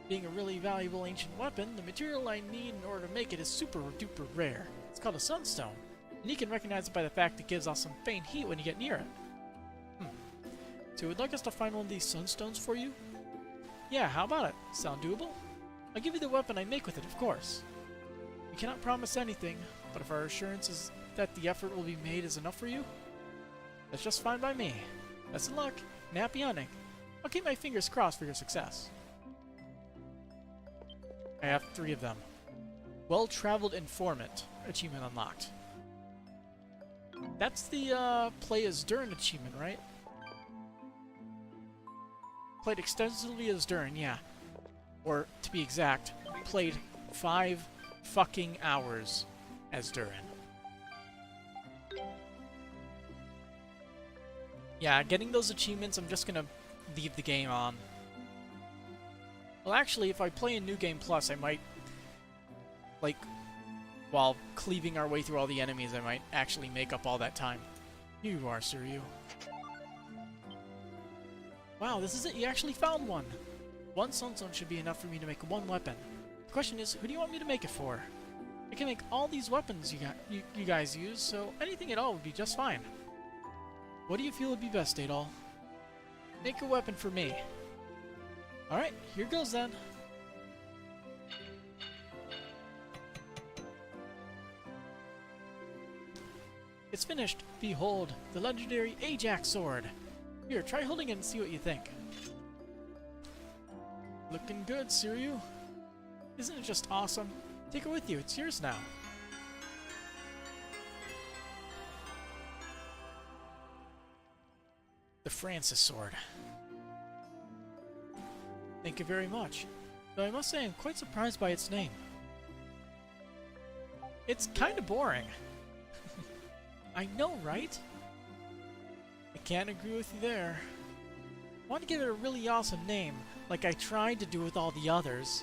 Being a really valuable ancient weapon, the material I need in order to make it is super duper rare. It's called a sunstone, and you can recognize it by the fact it gives off some faint heat when you get near it. So would like us to find one of these sunstones for you? Yeah, how about it? Sound doable? I'll give you the weapon I make with it, of course. We cannot promise anything, but if our assurance is that the effort will be made is enough for you, that's just fine by me. Best of luck, and happy hunting. I'll keep my fingers crossed for your success. I have 3 of them. Well-traveled informant achievement unlocked. That's the play as Durin achievement, right? Played extensively as Durin, yeah. Or, to be exact, played 5 fucking hours as Durin. Yeah, getting those achievements, I'm just gonna leave the game on. Well, actually, if I play in New Game Plus, I might, like, while cleaving our way through all the enemies, I might actually make up all that time. Here you are, Suryu. Wow, this is it. You actually found one. 1 sunstone should be enough for me to make 1 weapon. The question is, who do you want me to make it for? I can make all these weapons you guys use, so anything at all would be just fine. What do you feel would be best, Adol? Make a weapon for me. Alright, here goes then. It's finished. Behold, the legendary Ajax sword. Here, try holding it and see what you think. Looking good, Suryu. Isn't it just awesome? Take it with you, it's yours now. The Francis sword. Thank you very much. Though I must say I'm quite surprised by its name. It's kinda boring. I know, right? I can't agree with you there. I want to give it a really awesome name, like I tried to do with all the others.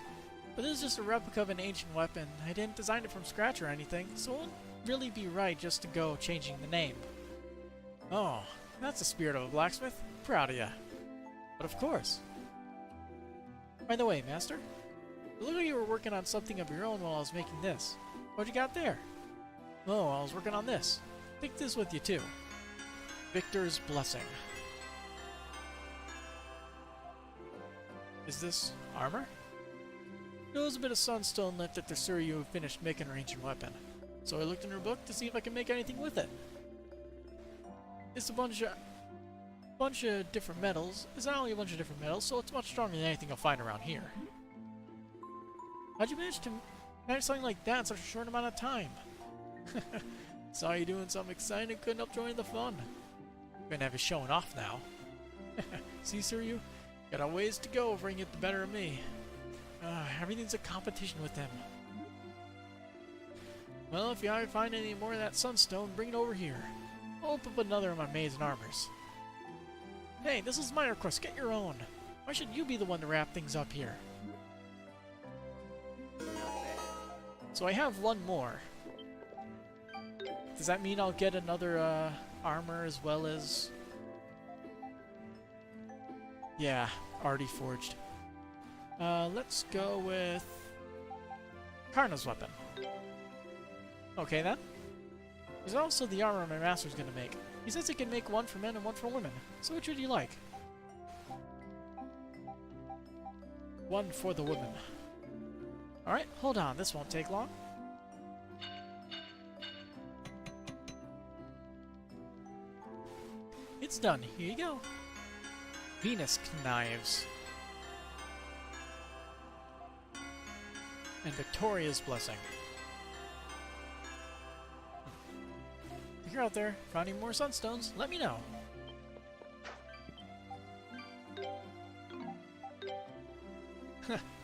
But this is just a replica of an ancient weapon. I didn't design it from scratch or anything, so it wouldn't really be right just to go changing the name. Oh, that's the spirit of a blacksmith. Proud of ya. But of course. By the way, Master, it looked like you were working on something of your own while I was making this. What you got there? Oh, I was working on this. Take this with you too. Victor's Blessing. Is this armor? There was a bit of sunstone left after Suryu finished making her ancient weapon, so I looked in her book to see if I could make anything with it. It's a bunch of different metals. It's not only a bunch of different metals, so it's much stronger than anything you'll find around here. How'd you manage to manage something like that in such a short amount of time? Saw you doing something exciting, couldn't help join the fun. Gonna have you showing off now. See, Suryu? Got a ways to go before you get the better of me. Everything's a competition with him. Well, if you ever find any more of that sunstone, bring it over here. I'll open up another of my amazing armors. Hey, this is my request. Get your own. Why should you be the one to wrap things up here? So I have one more. Does that mean I'll get another armor as well as... Yeah, already forged. Let's go with Karna's weapon. Okay then. There's also the armor my master's gonna make. He says he can make one for men and one for women. So which would you like? One for the women. Alright, hold on. This won't take long. It's done. Here you go. Venus knives. And Victoria's blessing. If you're out there, found any more sunstones, let me know.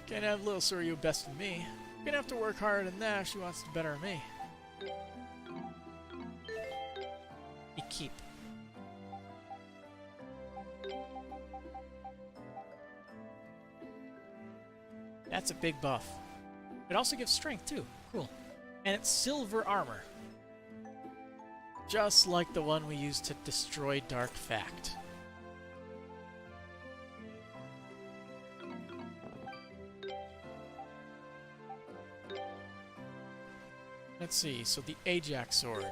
Can't have little Suryu besting me. Gonna have to work hard and Nash who wants to better me. You keep. That's a big buff. It also gives strength too. Cool. And it's silver armor. Just like the one we used to destroy Dark Fact. Let's see, so the Ajax sword.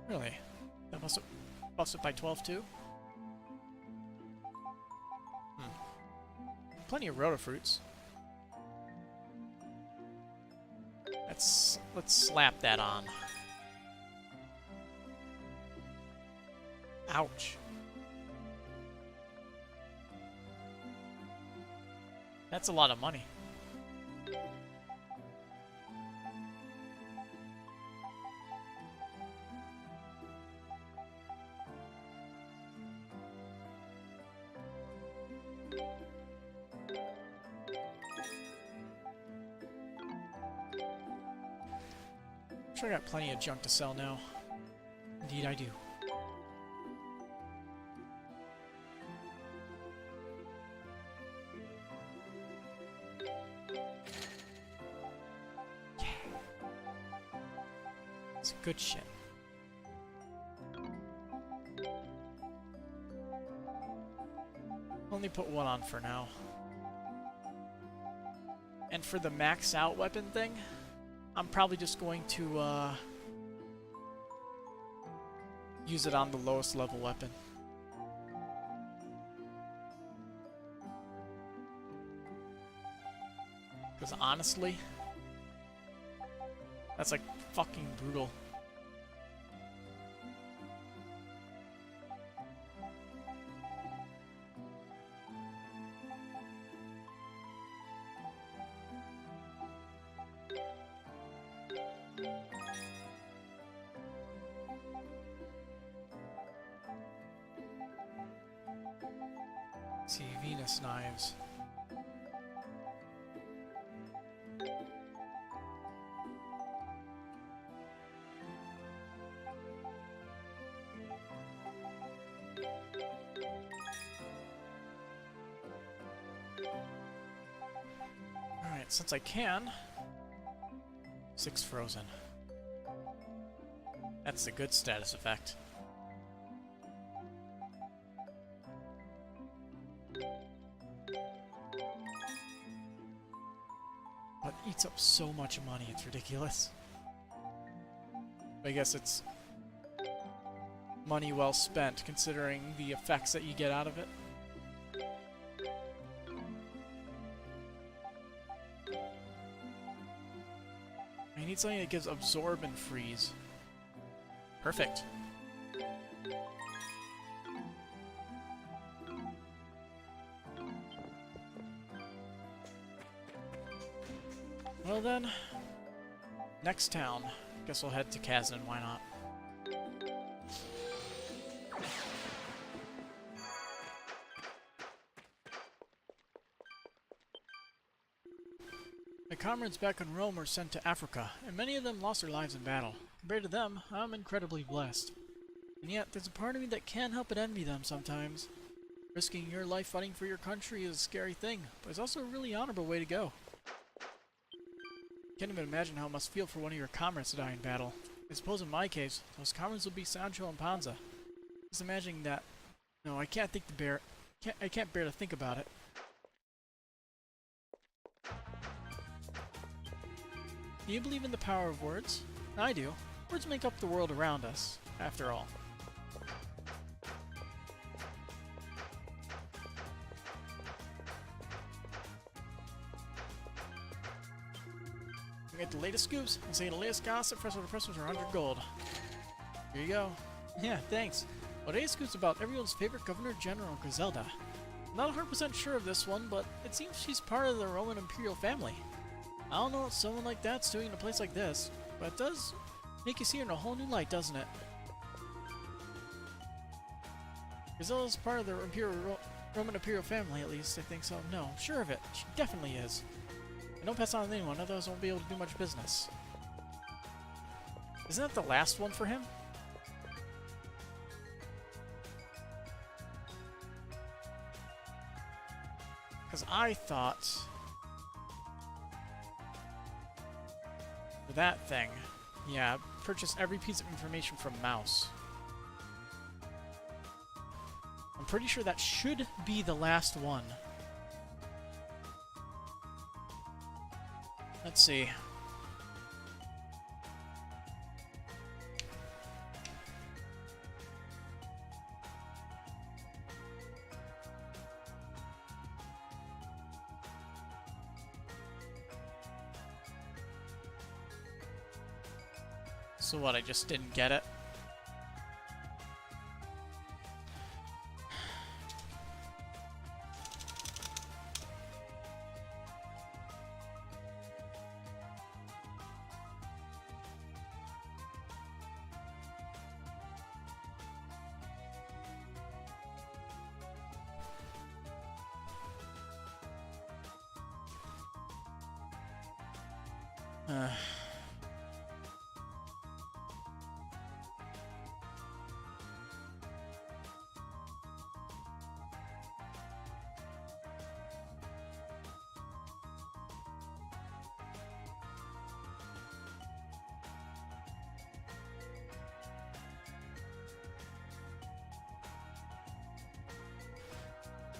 Really? That buffs it by 12 too? Plenty of Rotofruits. Let's slap that on. Ouch. That's a lot of money. I'm sure I got plenty of junk to sell now. Indeed I do. Yeah. It's good shit. Only put one on for now. And for the max out weapon thing, I'm probably just going to use it on the lowest level weapon. Because honestly, that's like fucking brutal. See, Venus knives. Alright, since I can, 6 frozen. That's the good status effect. But it eats up so much money, it's ridiculous. I guess it's money well spent, considering the effects that you get out of it. I need something that gives absorb and freeze. Perfect. Well then, next town. Guess we'll head to Kazan, why not? My comrades back in Rome were sent to Africa, and many of them lost their lives in battle. Compared to them, I'm incredibly blessed. And yet, there's a part of me that can't help but envy them sometimes. Risking your life fighting for your country is a scary thing, but it's also a really honorable way to go. Can't even imagine how it must feel for one of your comrades to die in battle. I suppose in my case, those comrades would be Sancho and Panza. Just imagining that. No, I can't I can't bear to think about it. Do you believe in the power of words? I do. Words make up the world around us, after all. You get the latest scoops and say the latest gossip. First order Christmas are 100 gold. Here you go. Yeah, thanks. What A scoops about everyone's favorite Governor General, Griselda. I'm not 100% sure of this one, but it seems she's part of the Roman Imperial family. I don't know what someone like that's doing in a place like this, but it does make you see her in a whole new light, doesn't it? Griselda's part of the Roman Imperial family, at least. I think so. No, I'm sure of it. She definitely is. And don't pass on to anyone, otherwise I won't be able to do much business. Isn't that the last one for him? Because I thought... for that thing, yeah, purchase every piece of information from Mouse. I'm pretty sure that should be the last one. Let's see. So what, I just didn't get it?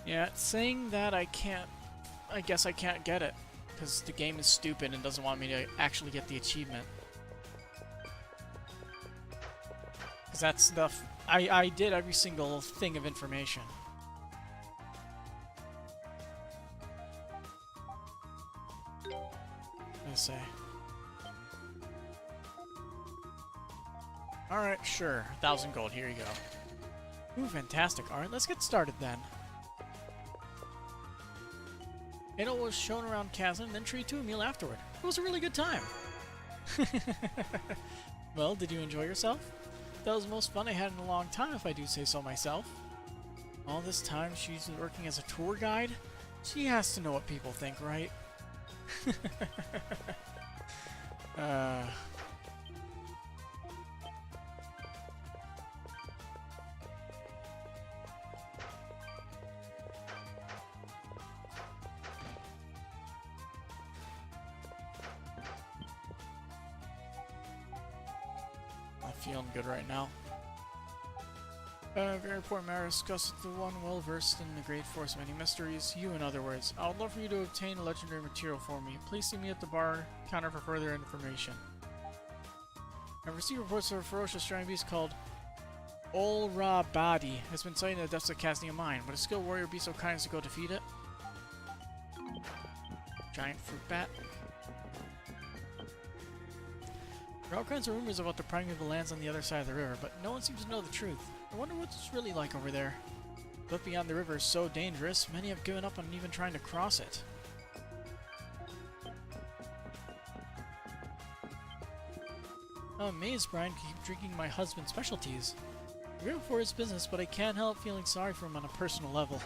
Yeah, it's saying that I can't... I guess I can't get it. Because the game is stupid and doesn't want me to actually get the achievement. Because that's the... I did every single thing of information. Let's say. Alright, sure. 1,000 gold. Here you go. Ooh, fantastic. Alright, let's get started then. Adol was shown around Chasm, then treated to a meal afterward. It was a really good time. Well, did you enjoy yourself? That was the most fun I had in a long time, if I do say so myself. All this time she's working as a tour guide? She has to know what people think, right? Feeling good right now. Very important matter discussed with the one well versed in the great force of many mysteries. You, in other words. I would love for you to obtain legendary material for me. Please see me at the bar counter for further information. I've received reports of a ferocious giant beast called Olrabadi has been sighted in the depths of Casnia Mine. Would a skilled warrior be so kind as to go defeat it? Giant fruit bat. There are all kinds of rumors about the primeval lands on the other side of the river, but no one seems to know the truth. I wonder what it's really like over there. But beyond the river is so dangerous, many have given up on even trying to cross it. I'm amazed Brian can keep drinking my husband's specialties. I'm grateful for his business, but I can't help feeling sorry for him on a personal level.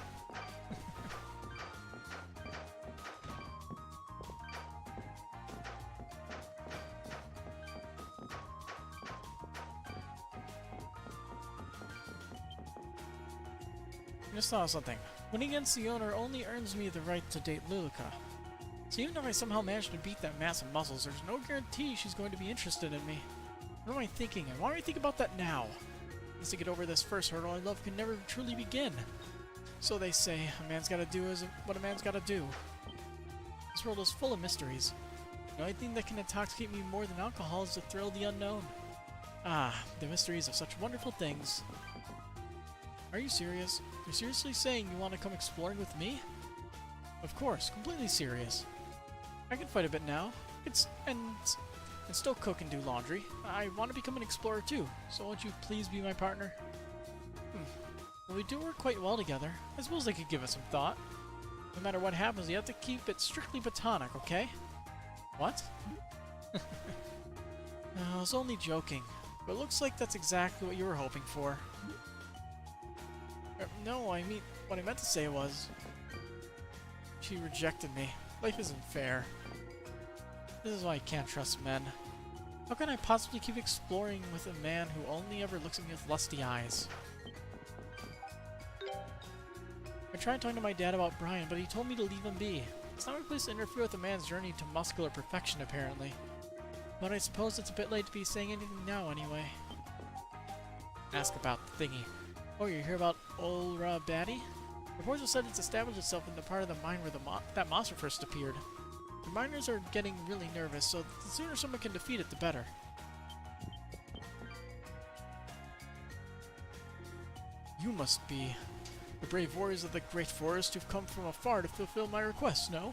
I just thought of something. Winning against the owner only earns me the right to date Luluka. So even if I somehow manage to beat that mass of muscles, there's no guarantee she's going to be interested in me. What am I thinking? And why do I think about that now? Just to get over this first hurdle, I love can never truly begin. So they say, a man's gotta do what a man's gotta do. This world is full of mysteries. The only thing that can intoxicate me more than alcohol is the thrill of the unknown. Ah, the mysteries of such wonderful things. Are you serious? You're seriously saying you want to come exploring with me? Of course, completely serious. I can fight a bit now. And still cook and do laundry. I want to become an explorer too, so won't you please be my partner? Well, we do work quite well together. I suppose I could give it some thought. No matter what happens, you have to keep it strictly platonic, okay? What? No, I was only joking. But it looks like that's exactly what you were hoping for. No, I mean, what I meant to say was... She rejected me. Life isn't fair. This is why I can't trust men. How can I possibly keep exploring with a man who only ever looks at me with lusty eyes? I tried talking to my dad about Brian, but he told me to leave him be. It's not my place to interfere with a man's journey to muscular perfection, apparently. But I suppose it's a bit late to be saying anything now, anyway. Ask about the thingy. Oh, you hear about Olra Batty? Reports have said it's established itself in the part of the mine where that monster first appeared. The miners are getting really nervous, so the sooner someone can defeat it, the better. You must be the brave warriors of the Great Forest who've come from afar to fulfill my request, no?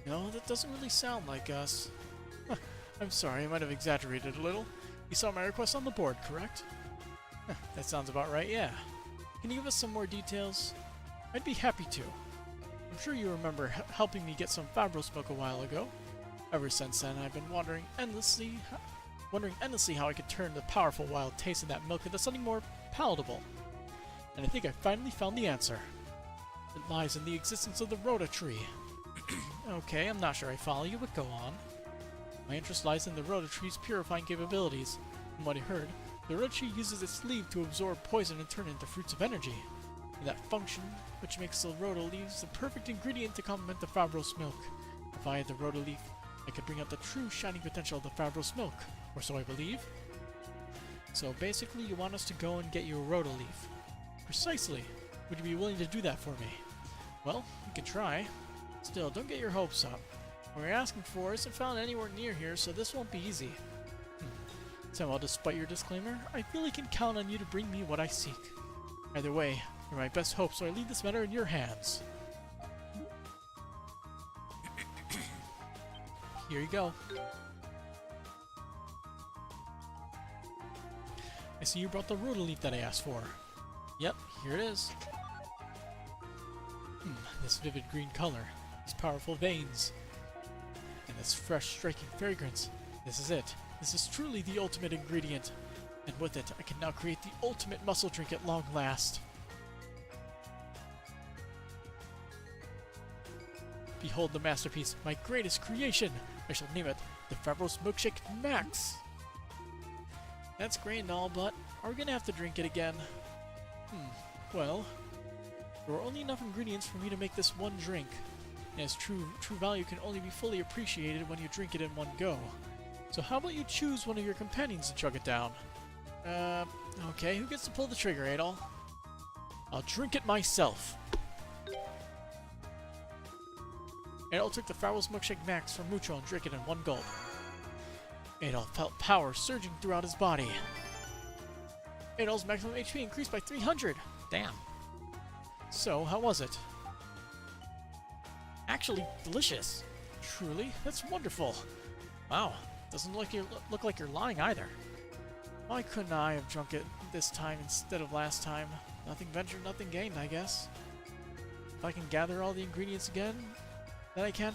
No, that doesn't really sound like us. Huh, I'm sorry, I might have exaggerated a little. You saw my request on the board, correct? Huh, that sounds about right, yeah. Can you give us some more details? I'd be happy to. I'm sure you remember helping me get some Fabros milk a while ago. Ever since then, I've been wondering endlessly how I could turn the powerful wild taste of that milk into something more palatable. And I think I finally found the answer. It lies in the existence of the Rhoda tree. Okay, I'm not sure I follow you, but go on. My interest lies in the Rhoda tree's purifying capabilities. From what I heard, the Rhoda tree uses its leaf to absorb poison and turn it into fruits of energy. And that function, which makes the Rhoda leaves the perfect ingredient to complement the Fabros milk. If I had the Rhoda leaf, I could bring out the true shining potential of the Fabros milk, or so I believe. So basically, you want us to go and get you a Rhoda leaf. Precisely. Would you be willing to do that for me? Well, we can try. Still, don't get your hopes up. What you're asking for isn't found anywhere near here, so this won't be easy. Somehow, despite your disclaimer, I feel I can count on you to bring me what I seek. Either way, you're my best hope, so I leave this matter in your hands. Here you go. I see you brought the Rhoda leaf that I asked for. Yep, here it is. This vivid green color, these powerful veins, and this fresh, striking fragrance. This is it. This is truly the ultimate ingredient. And with it, I can now create the ultimate muscle drink at long last. Behold the masterpiece, my greatest creation! I shall name it the Fabros Milkshake Max! That's great and all, but are we gonna have to drink it again? Well, there are only enough ingredients for me to make this one drink, and its true value can only be fully appreciated when you drink it in one go. So how about you choose one of your companions to chug it down? Okay, who gets to pull the trigger, Adol? I'll drink it myself! Adol took the Fabros Milkshake Max from Mucho and drank it in one gulp. Adol felt power surging throughout his body. Adol's maximum HP increased by 300! Damn. So, how was it? Actually, delicious. Truly, that's wonderful. Wow, doesn't look like you're lying either. Why couldn't I have drunk it this time instead of last time? Nothing ventured, nothing gained, I guess. If I can gather all the ingredients again, then I can...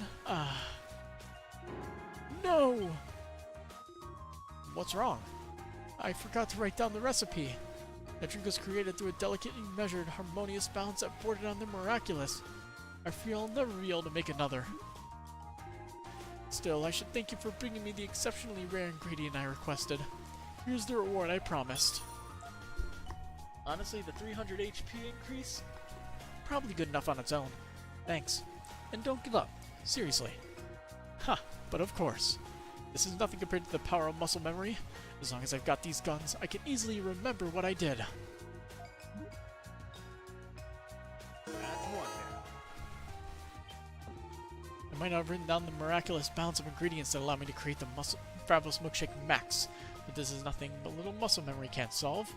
No! What's wrong? I forgot to write down the recipe. That drink was created through a delicately measured, harmonious balance that bordered on the miraculous. I fear I'll never be able to make another. Still, I should thank you for bringing me the exceptionally rare ingredient I requested. Here's the reward I promised. Honestly, the 300 HP increase? Probably good enough on its own. Thanks. And don't give up. Seriously. Ha, but of course. This is nothing compared to the power of muscle memory. As long as I've got these guns, I can easily remember what I did. That's one down. I might not have written down the miraculous balance of ingredients that allow me to create the Fabros Milkshake Max, but this is nothing but little muscle memory can't solve.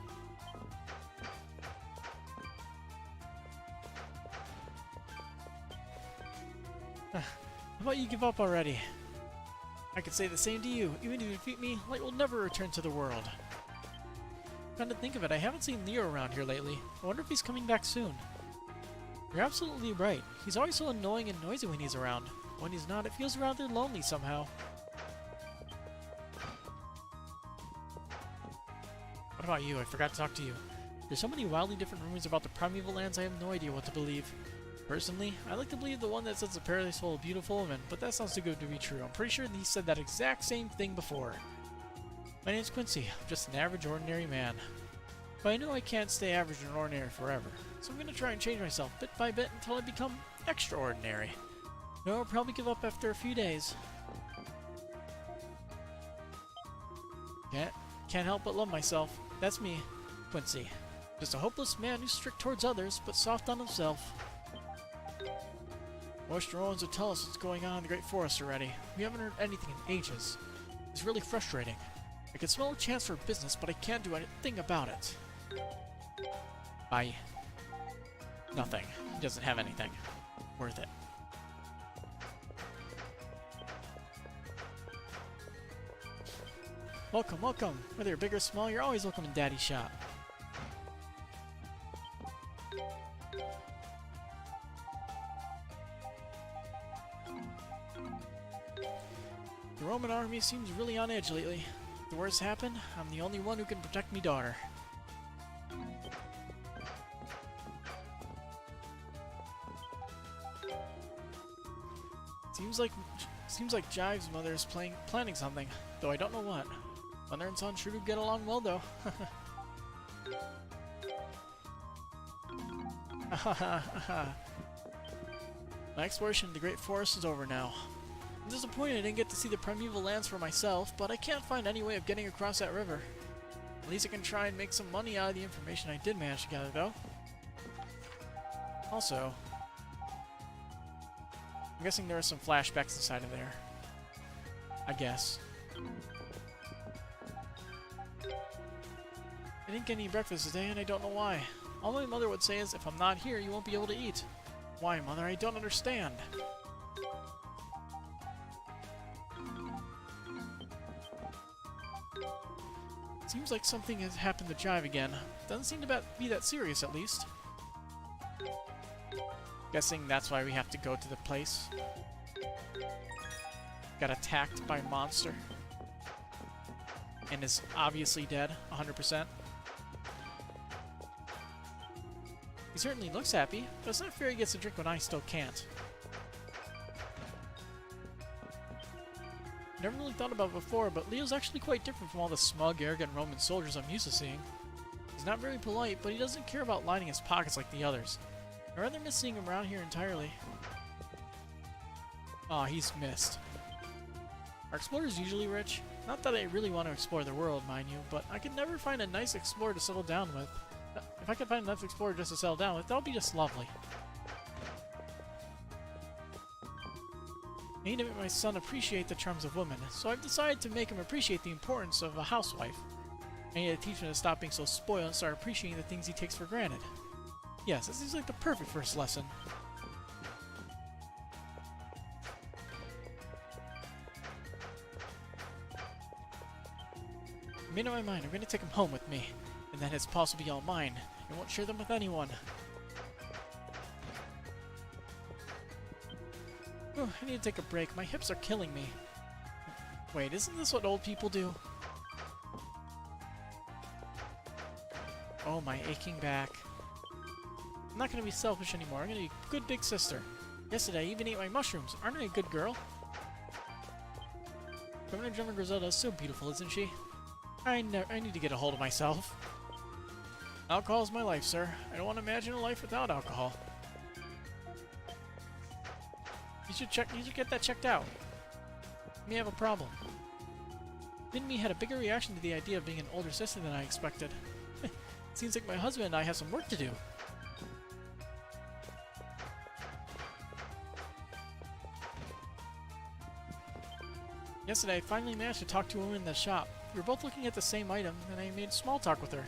How about you give up already? I could say the same to you. Even if you defeat me, light will never return to the world. Come to think of it, I haven't seen Leo around here lately. I wonder if he's coming back soon. You're absolutely right. He's always so annoying and noisy when he's around. When he's not, it feels rather lonely somehow. What about you? I forgot to talk to you. There's so many wildly different rumors about the primeval lands, I have no idea what to believe. Personally, I like to believe the one that says the paradise full of beautiful women, but that sounds too good to be true. I'm pretty sure he said that exact same thing before. My name's Quincy. I'm just an average, ordinary man. But I know I can't stay average and ordinary forever, so I'm gonna try and change myself bit by bit until I become extraordinary. No, I'll probably give up after a few days. Can't help but love myself. That's me, Quincy. Just a hopeless man who's strict towards others, but soft on himself. Most Romans would tell us what's going on in the Great Forest already. We haven't heard anything in ages. It's really frustrating. I can smell a chance for business, but I can't do anything about it. Bye. Nothing. He doesn't have anything. Worth it. Welcome, welcome. Whether you're big or small, you're always welcome in Daddy's shop. The Roman army seems really on edge lately. If the worst happened, I'm the only one who can protect me daughter. Seems like Jive's mother is planning something, though I don't know what. Mother and son sure do get along well, though. My exploration of the Great Forest is over now. I'm disappointed I didn't get to see the primeval lands for myself, but I can't find any way of getting across that river. At least I can try and make some money out of the information I did manage to gather, though. Also, I'm guessing there are some flashbacks inside of there. I guess. I didn't get any breakfast today, and I don't know why. All my mother would say is, if I'm not here, you won't be able to eat. Why, Mother? I don't understand. Seems like something has happened to Jive again. Doesn't seem to be that serious, at least. Guessing that's why we have to go to the place. Got attacked by a monster. And is obviously dead, 100%. He certainly looks happy, but it's not fair he gets a drink when I still can't. Never really thought about it before, but Leo's actually quite different from all the smug, arrogant Roman soldiers I'm used to seeing. He's not very polite, but he doesn't care about lining his pockets like the others. I'd rather miss seeing him around here entirely. Aw, he's missed. Are explorers usually rich? Not that I really want to explore the world, mind you, but I could never find a nice explorer to settle down with. If I could find a nice explorer just to settle down with, that would be just lovely. I need to make my son appreciate the charms of women, so I've decided to make him appreciate the importance of a housewife. I need to teach him to stop being so spoiled and start appreciating the things he takes for granted. Yes, this seems like the perfect first lesson. I made up my mind. I'm going to take him home with me, and then his paws will be all mine. I won't share them with anyone. Oh, I need to take a break. My hips are killing me. Wait, isn't this what old people do? Oh, my aching back. I'm not going to be selfish anymore. I'm going to be a good big sister. Yesterday, I even ate my mushrooms. Aren't I a good girl? Governor Drummer Griselda is so beautiful, isn't she? I need to get a hold of myself. Alcohol is my life, sir. I don't want to imagine a life without alcohol. You should get that checked out. You may have a problem. Min-Me had a bigger reaction to the idea of being an older sister than I expected. Seems like my husband and I have some work to do. Yesterday, I finally managed to talk to a woman in the shop. We were both looking at the same item, and I made small talk with her.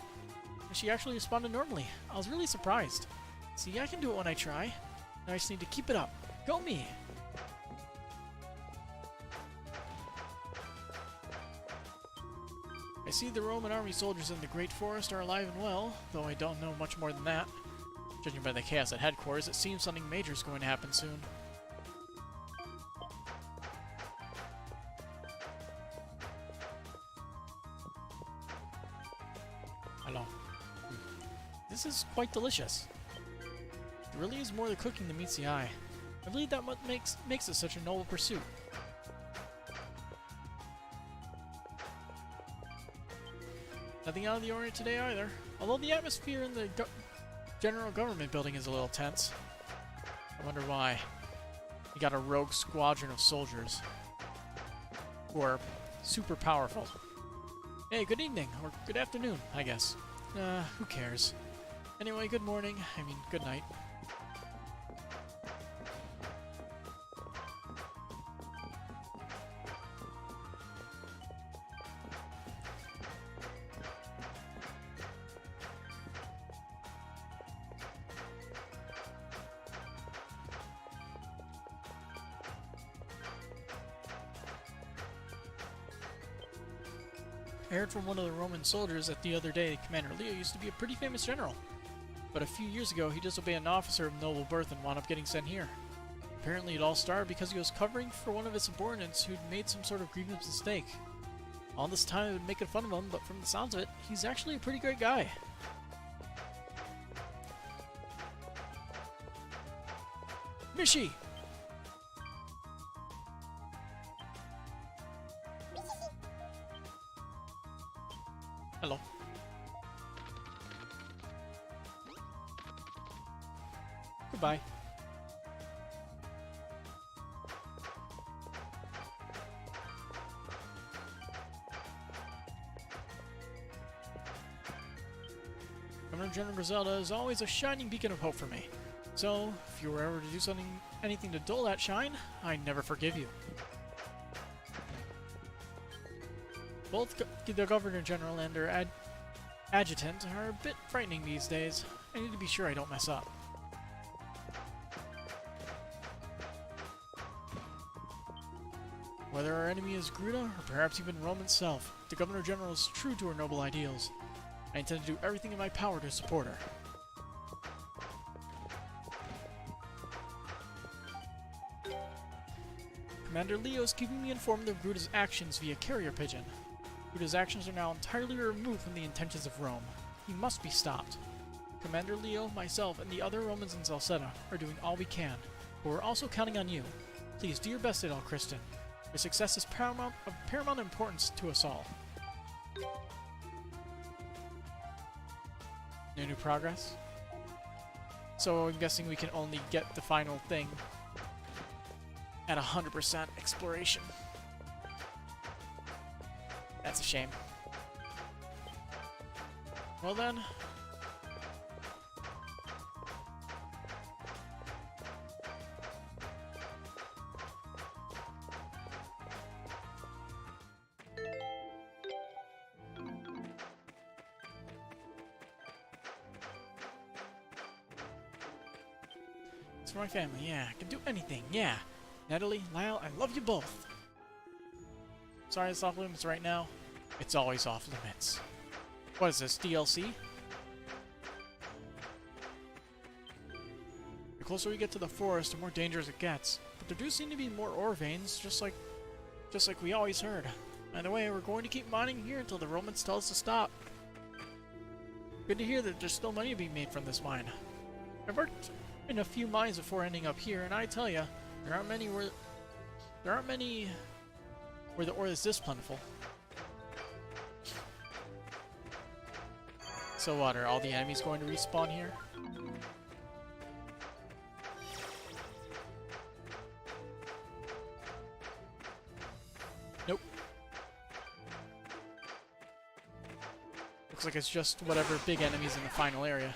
And she actually responded normally. I was really surprised. See, I can do it when I try. Now I just need to keep it up. Go me! I see the Roman army soldiers in the Great Forest are alive and well, though I don't know much more than that. Judging by the chaos at headquarters, it seems something major is going to happen soon. Hello. This is quite delicious. It really is more the cooking that meets the eye. I believe that what makes it such a noble pursuit. Nothing out of the ordinary today either, although the atmosphere in the General Government building is a little tense. I wonder why. You got a rogue squadron of soldiers who are super powerful. Hey, good evening, or good afternoon, I guess. Who cares? Anyway, good morning. I mean, good night. I heard from one of the Roman soldiers that the other day Commander Leo used to be a pretty famous general. But a few years ago, he disobeyed an officer of noble birth and wound up getting sent here. Apparently it all started because he was covering for one of his subordinates who'd made some sort of grievous mistake. All this time I've been making fun of him, but from the sounds of it, he's actually a pretty great guy. Mishi! Hello. Goodbye. Governor General Griselda is always a shining beacon of hope for me. So, if you were ever to do anything to dull that shine, I never forgive you. Both the Governor General and their adjutant are a bit frightening these days. I need to be sure I don't mess up. Whether our enemy is Gruda, or perhaps even Rome itself, the Governor General is true to her noble ideals. I intend to do everything in my power to support her. Commander Leo is keeping me informed of Gruda's actions via carrier pigeon. Gruda's actions are now entirely removed from the intentions of Rome. He must be stopped. Commander Leo, myself, and the other Romans in Celceta are doing all we can, but we're also counting on you. Please do your best at El Criston. Your success is of paramount importance to us all. No new progress? So I'm guessing we can only get the final thing at 100% exploration. That's a shame. Well then. It's for my family, yeah. I can do anything, yeah. Natalie, Lyle, I love you both. Sorry it's off limits right now. It's always off limits. What is this, DLC? The closer we get to the forest, the more dangerous it gets. But there do seem to be more ore veins, just like we always heard. Either way, we're going to keep mining here until the Romans tell us to stop. Good to hear that there's still money being made from this mine. I've worked in a few mines before ending up here, and I tell ya, there aren't many where the ore is this plentiful. So what, are all the enemies going to respawn here? Nope. Looks like it's just whatever big enemies in the final area.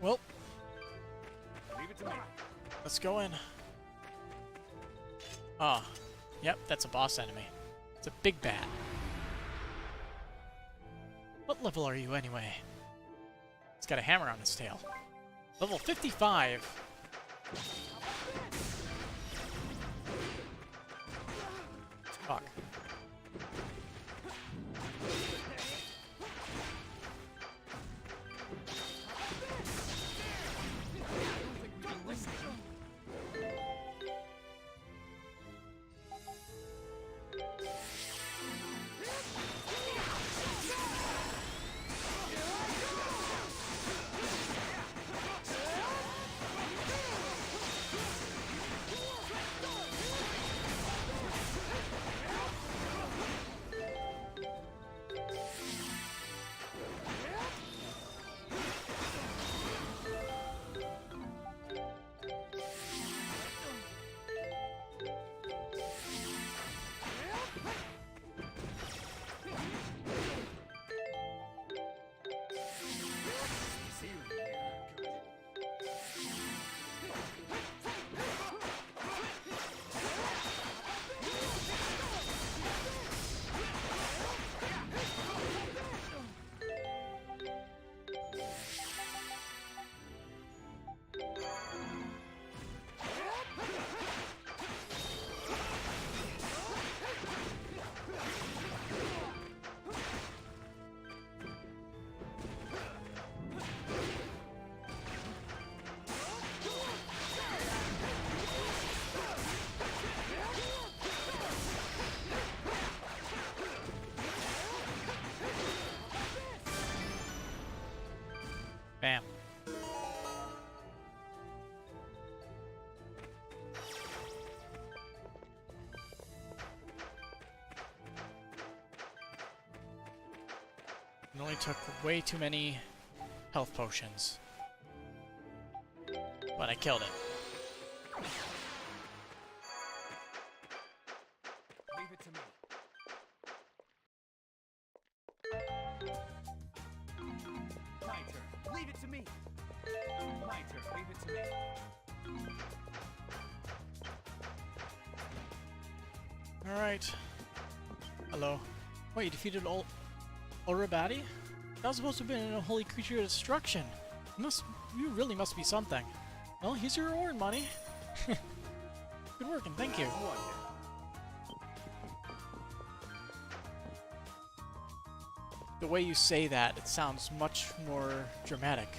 Well, Leave it to me. let's go in. Ah, yep, that's a boss enemy. It's a big bat. What level are you anyway? It's got a hammer on its tail. Level 55. Fuck. Bam. It only took way too many health potions. But I killed it. Leave it to me. My turn. Leave it to me. My turn. Leave it to me. Alright. Hello. Wait, you defeated Orabati? That was supposed to have been a holy creature of destruction. You really must be something. Well, here's your reward money. Good work and thank you. One down. The way you say that, it sounds much more dramatic.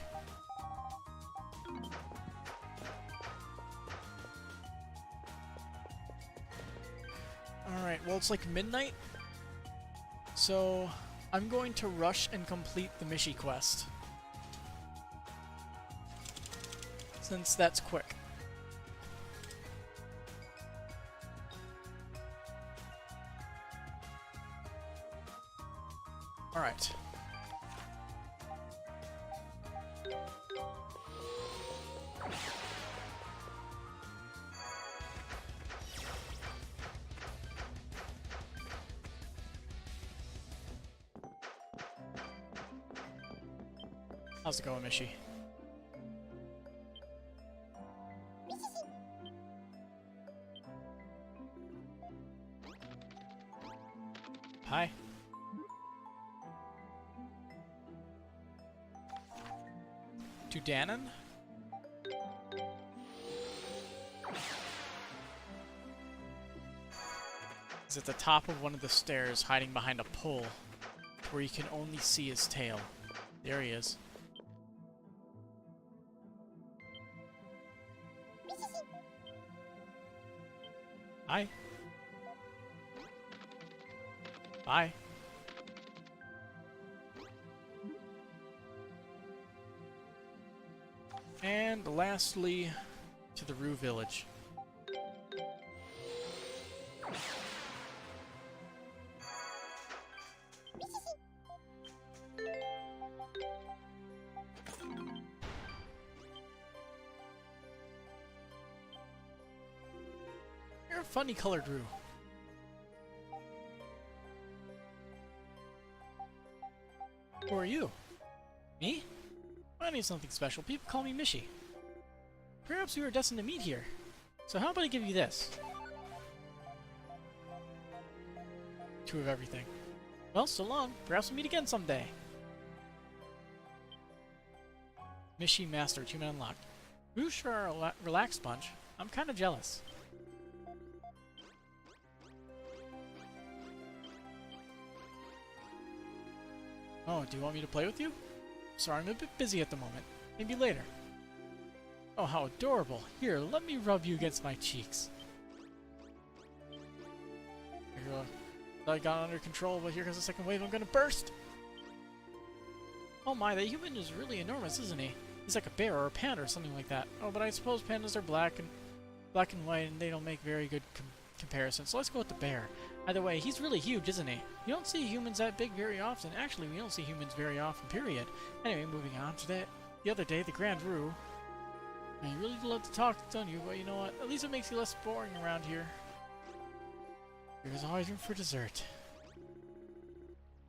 Alright, well it's like midnight, so I'm going to rush and complete the Mishi quest. Since that's quick. Alright. How's it going, Mishi? Hi. To Danon? He's at the top of one of the stairs, hiding behind a pole, where you can only see his tail. There he is. Hi. Bye. And lastly, to the Rue Village. You're a funny colored Rue. Who are you? Me? I need something special. People call me Mishy. Perhaps we were destined to meet here. So how about I give you this? 2 of everything. Well, so long. Perhaps we'll meet again someday. Mishy Master, achievement unlocked. Roosh for a relax sponge. I'm kind of jealous. Oh, do you want me to play with you? Sorry, I'm a bit busy at the moment. Maybe later. Oh, how adorable. Here, let me rub you against my cheeks. Here you go. I got under control, but here comes the second wave. I'm gonna burst! Oh my, that human is really enormous, isn't he? He's like a bear or a panda or something like that. Oh, but I suppose pandas are black and white, and they don't make very good comparisons. So let's go with the bear. Either way, he's really huge, isn't he? You don't see humans that big very often. Actually, we don't see humans very often, period. Anyway, moving on. The other day, the Grand Roo. You really love to talk, don't you? But you know what? At least it makes you less boring around here. There's always room for dessert.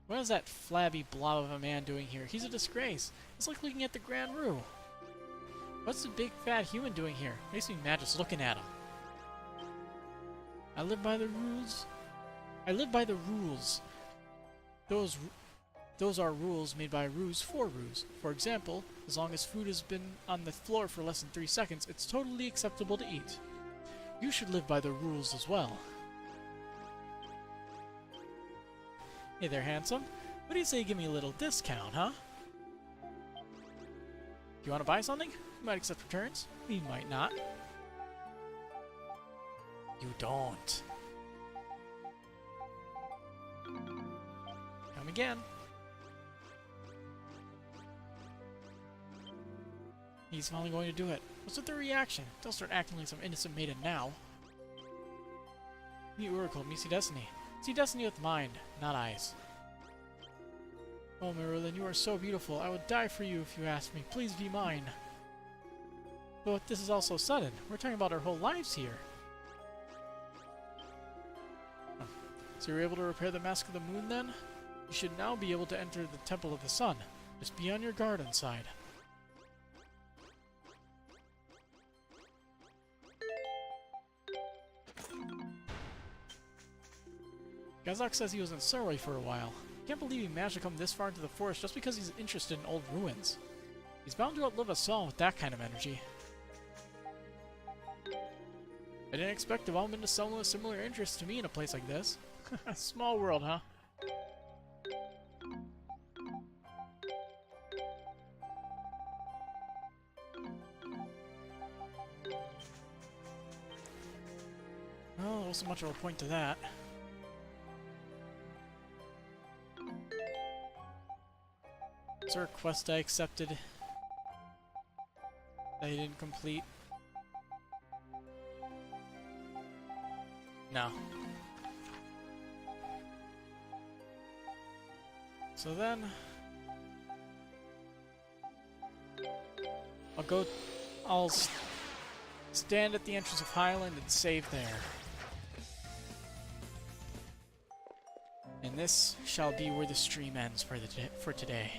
What is that flabby blob of a man doing here? He's a disgrace. It's like looking at the Grand Roo. What's the big fat human doing here? Makes me mad just looking at him. I live by the rules. I live by the rules. Those are rules made by Roos for Roos. For example, as long as food has been on the floor for less than 3 seconds, it's totally acceptable to eat. You should live by the rules as well. Hey there, handsome. What do you say you give me a little discount, huh? Do you want to buy something? We might accept returns. We might not. You don't. Come again. He's finally going to do it. What's with the reaction? Don't start acting like some innocent maiden now. You Oracle, me see destiny. See destiny with mind, not eyes. Oh, Marilyn, you are so beautiful. I would die for you if you asked me. Please be mine. But this is all so sudden. We're talking about our whole lives here. Oh. So you're able to repair the Mask of the Moon, then? You should now be able to enter the Temple of the Sun. Just be on your guard inside. Gazak says he was in Surrey for a while. I can't believe he managed to come this far into the forest just because he's interested in old ruins. He's bound to outlive us all with that kind of energy. I didn't expect to bump into someone with similar interests to me in a place like this. Small world, huh? Well, there wasn't much of a point to that. Is there a quest I accepted that I didn't complete? No. So then I'll stand at the entrance of Highland and save there. And this shall be where the stream ends for today.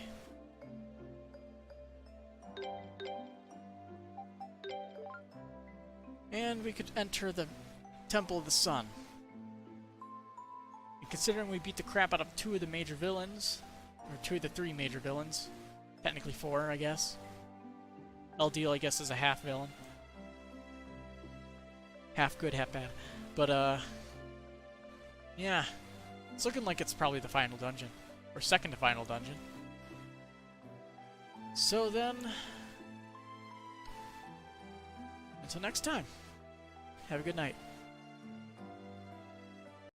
And we could enter the Temple of the Sun. And considering we beat the crap out of 2 of the major villains, or 2 of the 3 major villains, technically 4, I guess. Eldeal, I guess, is a half villain. Half good, half bad. But, yeah. It's looking like it's probably the final dungeon. Or second to final dungeon. So then, until next time, have a good night.